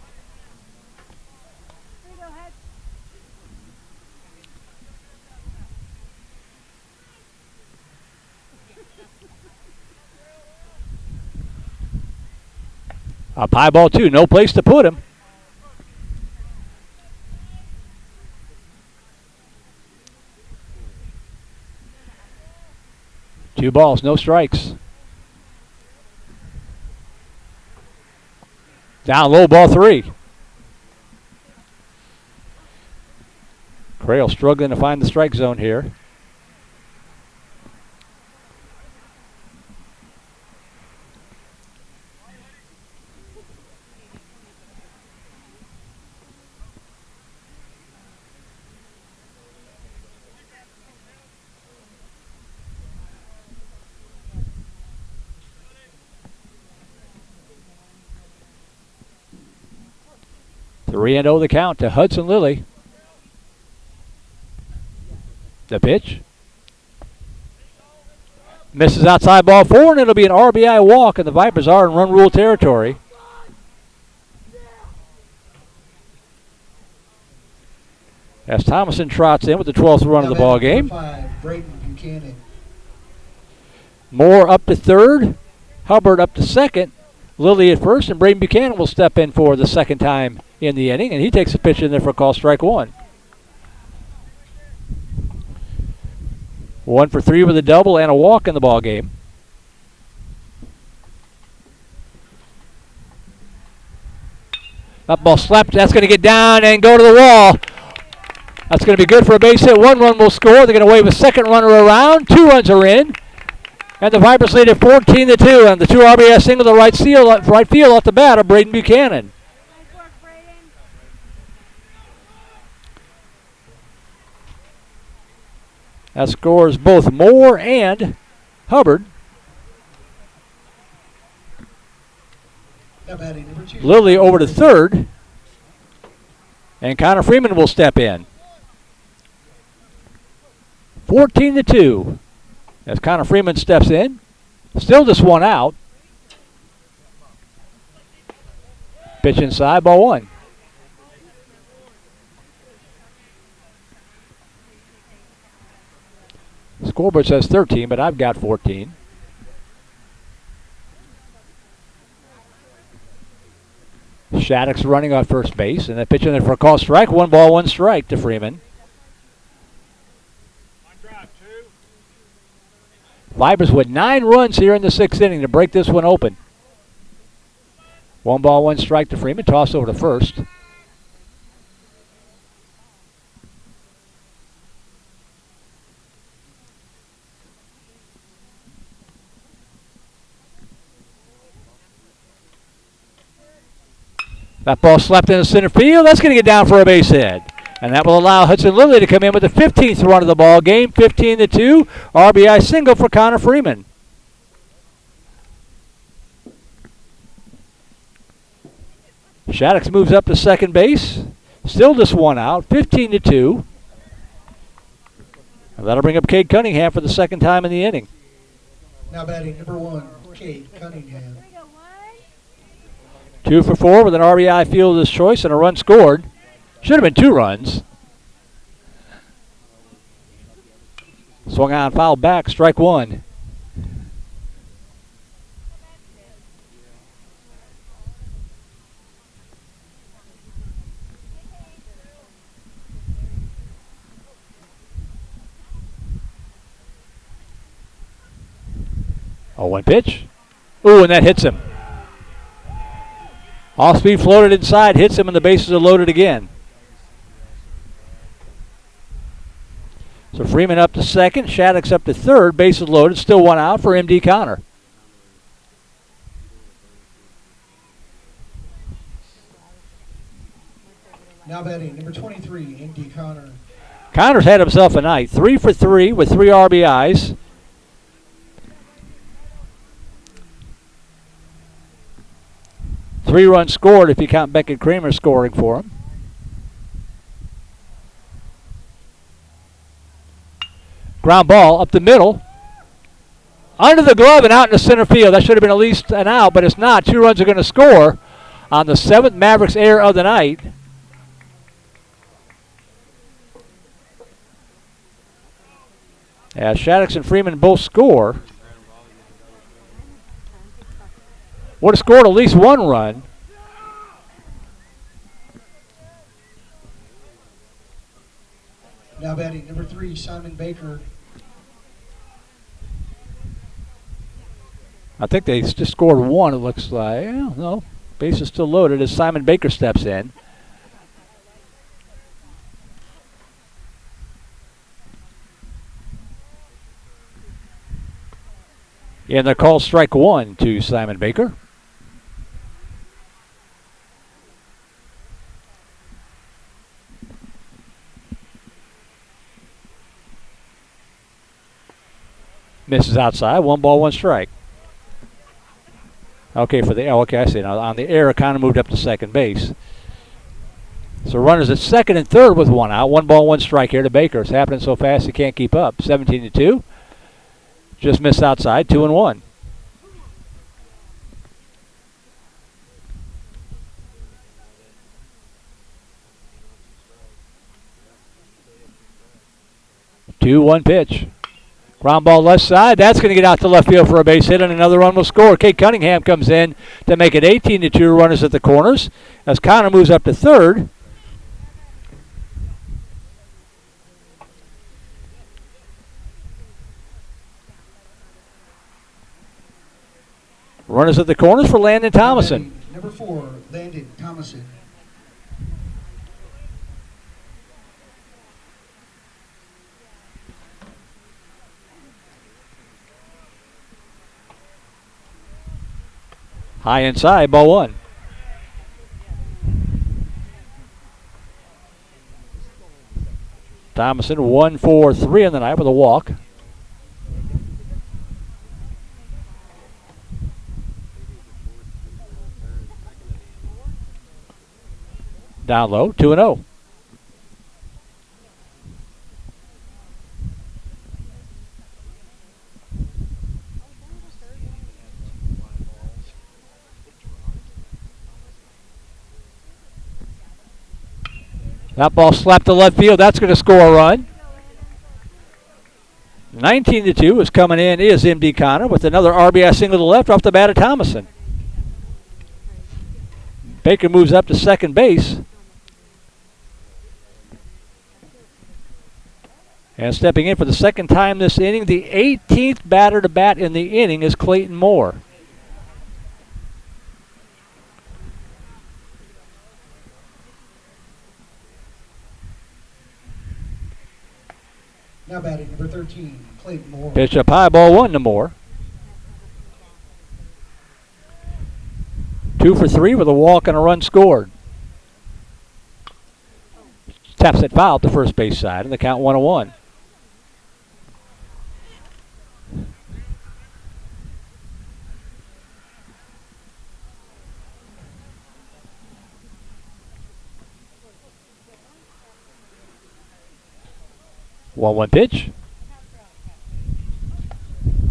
Up high, ball 2. No place to put him. Two balls, no strikes. Down low, ball 3. Crail struggling to find the strike zone here. Three and 0 the count to Hudson Lilly. The pitch. Misses outside, ball 4, and it'll be an RBI walk, and the Vipers are in run rule territory. As Thomason trots in with the 12th run of the ball game. Moore up to third. Hubbard up to second. Lilly at first, and Braden Buchanan will step in for the second time in the inning, and he takes a pitch in there for a call, strike 1. 1 for 3 with a double and a walk in the ball game. That ball slapped. That's going to get down and go to the wall. That's going to be good for a base hit. 1 run will score. They're going to wave a second runner around. 2 runs are in. And the Vipers lead at 14-2 on the 2 RBI single to right field off the bat of Braden Buchanan. That scores both Moore and Hubbard. Lilly over to third. And Connor Freeman will step in. 14-2. As Connor Freeman steps in. Still just 1 out. Pitch inside, ball 1. Scoreboard says 13, but I've got 14. Shattuck's running on first base, and that pitch in there for a call strike. 1 ball, 1 strike to Freeman. Vipers with 9 runs here in the 6th inning to break this one open. 1 ball, 1 strike to Freeman. Toss over to first. That ball slapped into center field. That's going to get down for a base hit. And that will allow Hudson Lilly to come in with the 15th run of the ball game. 15-2. RBI single for Connor Freeman. Shaddix moves up to second base. Still just one out, 15-2. And that'll bring up Cade Cunningham for the second time in the inning. Now batting number 1, Cade Cunningham. 2 for 4 with an RBI fielder's choice and a run scored. Should have been 2 runs. Swung on, fouled back, strike 1. Oh, one pitch. Ooh, and that hits him. Off speed floated inside, hits him, and the bases are loaded again. So Freeman up to second, Shaddix up to third, bases loaded, still one out for M.D. Connor. Now batting number 23, M.D. Connor. Connor's had himself a night. 3 for 3 with 3 RBIs. Three runs scored if you count Beckett Kramer scoring for him. Ground ball up the middle. Under the glove and out in the center field. That should have been at least an out, but it's not. 2 runs are going to score on the 7th Mavericks error of the night. As Shaddix and Freeman both score. Would have scored at least 1 run. Now batting number 3, Simon Baker. I think they just scored 1, it looks like. Yeah, no, base is still loaded as Simon Baker steps in. And they're called strike 1 to Simon Baker. Misses outside. 1 ball, 1 strike. Okay, okay, I see. Now on the error, kind of moved up to second base. So runners at second and third with 1 out. 1 ball, 1 strike here to Baker. It's happening so fast he can't keep up. 17-2. Just missed outside. 2-1. One pitch. Ground ball left side. That's going to get out to left field for a base hit, and another run will score. Cade Cunningham comes in to make it 18-2. Runners at the corners as Connor moves up to third. Runners at the corners for Landon Thomason. Number 4, Landon Thomason. High inside, ball 1. Thomason 1 for 3 in the night with a walk. Down low, 2-0. That ball slapped to left field. That's going to score a run. 19-2 is coming in is M.D. Connor with another RBI single to left off the bat of Thomason. Baker moves up to second base. And stepping in for the second time this inning, the 18th batter to bat in the inning is Clayton Moore. Now batting number 13, Clayton Moore. Pitch up high, ball 1 to Moore. 2 for 3 with a walk and a run scored. Taps it foul to first base side, and the count 1-1. 1-1 pitch.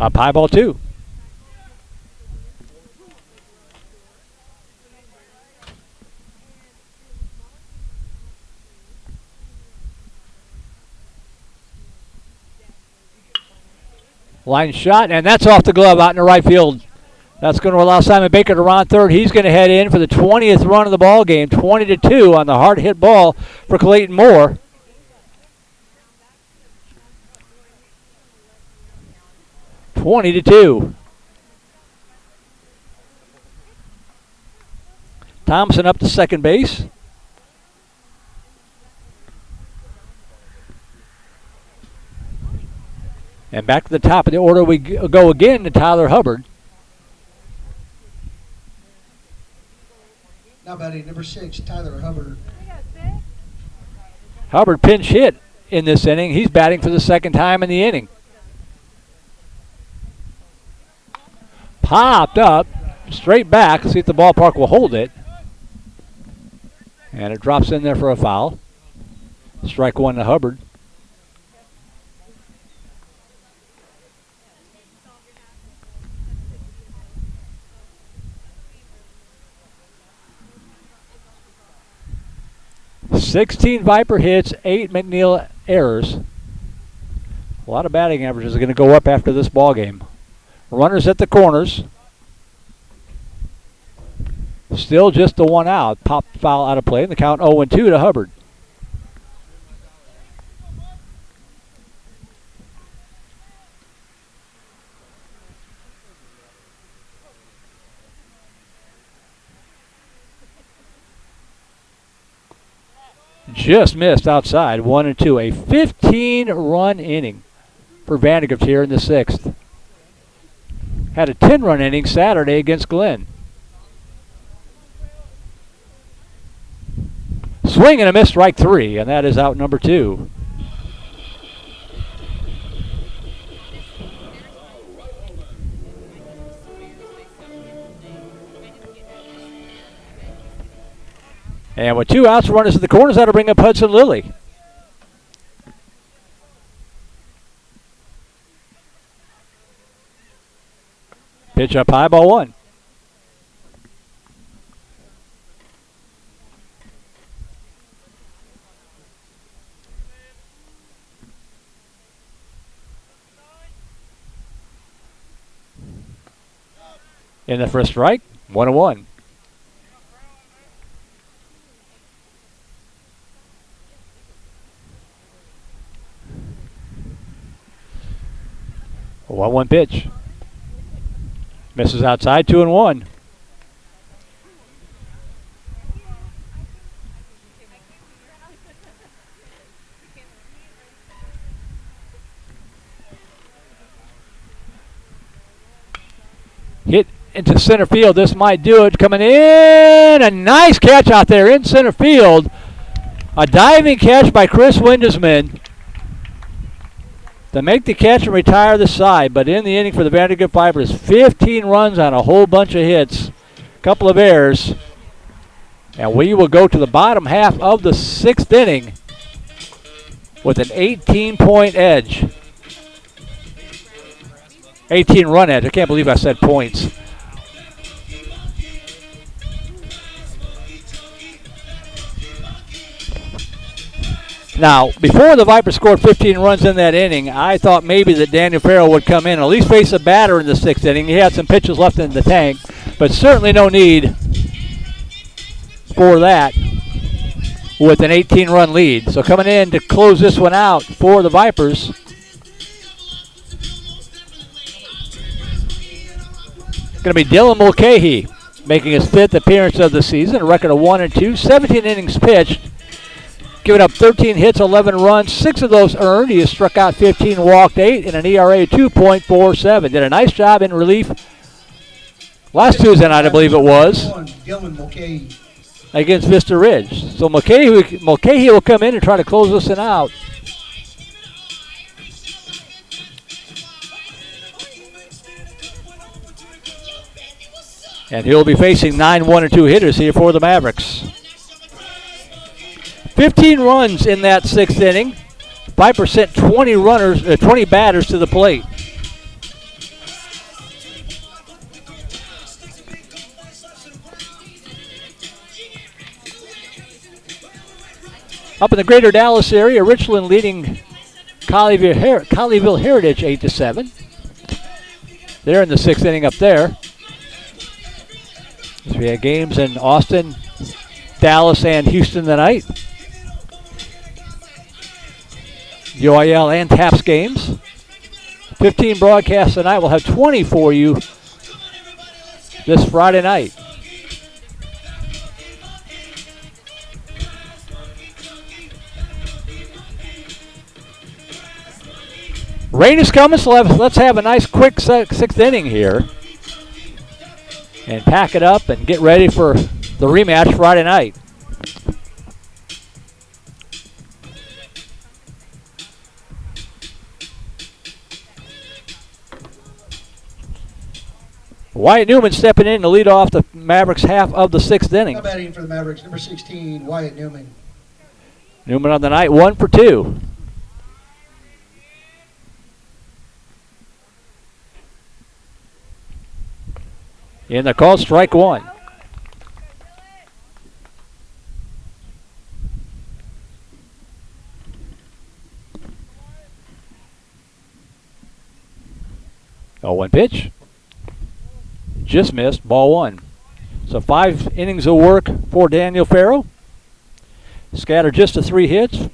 Up high, ball 2. Line shot, and that's off the glove out in the right field. That's going to allow Simon Baker to run on third. He's going to head in for the 20th run of the ball game, 20-2 on the hard hit ball for Clayton Moore. (20-2). Thompson up to second base. And back to the top of the order we go again to Tyler Hubbard. Now batting number 6, Tyler Hubbard. Hubbard pinch hit in this inning. He's batting for the second time in the inning. Popped up, straight back. See if the ballpark will hold it. And it drops in there for a foul. Strike 1 to Hubbard. (16 Viper hits, 8 McNeil errors. A lot of batting averages are going to go up after this ball game. Runners at the corners. Still just the 1 out. Pop foul out of play. And the count 0-2 to Hubbard. Just missed outside, 1-2. A 15-run inning for Vandegrift here in the 6th. Had a 10-run inning Saturday against Glenn. Swing and a miss, strike 3, and that is out number 2. And with 2 outs, runners at the corners, that'll bring up Hudson Lilly. Pitch up high, ball 1. In the first strike, 1-1. A 1-1 pitch. Misses outside, 2-1. Hit into center field. This might do it. Coming in. A nice catch out there in center field. A diving catch by Chris Windesman to make the catch and retire the side. But in the inning for the Vandegrift Vipers, 15 runs on a whole bunch of hits, a couple of errors. And we will go to the bottom half of the 6th inning with an 18-point edge. 18-run edge. I can't believe I said points. Now, before the Vipers scored 15 runs in that inning, I thought maybe that Daniel Farrell would come in and at least face a batter in the 6th inning. He had some pitches left in the tank, but certainly no need for that with an 18-run lead. So coming in to close this one out for the Vipers, going to be Dylan Mulcahy, making his 5th appearance of the season, a record of 1-2, 17 innings pitched, giving up 13 hits, 11 runs, 6 of those earned. He has struck out 15, walked 8, and an ERA of 2.47. Did a nice job in relief last Tuesday night, I believe it was, Dylan Mulcahy against Vista Ridge. So Mulcahy will come in and try to close this one out. And he'll be facing 9 1-2 hitters here for the Mavericks. 15 runs in that 6th inning. Vipers sent 20 batters to the plate. Up in the greater Dallas area, Richland leading Colleyville Heritage 8-7. They're in the 6th inning up there. So we had games in Austin, Dallas, and Houston tonight. UIL and TAPS games. 15 broadcasts tonight. We'll have 20 for you this Friday night. Rain is coming, so let's have a nice quick 6th inning here. And pack it up and get ready for the rematch Friday night. Wyatt Newman stepping in to lead off the Mavericks half of the 6th inning. Now batting for the Mavericks, number 16, Wyatt Newman. Newman on the night, 1 for 2. In the call, strike 1. Oh, 1 pitch. Just missed, ball 1. So 5 innings of work for Daniel Farrow. Scattered just to 3 hits.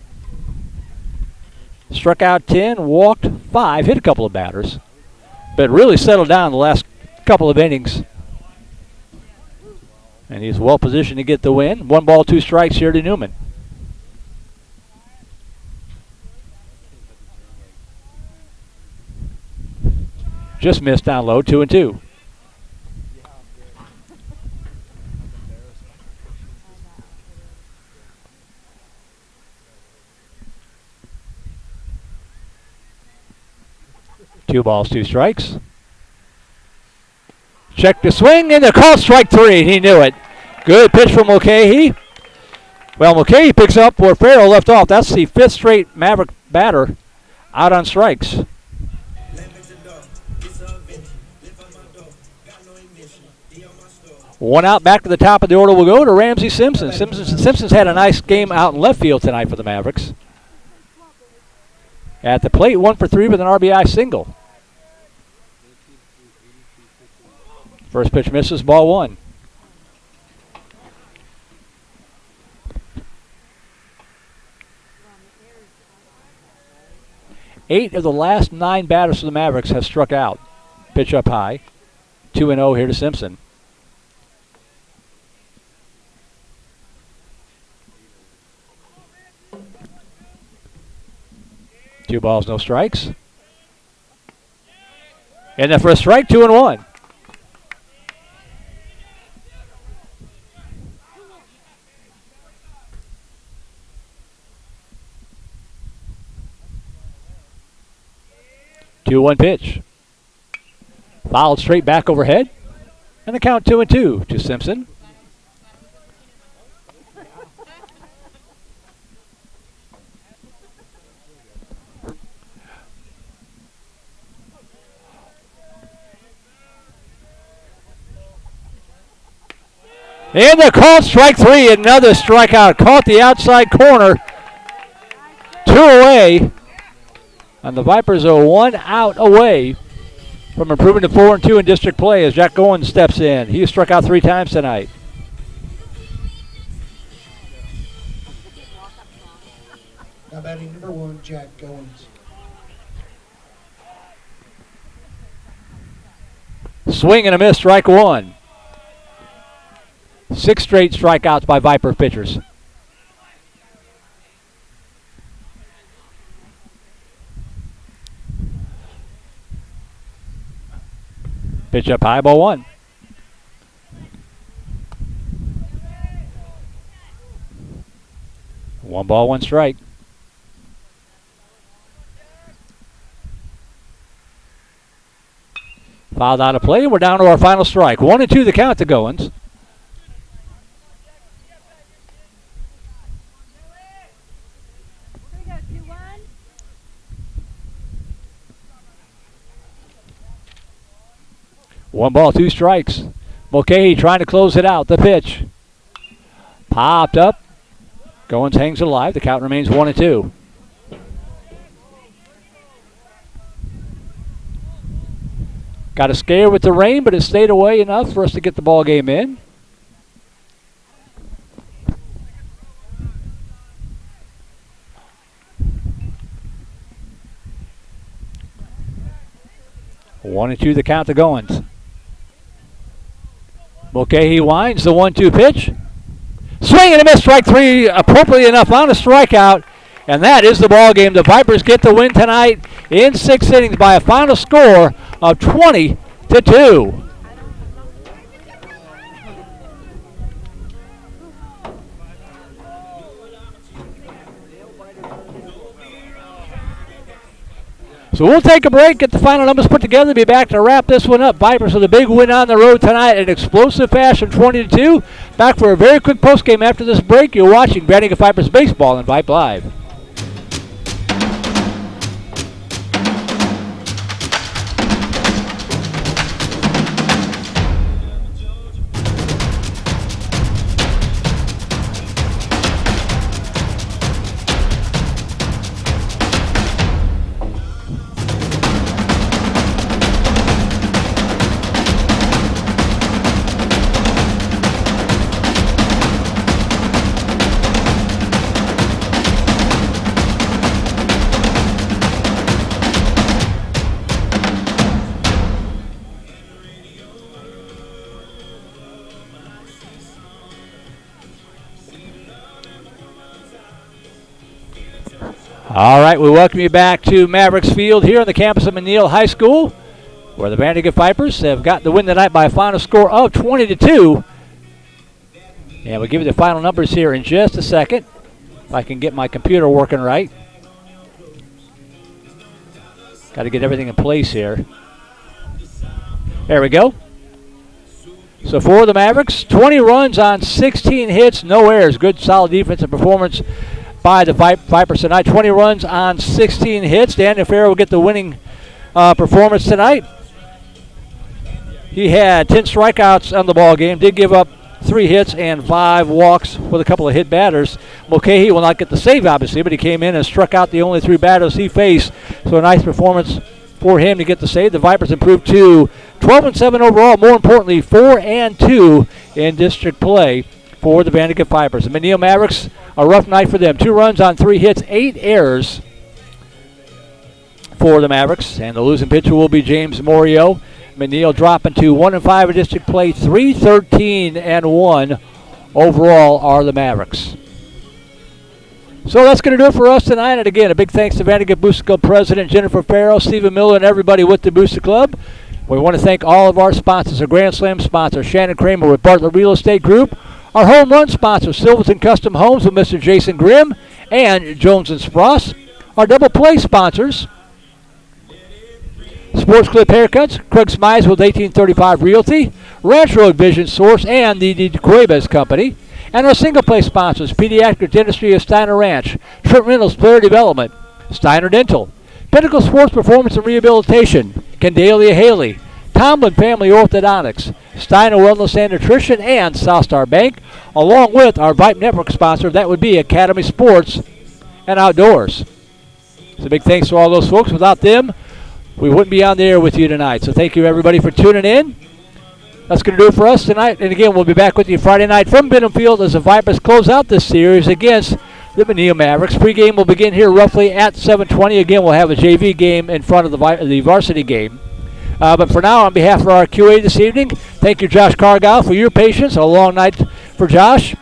Struck out 10, walked 5, hit a couple of batters. But really settled down the last couple of innings. And he's well positioned to get the win. 1 ball, 2 strikes here to Newman. Just missed down low, 2-2. Two balls, 2 strikes. Check the swing, and the call, strike 3. He knew it. Good pitch from Mulcahy. Well, Mulcahy picks up where Farrell left off. That's the 5th straight Maverick batter out on strikes. One out, back to the top of the order will go to Ramsey Simpson. Simpson's had a nice game out in left field tonight for the Mavericks. At the plate, 1 for 3 with an RBI single. First pitch misses, ball 1. Eight of the last 9 batters for the Mavericks have struck out. Pitch up high. 2-0 here to Simpson. Two balls, no strikes. And then for a strike, 2-1. Two-one pitch. Fouled straight back overhead. And the count 2-2 to Simpson. And the call, strike 3, another strikeout. Caught the outside corner. 2 away. And the Vipers are 1 out away from improving to 4-2 in district play as Jack Goins steps in. He struck out 3 times tonight. Now batting number 1, Jack Goins. Swing and a miss, strike 1. 6 straight strikeouts by Viper pitchers. Pitch up high, ball 1. One ball, 1 strike. Fouled out of play, and we're down to our final strike. 1-2 the count to Goins. 1 ball, 2 strikes. Mulcahy trying to close it out. The pitch. Popped up. Goins hangs alive. The count remains 1-2. Got a scare with the rain, but it stayed away enough for us to get the ball game in. One and two, the count to Goins. Mulcahy winds the 1-2 pitch. Swing and a miss, strike three, appropriately enough on a strikeout, and that is the ball game. The Vipers get the win tonight in 6 innings by a final score of 20-2. So we'll take a break, get the final numbers put together, be back to wrap this one up. Vipers with a big win on the road tonight in explosive fashion, 20-2. Back for a very quick postgame after this break. You're watching Vandegrifts Vipers Baseball on Vype Live. All right, we welcome you back to Mavericks Field here on the campus of McNeil High School, where the Vandegrifts Vipers have got the win tonight by a final score of 20-2. And we'll give you the final numbers here in just a second, if I can get my computer working right. Got to get everything in place here. There we go. So for the Mavericks, 20 runs on 16 hits, no errors. Good, solid defensive performance by the Vipers tonight. 20 runs on 16 hits. Dan DeFaro will get the winning performance tonight. He had 10 strikeouts on the ball game, did give up 3 hits and 5 walks with a couple of hit batters. Mulcahy will not get the save, obviously, but he came in and struck out the only 3 batters he faced. So a nice performance for him to get the save. The Vipers improved to 12-7 overall. More importantly, 4-2 in district play for the Vandegrifts Vipers. The McNeil Mavericks, a rough night for them. 2 runs on 3 hits, 8 errors for the Mavericks. And the losing pitcher will be James Morio. McNeil dropping to 1-5 in district play, 3-13-1 overall are the Mavericks. So that's going to do it for us tonight. And again, a big thanks to Vandegrifts Booster Club President Jennifer Farrell, Stephen Miller, and everybody with the Booster Club. We want to thank all of our sponsors, our Grand Slam sponsor, Shannon Kramer with Bartlett Real Estate Group, our home run sponsor, Silverton Custom Homes with Mr. Jason Grimm and Jones and Spross, our double play sponsors, Sports Clip Haircuts, Craig Smize with 1835 Realty, Ranch Road Vision Source, and the Cuevas Company, and our single play sponsors, Pediatric Dentistry of Steiner Ranch, Trent Reynolds Player Development, Steiner Dental, Pinnacle Sports Performance and Rehabilitation, Candalia Haley, Tomlin Family Orthodontics, Steiner Wellness and Nutrition, and Southstar Bank, along with our Vype Network sponsor, that would be Academy Sports and Outdoors. So big thanks to all those folks. Without them, we wouldn't be on the air with you tonight. So thank you, everybody, for tuning in. That's going to do it for us tonight. And again, we'll be back with you Friday night from Benham Field as the Vipers close out this series against the McNeil Mavericks. Pre-game will begin here roughly at 7:20. Again, we'll have a JV game in front of the varsity game. But for now, on behalf of our QA this evening, thank you, Josh Cargyle, for your patience. A long night for Josh.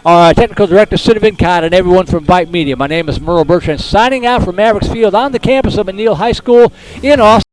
Our technical director, Sid Vincott, and everyone from Vype Media. My name is Merle Bertrand, signing out from Mavericks Field on the campus of McNeil High School in Austin.